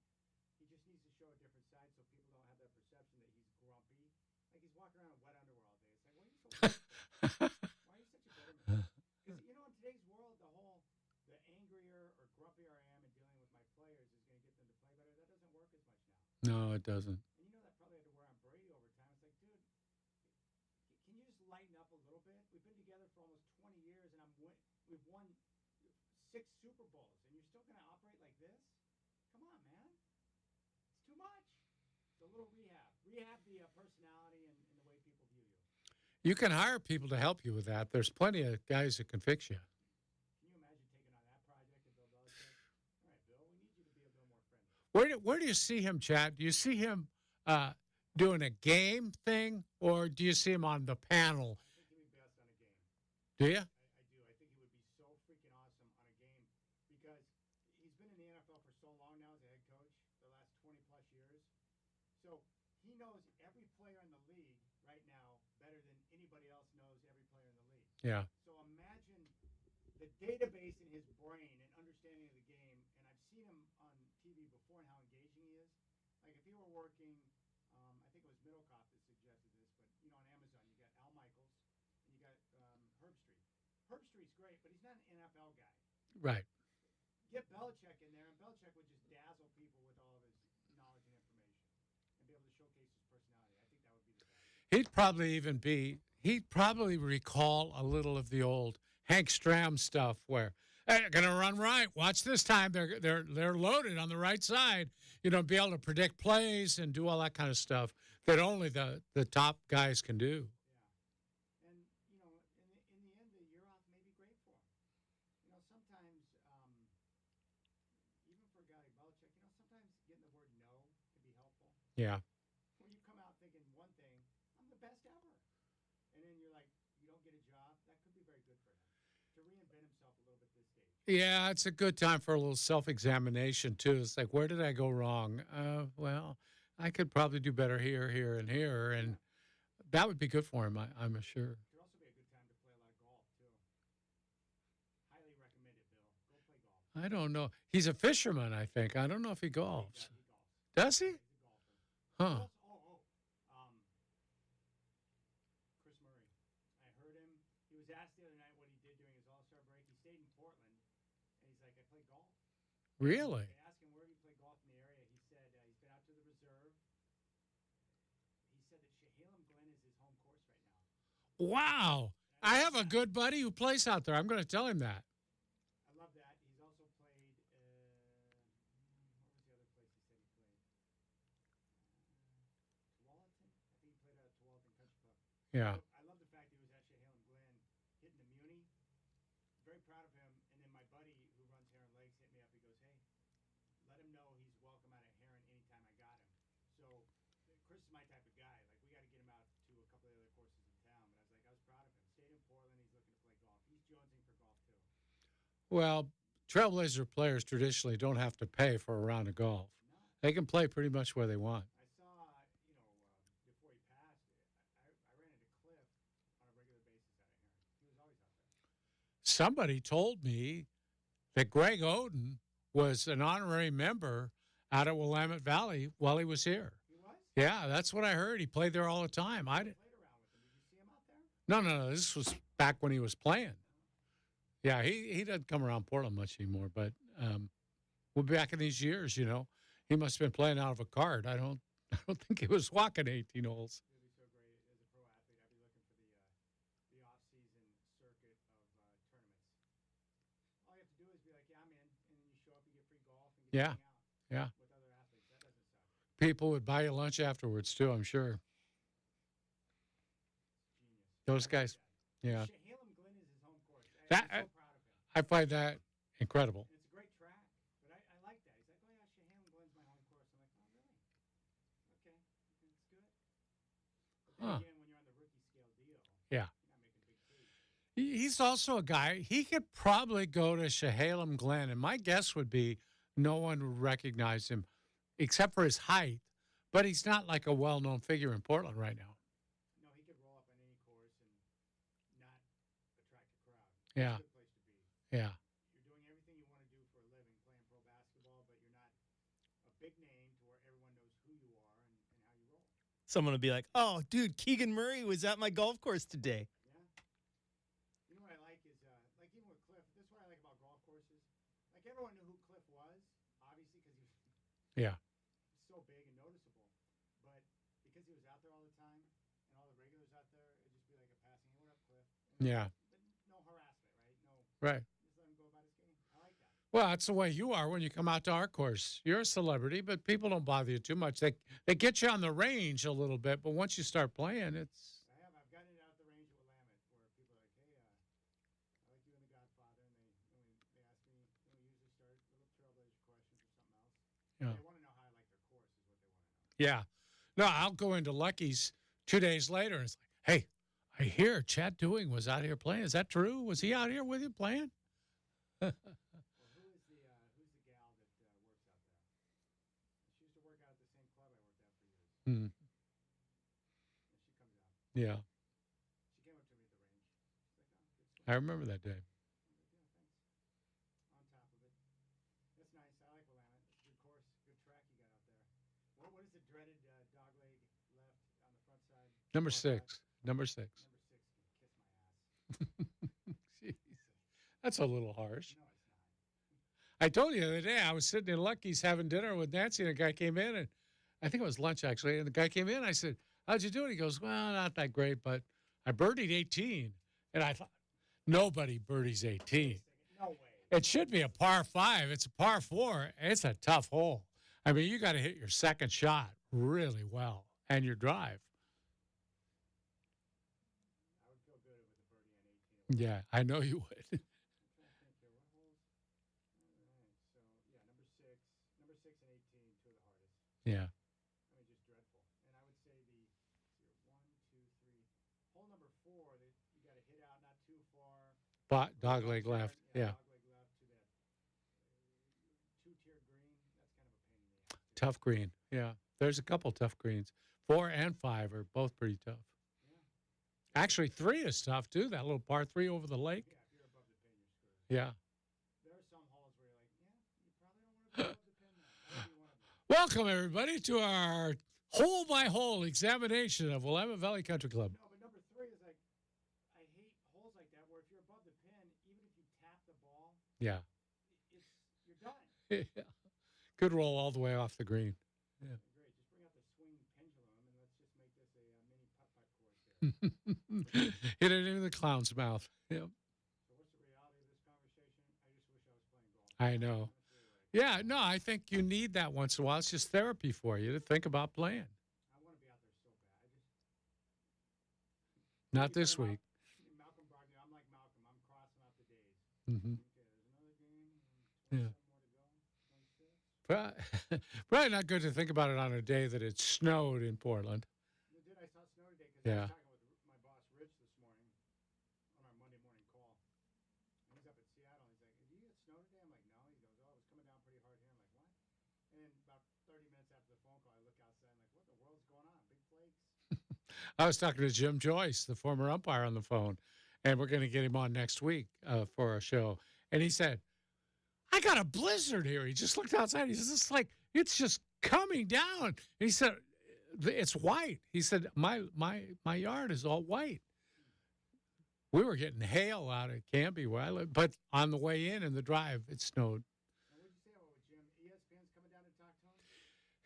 A: He just needs to show a different side so people don't have that perception that he's grumpy. Like he's walking around in wet underwear all day. It's like, why are you so why are you such a bitter man? Because, you know, in today's world, the angrier or grumpier I am in dealing with my players is going to get them to play better. That doesn't work as much now.
B: No, it doesn't.
A: And you know that probably had to wear on Brady over time. It's like, dude, can you just lighten up a little bit? We've been together for almost 20 years, and we've won 6 Super Bowls, and you're still going to operate like this? Come on, man. It's too much. It's a little rehab. Rehab the personality and the way people view you.
B: You can hire people to help you with that. There's plenty of guys that can fix you.
A: Can you imagine taking on that project and Bill Belichick? All right, Bill, we need you to be a little more friendly.
B: Where do you see him, Chad? Do you see him doing a game thing, or do you see him on the panel?
A: I think he'd be best on a game.
B: Do you?
A: I do. I think he would be so freaking awesome on a game because he's been in the NFL for so long now as a head coach, the last 20-plus years. So he knows every player in the league right now better than anybody else knows every player in the league.
B: Yeah.
A: So imagine the database in his brain and understanding of the game, and I've seen him on TV before and how engaging he is. Like if he were working, I think it was Middlecoff that suggested this, but you know on Amazon you got Al Michaels and you got Herb Street. Herb Street's great, but he's not an NFL guy.
B: Right.
A: Get Belichick in there, and Belichick would just dazzle people with all of his knowledge and information and be able to showcase his personality. I think that would be the best. He'd probably recall a little of the old Hank Stram stuff where, hey, they're going to run right. Watch this time. They're loaded on the right side. You know, be able to predict plays and do all that kind of stuff that only the top guys can do. Yeah. And, you know, in the end, the year off may be great for him. You know, sometimes, even for a guy like Belichick, you know, sometimes getting the word
B: Yeah.
A: When you come out thinking one thing, I'm the best ever. And then you're like, you don't get a job. That could be very good for him to reinvent himself a little bit this stage.
B: Yeah, it's a good time for a little self-examination too. It's like, where did I go wrong? Well, I could probably do better here, here, and here, and that would be good for him. I'm sure.
A: It could also be a good time to play a lot of golf too. Highly recommend it, Bill. Go play golf.
B: I don't know. He's a fisherman, I think. I don't know if he golfs.
A: He golfs.
B: Does he?
A: He's a golfer.
B: Huh.
A: Chris Murray. I heard him. He was asked the other night what he did during his All-Star break. He stayed in Portland, and he's like, I play golf.
B: Really?
A: They asked him where he played golf in the area. He said he's been out to the reserve. He said that Chehalem Glen is his home course right now.
B: Wow. I have a good buddy who plays out there. I'm going to tell him that.
A: I love that. He's also played. What was the other place he said he played? Tualatin. I think he played at Tualatin Country Club.
B: Yeah.
A: I love the fact that he was at Chehalem Glen hitting the Muni. Very proud of him. And then my buddy who runs Heron Lakes hit me up. He goes, hey, let him know he's welcome out at Heron anytime I got him. So Chris is my type of guy. Like, we got to get him out to a couple of other courses in town. But I was like, I was proud of him. Stayed in Portland. He's looking to play golf. He's jonesing for golf, too.
B: Well, Trailblazer players traditionally don't have to pay for a round of golf.
A: No.
B: They can play pretty much where they want.
A: I saw, before he passed, I ran into Cliff on a regular basis out of Heron. He was always out there.
B: Somebody told me that Greg Oden was an honorary member out at Willamette Valley while he was here.
A: He was?
B: Yeah, that's what I heard. He played there all the time. I didn't.
A: Played around with him. Did you see him out there?
B: No. This was back when he was playing. Yeah, he doesn't come around Portland much anymore. But we'll be back in these years. You know, he must have been playing out of a cart. I don't think he was walking 18 holes.
A: It would be so great as a pro athlete. I'd be looking for the off-season circuit of tournaments. All you have to do is be like, yeah, I'm in, and then you show up, you get free golf, and get
B: Yeah.
A: to hang out
B: Yeah.
A: with other athletes. That doesn't suck.
B: People would buy you lunch afterwards too. I'm sure.
A: Genius.
B: Those
A: I like
B: guys.
A: that.
B: Yeah,
A: Chehalem Glen is his home course. I'm
B: That-
A: so proud of him.
B: I find that incredible.
A: And it's a great track, but I like that. He's like, oh yeah, Chehalem Glen's my home course. I'm like, oh really? Okay, that's good. But then
B: Huh.
A: again, when you're on the rookie scale deal,
B: Yeah.
A: you're not making big fees.
B: He's also a guy, he could probably go to Chehalem Glen, and my guess would be no one would recognize him except for his height, but he's not like a well-known figure in Portland right now.
A: No, he could roll up on any course and not attract a crowd.
B: Yeah.
A: It's a good place to be.
B: Yeah.
A: You're doing everything you want to do for a living, playing pro basketball, but you're not a big name to where everyone knows who you are and how you roll.
C: Someone would be like, "Oh, dude, Keegan Murray was at my golf course today."
A: Yeah. You know what I like is, like even with Cliff, this is what I like about golf courses. Like everyone knew who Cliff was, obviously, because he was
B: Yeah.
A: so big and noticeable. But because he was out there all the time and all the regulars out there, it'd just be like a passing, hey, what up, Cliff? And
B: Yeah.
A: But no harassment, right? No,
B: Right.
A: just let him go about his game. I like that.
B: Well, that's the way you are when you come out to our course. You're a celebrity, but people don't bother you too much. They get you on the range a little bit, but once you start playing, it's
A: I've gotten it out the range at Willamette where people are like, hey, I like you and the Godfather, and they ask me, usually start little Trailblazer questions or something else.
B: Yeah.
A: They want to know how I like their course is what they want to know.
B: yeah. No, I'll go into Lucky's 2 days later, and it's like, hey, I hear Chad Dewing was out here playing. Is that true? Was he out here with you playing?
A: Well, who's the gal that works out there? She used to work out at the same club I worked at for years.
B: Hmm.
A: And she comes out.
B: Yeah,
A: She came up to me at the range. She's like, oh, good swing.
B: I remember that day.
A: I'm like, yeah, thanks. On top of it. That's nice. I like Willamette. It's a good course. Good track you got out there. What is the dreaded dog leg left on the front side?
B: Number
A: Par five?
B: 6. Number 6.
A: Number 6 can kiss my ass.
B: Jeez. That's a little harsh.
A: No, it's not.
B: I told you the other day, I was sitting in Lucky's having dinner with Nancy, and a guy came in, and I think it was lunch, actually, and the guy came in, I said, how'd you do it? He goes, well, not that great, but I birdied 18. And I thought, nobody birdies 18.
A: No way.
B: It should be a par 5. It's a par 4. It's a tough hole. I mean, you got to hit your second shot really well, and your drive.
A: I would feel good with a birdie on 18.
B: Yeah, I know you would.
A: I'm trying to think here. What holes? All right. So, yeah, number 6 and 18, two of the hardest.
B: Yeah.
A: Let me just
B: Dog leg left. Yeah.
A: Dog leg left to that two-tier green. That's kind of a pain in the ass.
B: Tough green. Yeah. There's a couple tough greens. 4 and 5 are both pretty tough.
A: Yeah.
B: Actually, 3 is tough, too. That little par 3 over the lake.
A: Yeah, if you're above the pin, you're screwed.
B: Yeah.
A: There are some holes where you're like, yeah, you probably don't want to be above the pin now. That would be one of them.
B: Welcome, everybody, to our hole-by-hole examination of Willamette Valley Country Club.
A: No, but number 3 is like, I hate holes like that where if you're above the pin, even if you tap the ball,
B: Yeah.
A: you're done.
B: Yeah. Good roll all the way off the green. Yeah.
A: Great. Just bring out the swing pendulum and let's just make this a mini putt-putt course there.
B: Hit it into the clown's mouth. Yeah.
A: So what's the reality of this conversation? I just wish I was playing golf.
B: I know.
A: That's really
B: Yeah, no, I think you need that once in a while. It's just therapy for you to think about playing.
A: I want to be out there so bad.
B: Not this week.
A: Malcolm Brogdon, I'm like Malcolm. I'm crossing out the days.
B: Mm-hmm.
A: Okay, there's another game. 27 more to go. 26.
B: Probably not good to think about it on a day that it snowed in Portland.
A: Dude, I saw snow today because
B: Yeah.
A: I was talking with my boss Rich this morning on our Monday morning call. And he's up at Seattle. He's like, "Did you get snow today?" I'm like, "No." He goes, "Oh, it was coming down pretty hard here." I'm like, "What?" And then about 30 minutes after the phone call, I look outside. I'm like, "What the world's going on? Big flakes."
B: I was talking to Jim Joyce, the former umpire, on the phone, and we're going to get him on next week for our show. And he said, I got a blizzard here. He just looked outside. He says, it's just coming down. And he said, it's white. He said, my yard is all white. We were getting hail out at Canby where I live, but on the way in the drive, it snowed.
A: Now, what did you say about with Jim? ESPN's coming down to talk to him?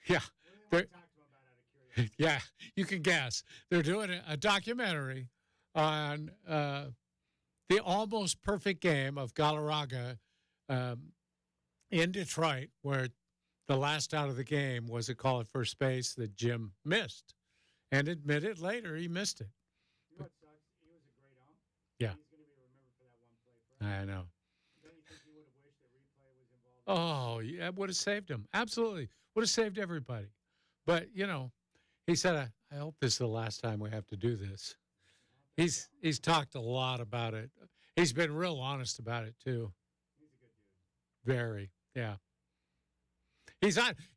B: Yeah.
A: What do they want to talk to him about out of curiosity?
B: Yeah, you can guess. They're doing a documentary on the almost perfect game of Galarraga in Detroit, where the last out of the game was a call at first base that Jim missed and admitted later he missed it.
A: You know what sucks? He was a great ump.
B: Yeah.
A: He's going to be remembered for that one play forever.
B: I know.
A: Don't you think he would have wished that replay was involved?
B: Oh, yeah, would have saved him. Absolutely. Would have saved everybody. But, he said, I hope this is the last time we have to do this. He's talked a lot about it. He's been real honest about it, too.
A: He's a good dude.
B: Very, yeah.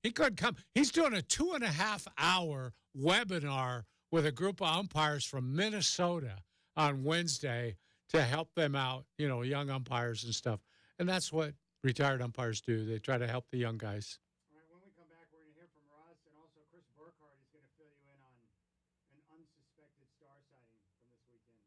B: He couldn't come. He's doing a 2.5-hour webinar with a group of umpires from Minnesota on Wednesday to help them out, young umpires and stuff. And that's what retired umpires do. They try to help the young guys.
A: All right, when we come back, we're going to hear from Russ, and also Chris Burkhardt is going to fill you in on an unsuspected star sighting from this weekend.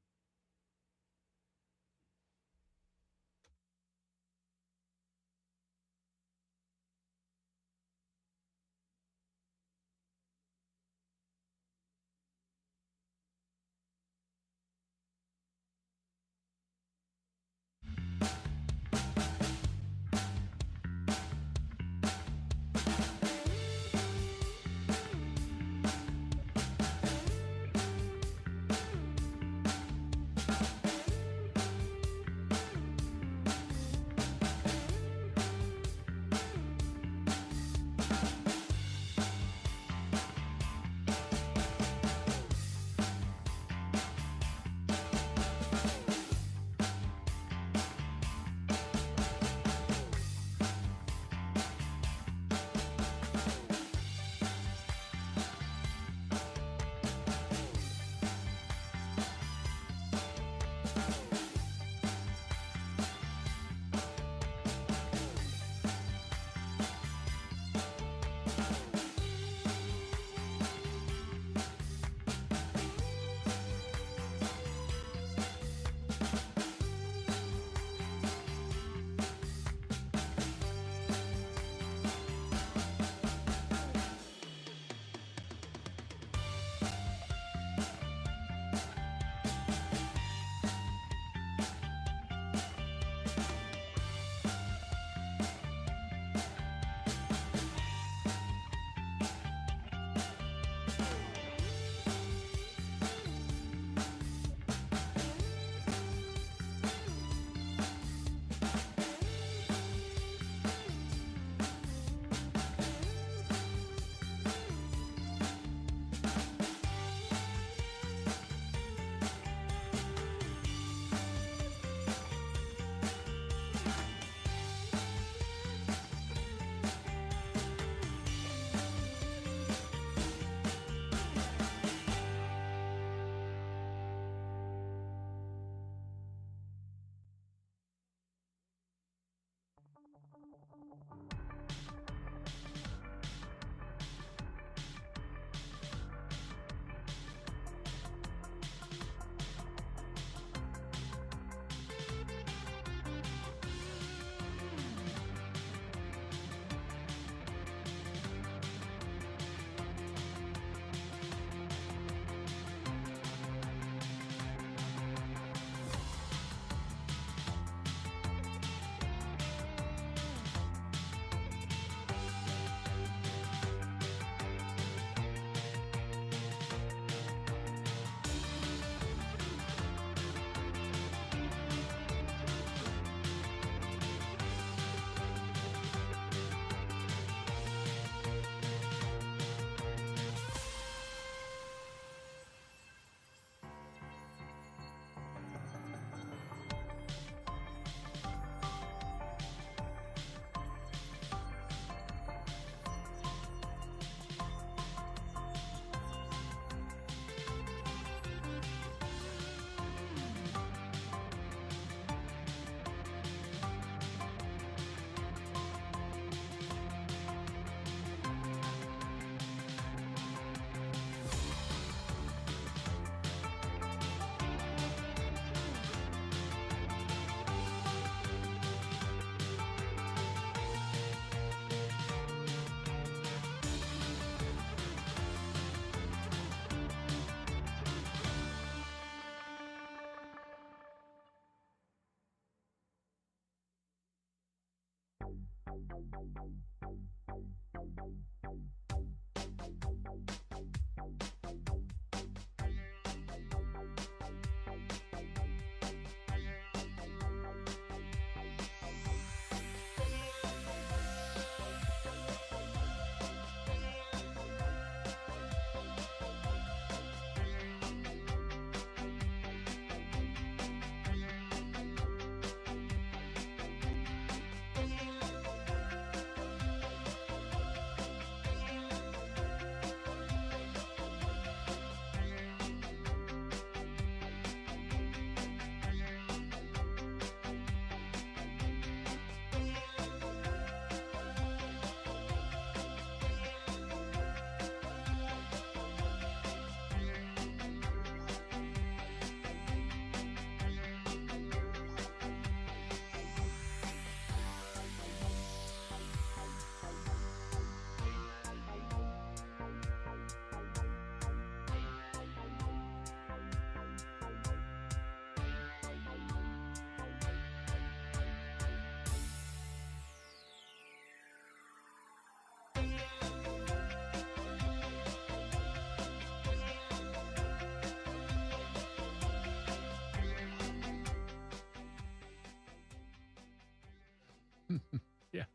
B: Yeah.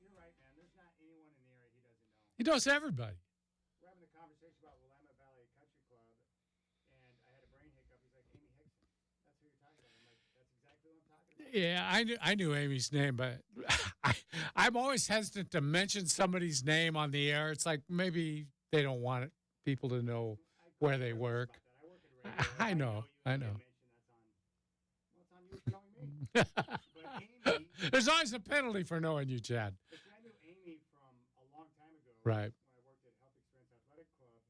A: You're right, man. There's not anyone in the area he doesn't know.
B: He knows everybody.
A: We're having a conversation about Willamette Valley Country Club, and I had a brain hiccup. He's like, Amy Hickson. That's who you're talking about. I'm like, that's exactly what I'm talking about.
B: Yeah, I knew Amy's name, but I'm always hesitant to mention somebody's name on the air. It's like maybe they don't want people to know where they work.
A: I work at radio.
B: I know.
A: You can't mention that's on. Well, it's on you for knowing me. But Amy.
B: There's always a penalty for knowing you, Chad.
A: But see, I knew Amy from a long time ago.
B: Right.
A: When I worked at Health Experience Athletic Club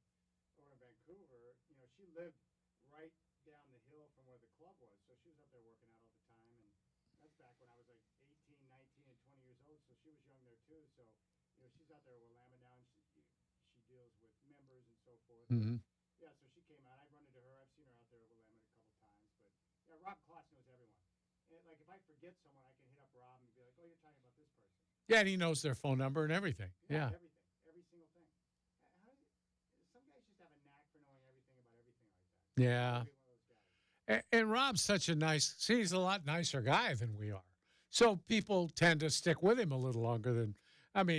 A: over in Vancouver, she lived right down the hill from where the club was. So she was up there working out all the time. And that's back when I was like 18, 19, and 20 years old. So she was young there too. So, she's out there with Willamette now, and she deals with members and so forth.
B: Mm-hmm.
A: Yeah, so she came out. I've run into her. I've seen her out there at Willamette a couple times. But, yeah, Rob Kloss knows everyone. And, like, if I forget someone, I can hit up Rob and be like, oh, you're talking about this person.
B: Yeah, and he knows their phone number and everything. Yeah.
A: Everything. Every single thing. Some guys just have a knack for knowing everything about everything like that.
B: Yeah.
A: One of those guys.
B: And Rob's such a he's a lot nicer guy than we are. So people tend to stick with him a little longer than, I'm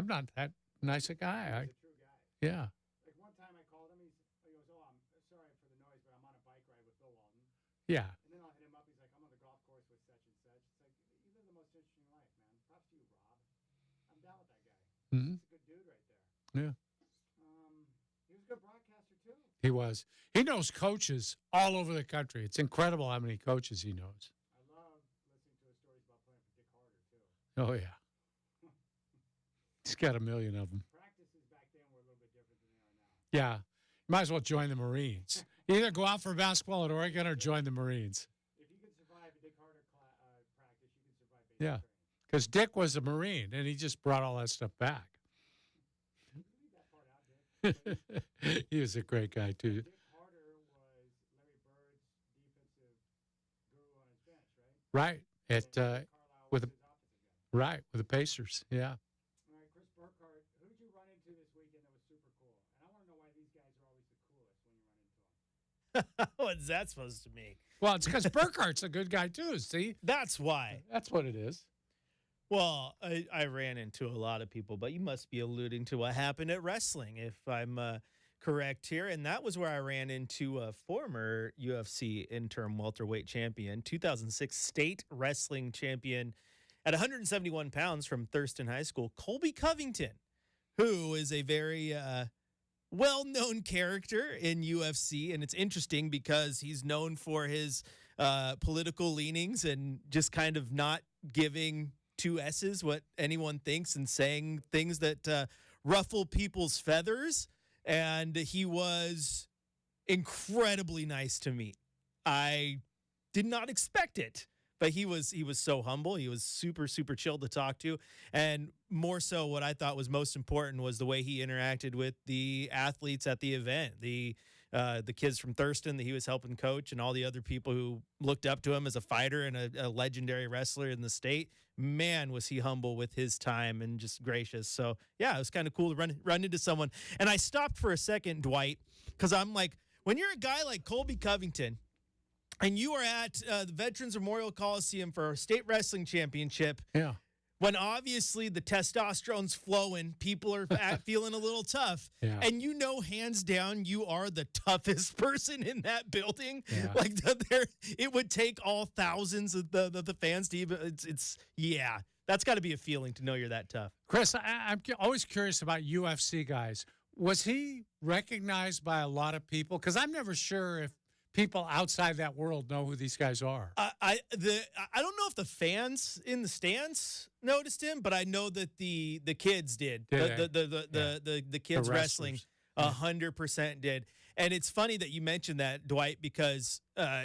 B: not that nice a guy.
A: He's a true guy.
B: Yeah.
A: Like one time I called him, he goes, oh, I'm sorry for the noise, but I'm on a bike ride with Bill Walton.
B: Yeah.
A: And then I'll hit him up. He's like, I'm on the golf course with such and such. It's like, you live the most interesting life, man. Props to you, Rob. I'm down with that guy.
B: Mm-hmm.
A: He's a good dude right there.
B: Yeah.
A: He was a good broadcaster, too.
B: He was. He knows coaches all over the country. It's incredible how many coaches he knows.
A: I love listening to his stories about playing for Dick Harder, too.
B: Oh, yeah. He's got a million of them.
A: Practices back then were a little bit different than they are now.
B: Yeah. You might as well join the Marines. Either go out for basketball at Oregon or join the Marines.
A: If you can survive a Dick Harder practice, you can survive basic
B: Yeah.
A: training.
B: Because Dick was a Marine, and he just brought all that stuff back.
A: You leave that part out, Dick.
B: He was a great guy, too.
A: Dick Harder was Larry Bird's defensive guru on his bench,
B: Right.
A: right?
B: At
A: Carlisle
B: with
A: was
B: the-
A: his opposite guy.
B: right with the Pacers. Yeah.
A: All right, Chris Burkhardt, who did you run into this weekend that was super cool? And I want to know why these guys are always the coolest when you run into them.
C: What's that supposed to mean?
B: Well, it's because Burkhardt's a good guy, too. See?
C: That's why.
B: That's what it is.
C: Well, I ran into a lot of people, but you must be alluding to what happened at wrestling, if I'm correct here. And that was where I ran into a former UFC interim welterweight champion, 2006 state wrestling champion at 171 pounds from Thurston High School, Colby Covington, who is a very well-known character in UFC. And it's interesting because he's known for his political leanings and just kind of not giving two S's what anyone thinks and saying things that ruffle people's feathers. And he was incredibly nice to me. I did not expect it, but he was so humble. He was super, super chill to talk to. And more so, what I thought was most important was the way he interacted with the athletes at the event, the the kids from Thurston that he was helping coach, and all the other people who looked up to him as a fighter and a legendary wrestler in the state. Man, was he humble with his time and just gracious. So, yeah, it was kind of cool to run into someone. And I stopped for a second, Dwight, because I'm like, when you're a guy like Colby Covington and you are at the Veterans Memorial Coliseum for a state wrestling championship,
B: Yeah.
C: when obviously the testosterone's flowing, people are feeling a little tough.
B: Yeah.
C: And you know, hands down, you are the toughest person in that building.
B: Yeah.
C: Like, it would take all thousands of the fans to even, yeah, that's got to be a feeling to know you're that tough.
B: Chris, I'm always curious about UFC guys. Was he recognized by a lot of people? Because I'm never sure if people outside that world know who these guys are.
C: I don't know if the fans in the stands noticed him, but I know that the kids did. The kids wrestling 100% did. And it's funny that you mentioned that, Dwight, because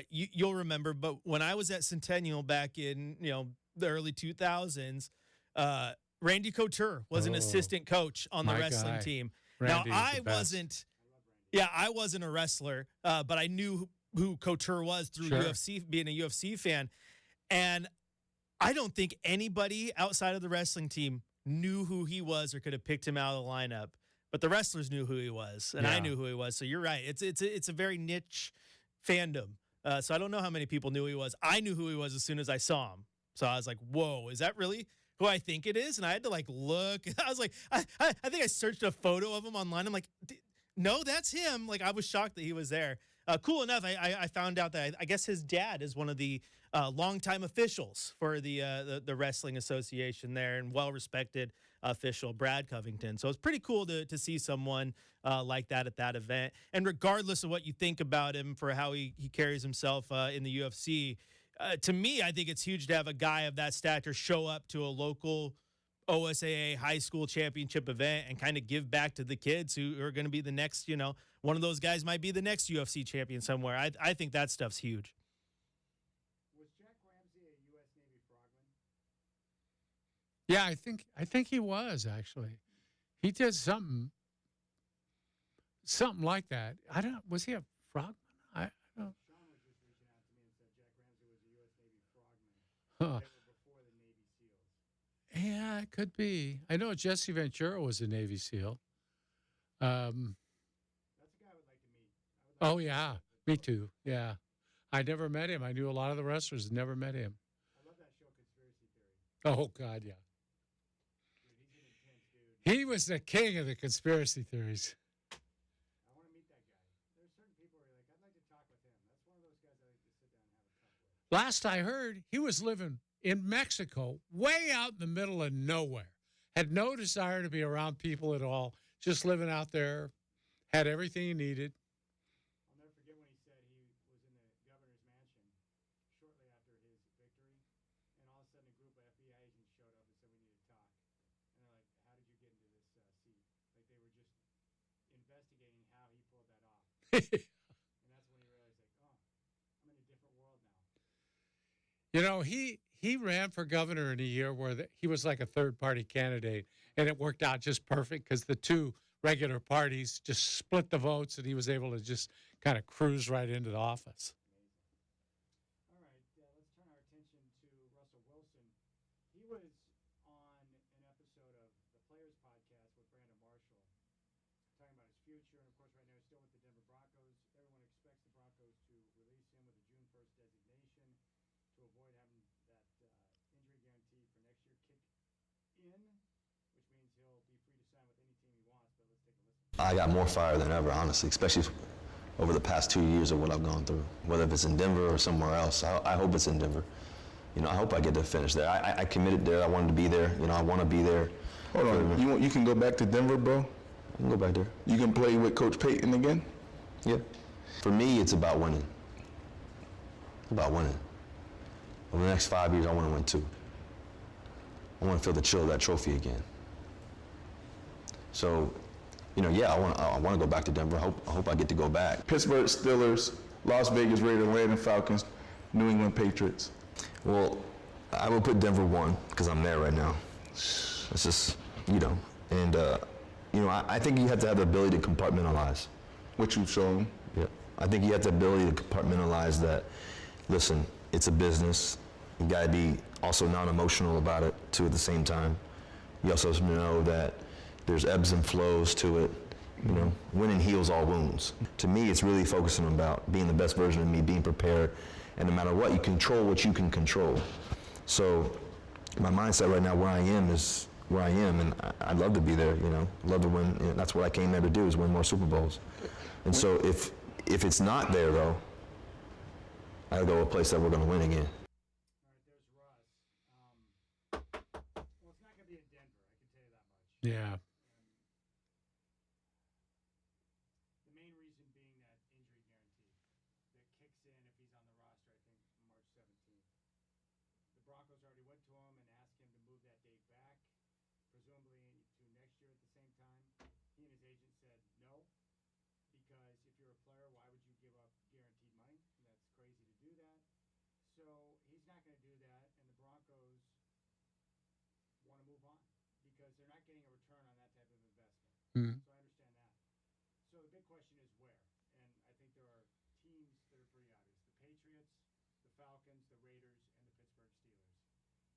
C: you'll remember. But when I was at Centennial back in the early 2000s, Randy Couture was an assistant coach on the wrestling team.
B: Randy
C: now I wasn't a wrestler, but I knew who Couture was through UFC, being a UFC fan. And I don't think anybody outside of the wrestling team knew who he was or could have picked him out of the lineup. But the wrestlers knew who he was, and I knew who he was. So you're right. It's a very niche fandom. So I don't know how many people knew who he was. I knew who he was as soon as I saw him. So I was like, whoa, is that really who I think it is? And I had to look. I was like, I think I searched a photo of him online. I'm like, no, that's him. Like, I was shocked that he was there. Cool enough, I found out that I guess his dad is one of the longtime officials for the Wrestling Association there, and well-respected official, Brad Covington. So it's pretty cool to see someone like that at that event. And regardless of what you think about him for how he carries himself in the UFC, to me, I think it's huge to have a guy of that stature show up to a local OSAA high school championship event and kind of give back to the kids who are going to be the next, one of those guys might be the next UFC champion somewhere. I think that stuff's huge.
A: Was Jack Ramsey a U.S. Navy frogman?
B: Yeah, I think he was, actually. He did something like that. Was he a frogman? I don't.
A: Sean was just reaching out to me and said Jack Ramsey was a U.S. Navy frogman.
B: Huh.
A: They were before the Navy SEALs.
B: Yeah, it could be. I know Jesse Ventura was a Navy SEAL.
A: That's a guy I would like to meet.
B: Oh, yeah. Me too. Yeah. I never met him. I knew a lot of the wrestlers, never met him.
A: I love that show, Conspiracy Theory.
B: Oh, God, yeah.
A: Dude, he's an intense dude.
B: He was the king of the conspiracy theories.
A: I want to meet that guy. There's certain people who are like, I'd like to talk with him. That's one of those guys I like to sit down and have a talk with.
B: Last I heard, he was living in Mexico, way out in the middle of nowhere. Had no desire to be around people at all, just living out there, had everything he needed.
A: I'll never forget when he said he was in the governor's mansion shortly after his victory, and all of a sudden a group of FBI agents showed up and said, we need to talk. And they're like, how did you get into this seat? Like, they were just investigating how he pulled that off. And that's when he realized, like, oh, I'm in a different world now.
B: He ran for governor in a year where he was like a third-party candidate, and it worked out just perfect because the two regular parties just split the votes, and he was able to just kind of cruise right into the office.
A: All right, let's turn our attention to Russell Wilson. He was on an episode of the Players Podcast with Brandon Marshall, talking about his future. And, of course, right now he's still with the Denver Broncos. Everyone expects the Broncos to release him with a June 1st designation to avoid having that injury guarantee for next year kick in, which means he'll be free to sign with any team he wants. But let's take a listen.
H: I got more fire than ever, honestly, especially over the past 2 years of what I've gone through. Whether if it's in Denver or somewhere else, I hope it's in Denver. I hope I get to finish there. I committed there. I wanted to be there. I want to be there.
I: Hold on. You can go back to Denver, bro?
H: I can go back there.
I: You can play with Coach Payton again?
H: Yeah. For me, it's about winning. It's about winning. Over the next 5 years, I want to win 2. I want to feel the chill of that trophy again. So, yeah, I want to go back to Denver. I hope I get to go back.
I: Pittsburgh Steelers, Las Vegas Raiders, Atlanta Falcons, New England Patriots.
H: Well, I will put Denver 1 because I'm there right now. It's just, and, I think you have to have the ability to compartmentalize.
I: Which you've shown.
H: Yeah. I think you have the ability to compartmentalize that. Listen, it's a business. You got to be also non-emotional about it too at the same time. You also have to know that there's ebbs and flows to it. You know, winning heals all wounds. To me, it's really focusing about being the best version of me, being prepared, and no matter what, you control what you can control. So my mindset right now where I am is where I am, and I'd love to be there, you know. Love to win. You know, that's what I came there to do, is win more Super Bowls. And so if it's not there, though, I go to a place that we're going to win again.
A: All right, there's Russ. Well, it's not going to be in Denver, I can tell you that much.
B: Yeah.
A: The main reason being that injury guarantee that kicks in if he's on the roster, I think, March 17th. The Broncos already went to him and asked him to move that date back, presumably to next year at the same time. He and his agent said no, because if you're a player, why would you give up guaranteed money? That's crazy to do that. So he's not going to do that, and the Broncos want to move on because they're not getting a return on that type of investment.
B: Mhm.
A: So I understand that. So the big question is where, and I think there are teams that are pretty obvious: the Patriots, the Falcons, the Raiders, and the Pittsburgh Steelers.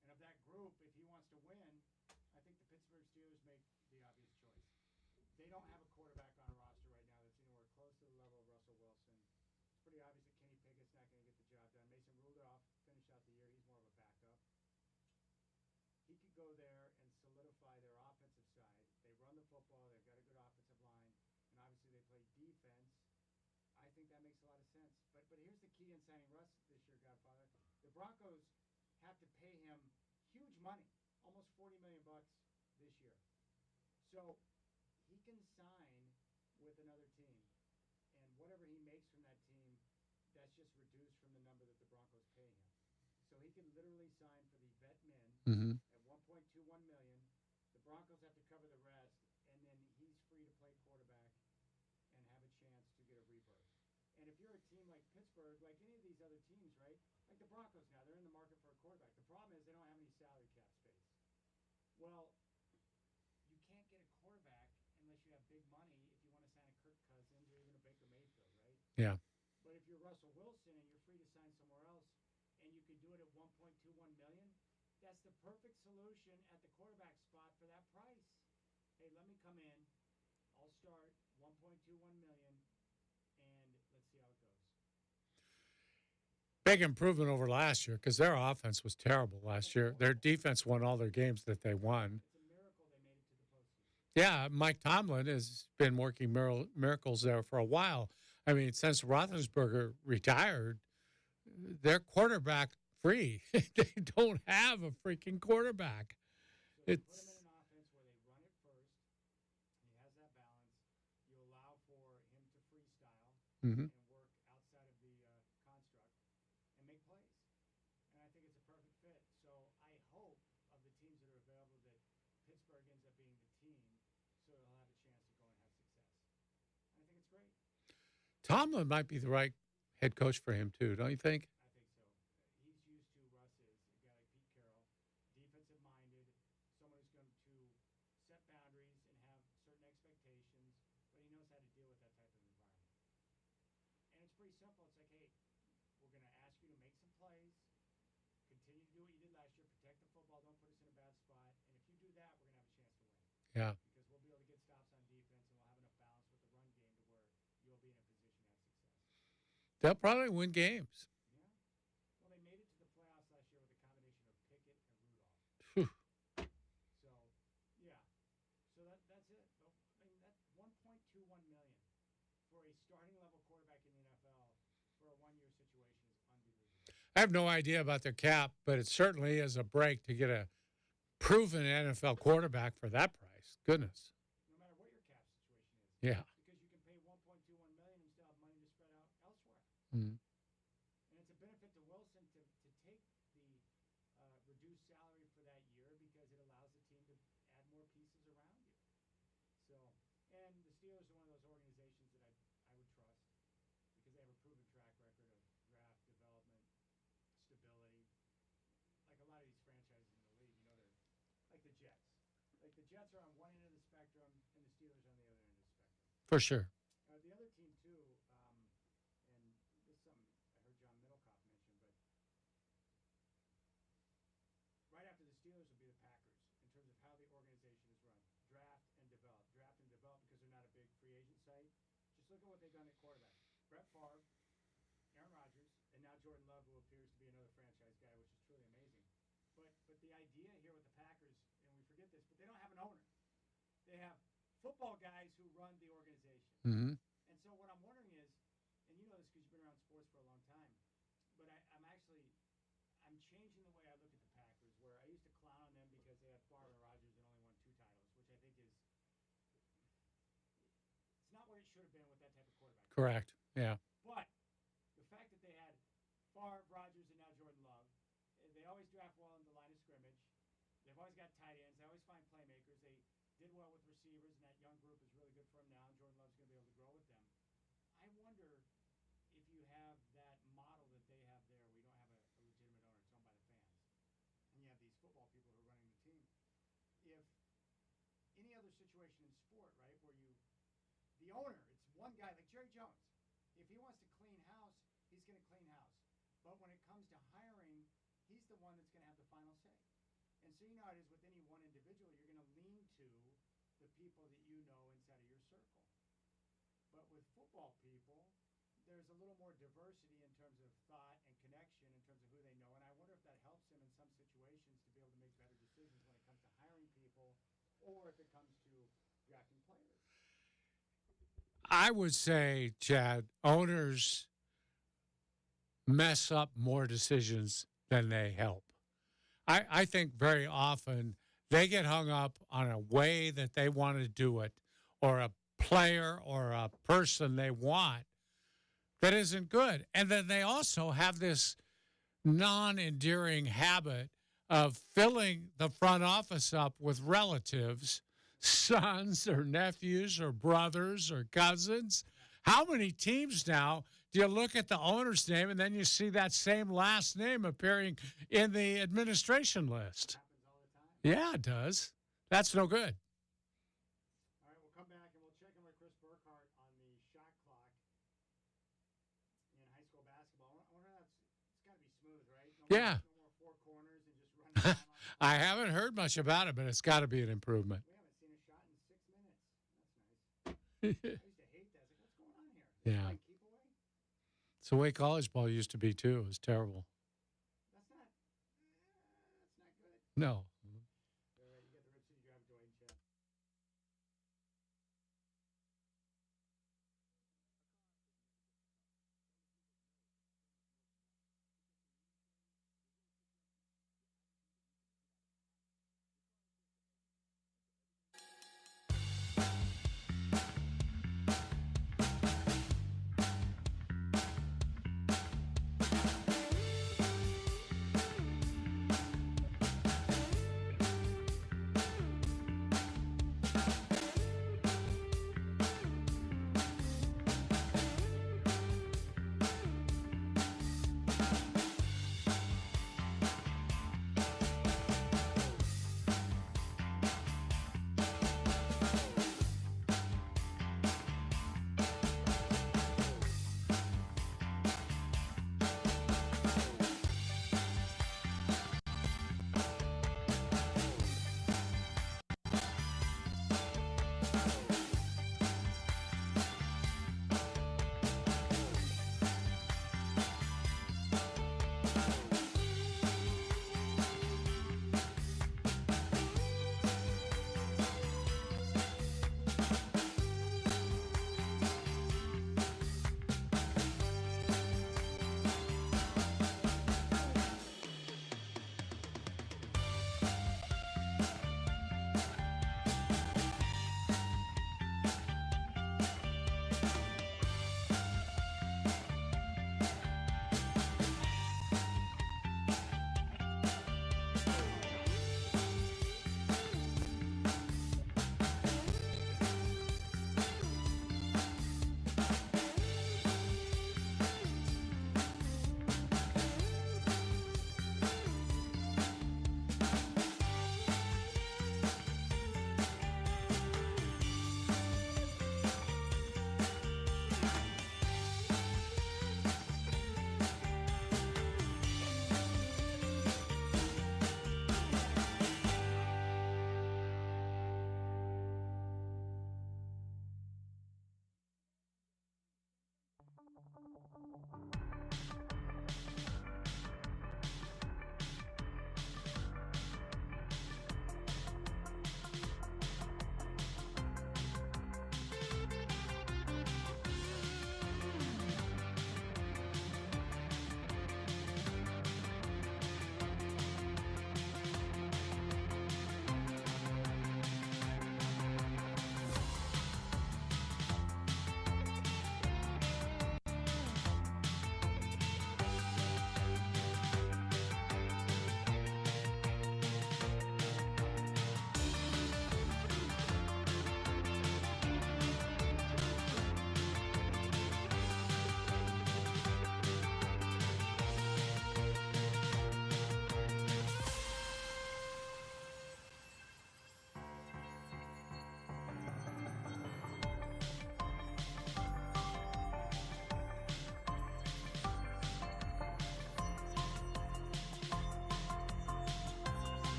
A: And of that group, if he wants to win, I think the Pittsburgh Steelers make the obvious choice. They don't have a quarterback on a roster right now that's anywhere close to the level of Russell Wilson. It's pretty obvious that Kenny Pickett's not going to get the job done. Mason Rudolph finished out the year. He's more of a backup. He could go there and solidify their offensive side. They run the football. They've got a good offensive line. And obviously they play defense. I think that makes a lot of sense. But here's the key in signing Russ this year, Godfather. The Broncos have to pay him huge money, almost $40 million this year. So he can sign with another team, and whatever he makes from that team, that's just reduced from the number that the Broncos pay him. So he can literally sign for the vet min
B: Mhm.
A: at $1.21 million. The Broncos have to cover the rest, and then he's free to play quarterback and have a chance to get a rebirth. And if you're a team like Pittsburgh, like any of these other teams, right? Like the Broncos now, they're in the market for a quarterback. The problem is they don't have any salary cap space. Well, you can't get a quarterback unless you have big money if you want to sign a Kirk Cousins or even a Baker Mayfield, right?
B: Yeah.
A: But if you're Russell Wilson and you're free to sign somewhere else and you can do it at $1.21 million, that's the perfect solution at the quarterback spot for that price. Hey, let me come in. I'll start $1.21 million, and let's see how it goes.
B: Big improvement over last year because their offense was terrible last year. Their defense won all their games that they won.
A: It's a miracle they made it to the postseason.
B: Yeah, Mike Tomlin has been working miracles there for a while. I mean, since Roethlisberger retired, they're quarterback free. They don't have a freaking quarterback.
A: So you put
B: It's
A: him in an offense where they run it first. He has that balance. You allow for him to freestyle
B: Mhm.
A: and work outside of the construct and make plays. And I think it's a perfect fit. So I hope of the teams that are available that Pittsburgh ends up being the team, so he'll have a chance to go and have success. And I think it's great.
B: Tomlin might be the right head coach for him too, don't you think?
A: I think so. He's used to Russ is a guy like Pete Carroll, defensive minded, someone who's going to set boundaries and have certain expectations, but he knows how to deal with that type of environment. And it's pretty simple. It's like, hey, we're going to ask you to make some plays, continue to do what you did last year, protect the football, don't put us in a bad spot, and if you do that, we're going to have a chance to win.
B: Yeah.
A: Because we'll be able to get stops on defense, and we'll have enough balance with the run game to where you'll be in a position to have success.
B: They'll probably win games.
A: Yeah. Well, they made it to the playoffs last year with a combination of Pickett and Rudolph.
B: Phew.
A: So, yeah. So that's it. I mean, that $1.21 million for a starting level quarterback in the NFL for a one-year situation is unbelievable.
B: I have no idea about their cap, but it certainly is a break to get a proven NFL quarterback for that price. Goodness.
A: No matter what your cap situation is.
B: Yeah.
A: Because you can pay $1.21 million and still have money to spread out elsewhere.
B: Mhm.
A: And it's a benefit to Wilson to take the reduced salary for that year because it allows the team to add more pieces around you. So, and the Steelers are one of those organizations that I would trust because they have a proven track record of draft development, stability. Like a lot of these franchises in the league, you know, they're like the Jets. Like the Jets are on one end of the spectrum and the Steelers on the other end of the spectrum.
B: For sure.
A: The other team too, Just look at what they've done at quarterback. Brett Favre, Aaron Rodgers, and now Jordan Love, who appears to be another franchise guy, which is truly amazing. But the idea here with the Packers, and we forget this, but they don't have an owner. They have football guys who run the organization.
B: Mm-hmm.
A: And so what I'm wondering is, and you know this because you've been around sports for a long time, but I'm changing the way I look at the Packers, where I used to clown on them because they had Favre and Rodgers and only won 2 titles, which I think is it's not what it should have been with that type of quarterback.
B: Correct. Yeah.
A: But the fact that they had Favre, Rodgers, and now Jordan Love, they always draft well in the line of scrimmage. They've always got tight ends. They always find playmakers. They did well with receivers, and that young group is really good for them now, and Jordan Love's going to be able to grow with them. I wonder if you have that model that they have there, we don't have a legitimate owner, it's owned by the fans, and you have these football people who are running the team. If any other situation in sport, right, where the owner, it's one guy, like Jerry Jones, if he wants to clean house, he's going to clean house. But when it comes to hiring, he's the one that's going to have the final say. And so you know how it is with any one individual, you're going to lean to the people that you know inside of your circle. But with football people, there's a little more diversity in terms of thought and connection in terms of who they know. And I wonder if that helps them in some situations to be able to make better decisions when it comes to hiring people or if it comes to drafting players.
B: I would say, Chad, owners mess up more decisions than they help. I think very often they get hung up on a way that they want to do it or a player or a person they want that isn't good. And then they also have this non-endearing habit of filling the front office up with relatives, sons or nephews or brothers or cousins. How many teams now do you look at the owner's name and then you see that same last name appearing in the administration list?
A: Happens all the time.
B: Yeah, it does. That's no good.
A: All right, we'll come back and we'll check in with Chris Burkhardt on the shot clock in high school basketball. I wonder it's got to be smooth, right?
B: Yeah.
A: No more 4 corners and just running down on the
B: I haven't heard much about it, but it's got to be an improvement.
A: We haven't seen a shot in 6 minutes. That's nice. I used to hate that. I was like, what's going on here?
B: Yeah.
A: Like keep away?
B: It's the way college ball used to be, too. It was terrible.
A: That's not good.
B: No.
A: All right, you got the Red City Drive, Dwight and Chad.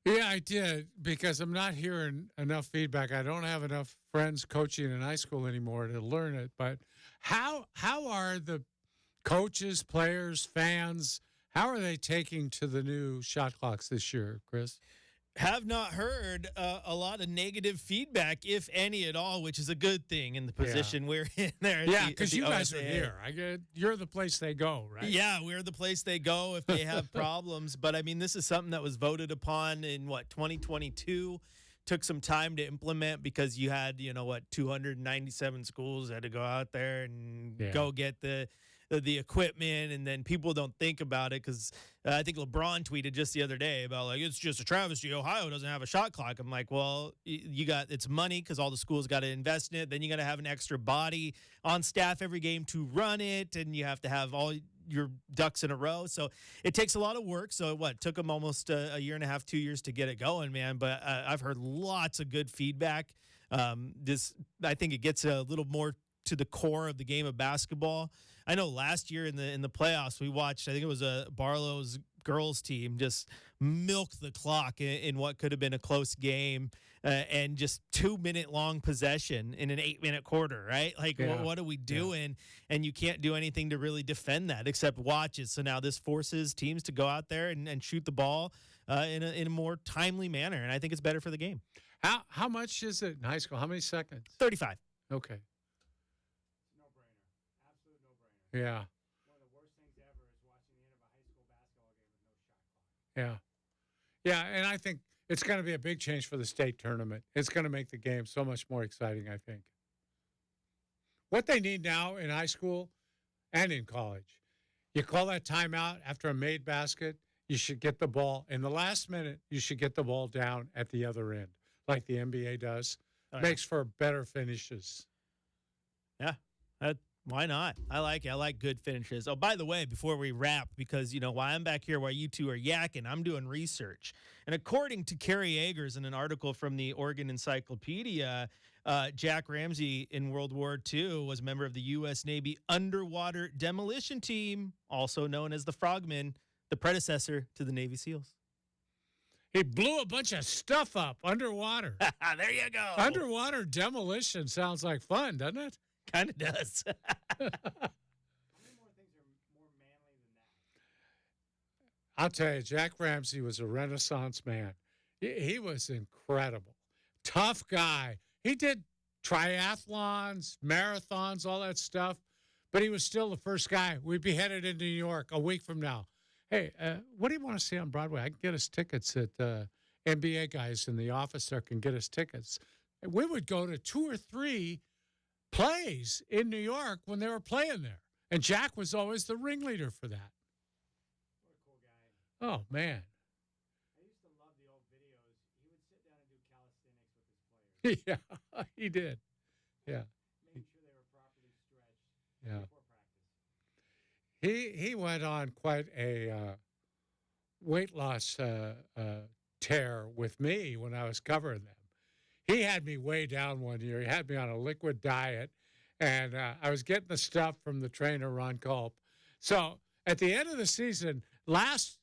B: Yeah, I did, because I'm not hearing enough feedback. I don't have enough friends coaching in high school anymore to learn it. But how are the coaches, players, fans, how are they taking to the new shot clocks this year, Chris?
C: Have not heard a lot of negative feedback, if any at all, which is a good thing in the position we're in there.
B: Yeah, because you guys are here. You're the place they go, right?
C: Yeah, we're the place they go if they have problems. But, I mean, this is something that was voted upon in, 2022. Took some time to implement because you had, 297 schools had to go out there and go get the equipment, and then people don't think about it because I think LeBron tweeted just the other day about, like, it's just a travesty. Ohio doesn't have a shot clock. I'm like, well, it's money because all the schools got to invest in it. Then you got to have an extra body on staff every game to run it, and you have to have all your ducks in a row. So it takes a lot of work. So it took them almost a year and a half, 2 years to get it going, man. But I've heard lots of good feedback. I think it gets a little more to the core of the game of basketball. I know last year in the playoffs, we watched, I think it was Barlow's girls team just milk the clock in what could have been a close game, and just 2-minute long possession in an 8-minute quarter, right? Like, what are we doing? And you can't do anything to really defend that except watch it. So now this forces teams to go out there and shoot the ball in a more timely manner. And I think it's better for the game.
B: How much is it in high school? How many seconds?
C: 35.
B: Okay.
A: No-brainer. Absolute no-brainer.
B: Yeah.
A: One of the worst things ever is watching the end of a high school basketball game with no shot clock.
B: Yeah. Yeah, and I think it's going to be a big change for the state tournament. It's going to make the game so much more exciting, I think. What they need now in high school and in college, you call that timeout after a made basket, you should get the ball. In the last minute, you should get the ball down at the other end, like the NBA does. Makes for better finishes.
C: Yeah, why not? I like it. I like good finishes. Oh, by the way, before we wrap, because, while I'm back here, while you two are yakking, I'm doing research. And according to Kerry Eggers in an article from the Oregon Encyclopedia, Jack Ramsey in World War II was a member of the U.S. Navy Underwater Demolition Team, also known as the Frogmen, the predecessor to the Navy SEALs.
B: He blew a bunch of stuff up underwater.
C: There you go.
B: Underwater demolition sounds like fun, doesn't it?
C: Kind of does.
B: I'll tell you, Jack Ramsey was a Renaissance man. He was incredible. Tough guy. He did triathlons, marathons, all that stuff, but he was still the first guy. We'd be headed into New York a week from now. Hey, what do you want to see on Broadway? I can get us tickets at NBA guys in the office there can get us tickets. We would go to 2 or 3 plays in New York when they were playing there. And Jack was always the ringleader for that. Oh, man.
A: I used to love the old videos. He would sit down and do calisthenics with his players.
B: Yeah, he did. Yeah.
A: Making sure they were properly stretched
B: Yeah.
A: before practice.
B: He went on quite a weight loss tear with me when I was covering them. He had me way down one year. He had me on a liquid diet, and I was getting the stuff from the trainer, Ron Culp. So at the end of the season, last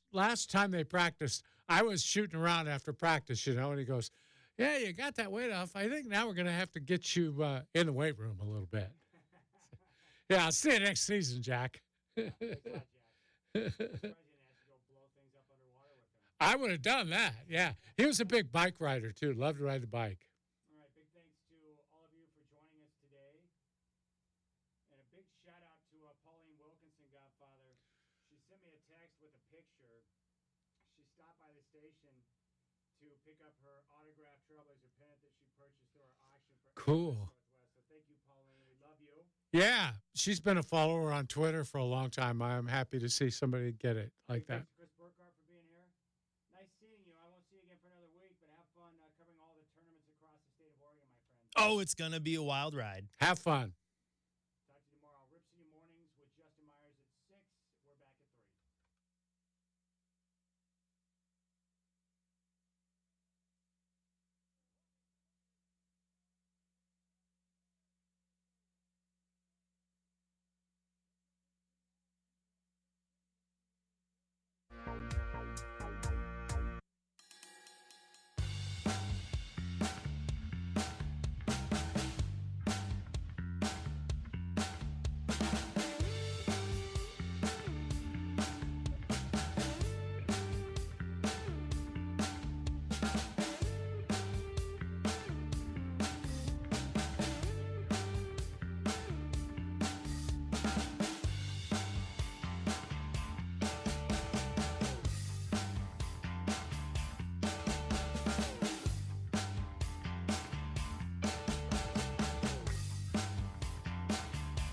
B: time they practiced, I was shooting around after practice, and he goes, yeah, you got that weight off. I think now we're going to have to get you in the weight room a little bit. Yeah, I'll see you next season, Jack. I would have done that, yeah. He was a big bike rider, too. Loved to ride the bike.
A: All right, big thanks to all of you for joining us today. And a big shout-out to Pauline Wilkinson, Godfather. She sent me a text with a picture. She stopped by the station to pick up her autographed Trailblazer pennant that she purchased through our auction for
B: Cool.
A: Northwest. So thank you, Pauline. We love you.
B: Yeah, she's been a follower on Twitter for a long time. I'm happy to see somebody get it like
A: Big
B: that.
A: thanks to Chris Burkhardt for being here. Nice seeing you. I won't see you again for another week, but have fun covering all the tournaments across the state of Oregon, my friend.
C: Oh, it's going to be a wild ride.
B: Have fun.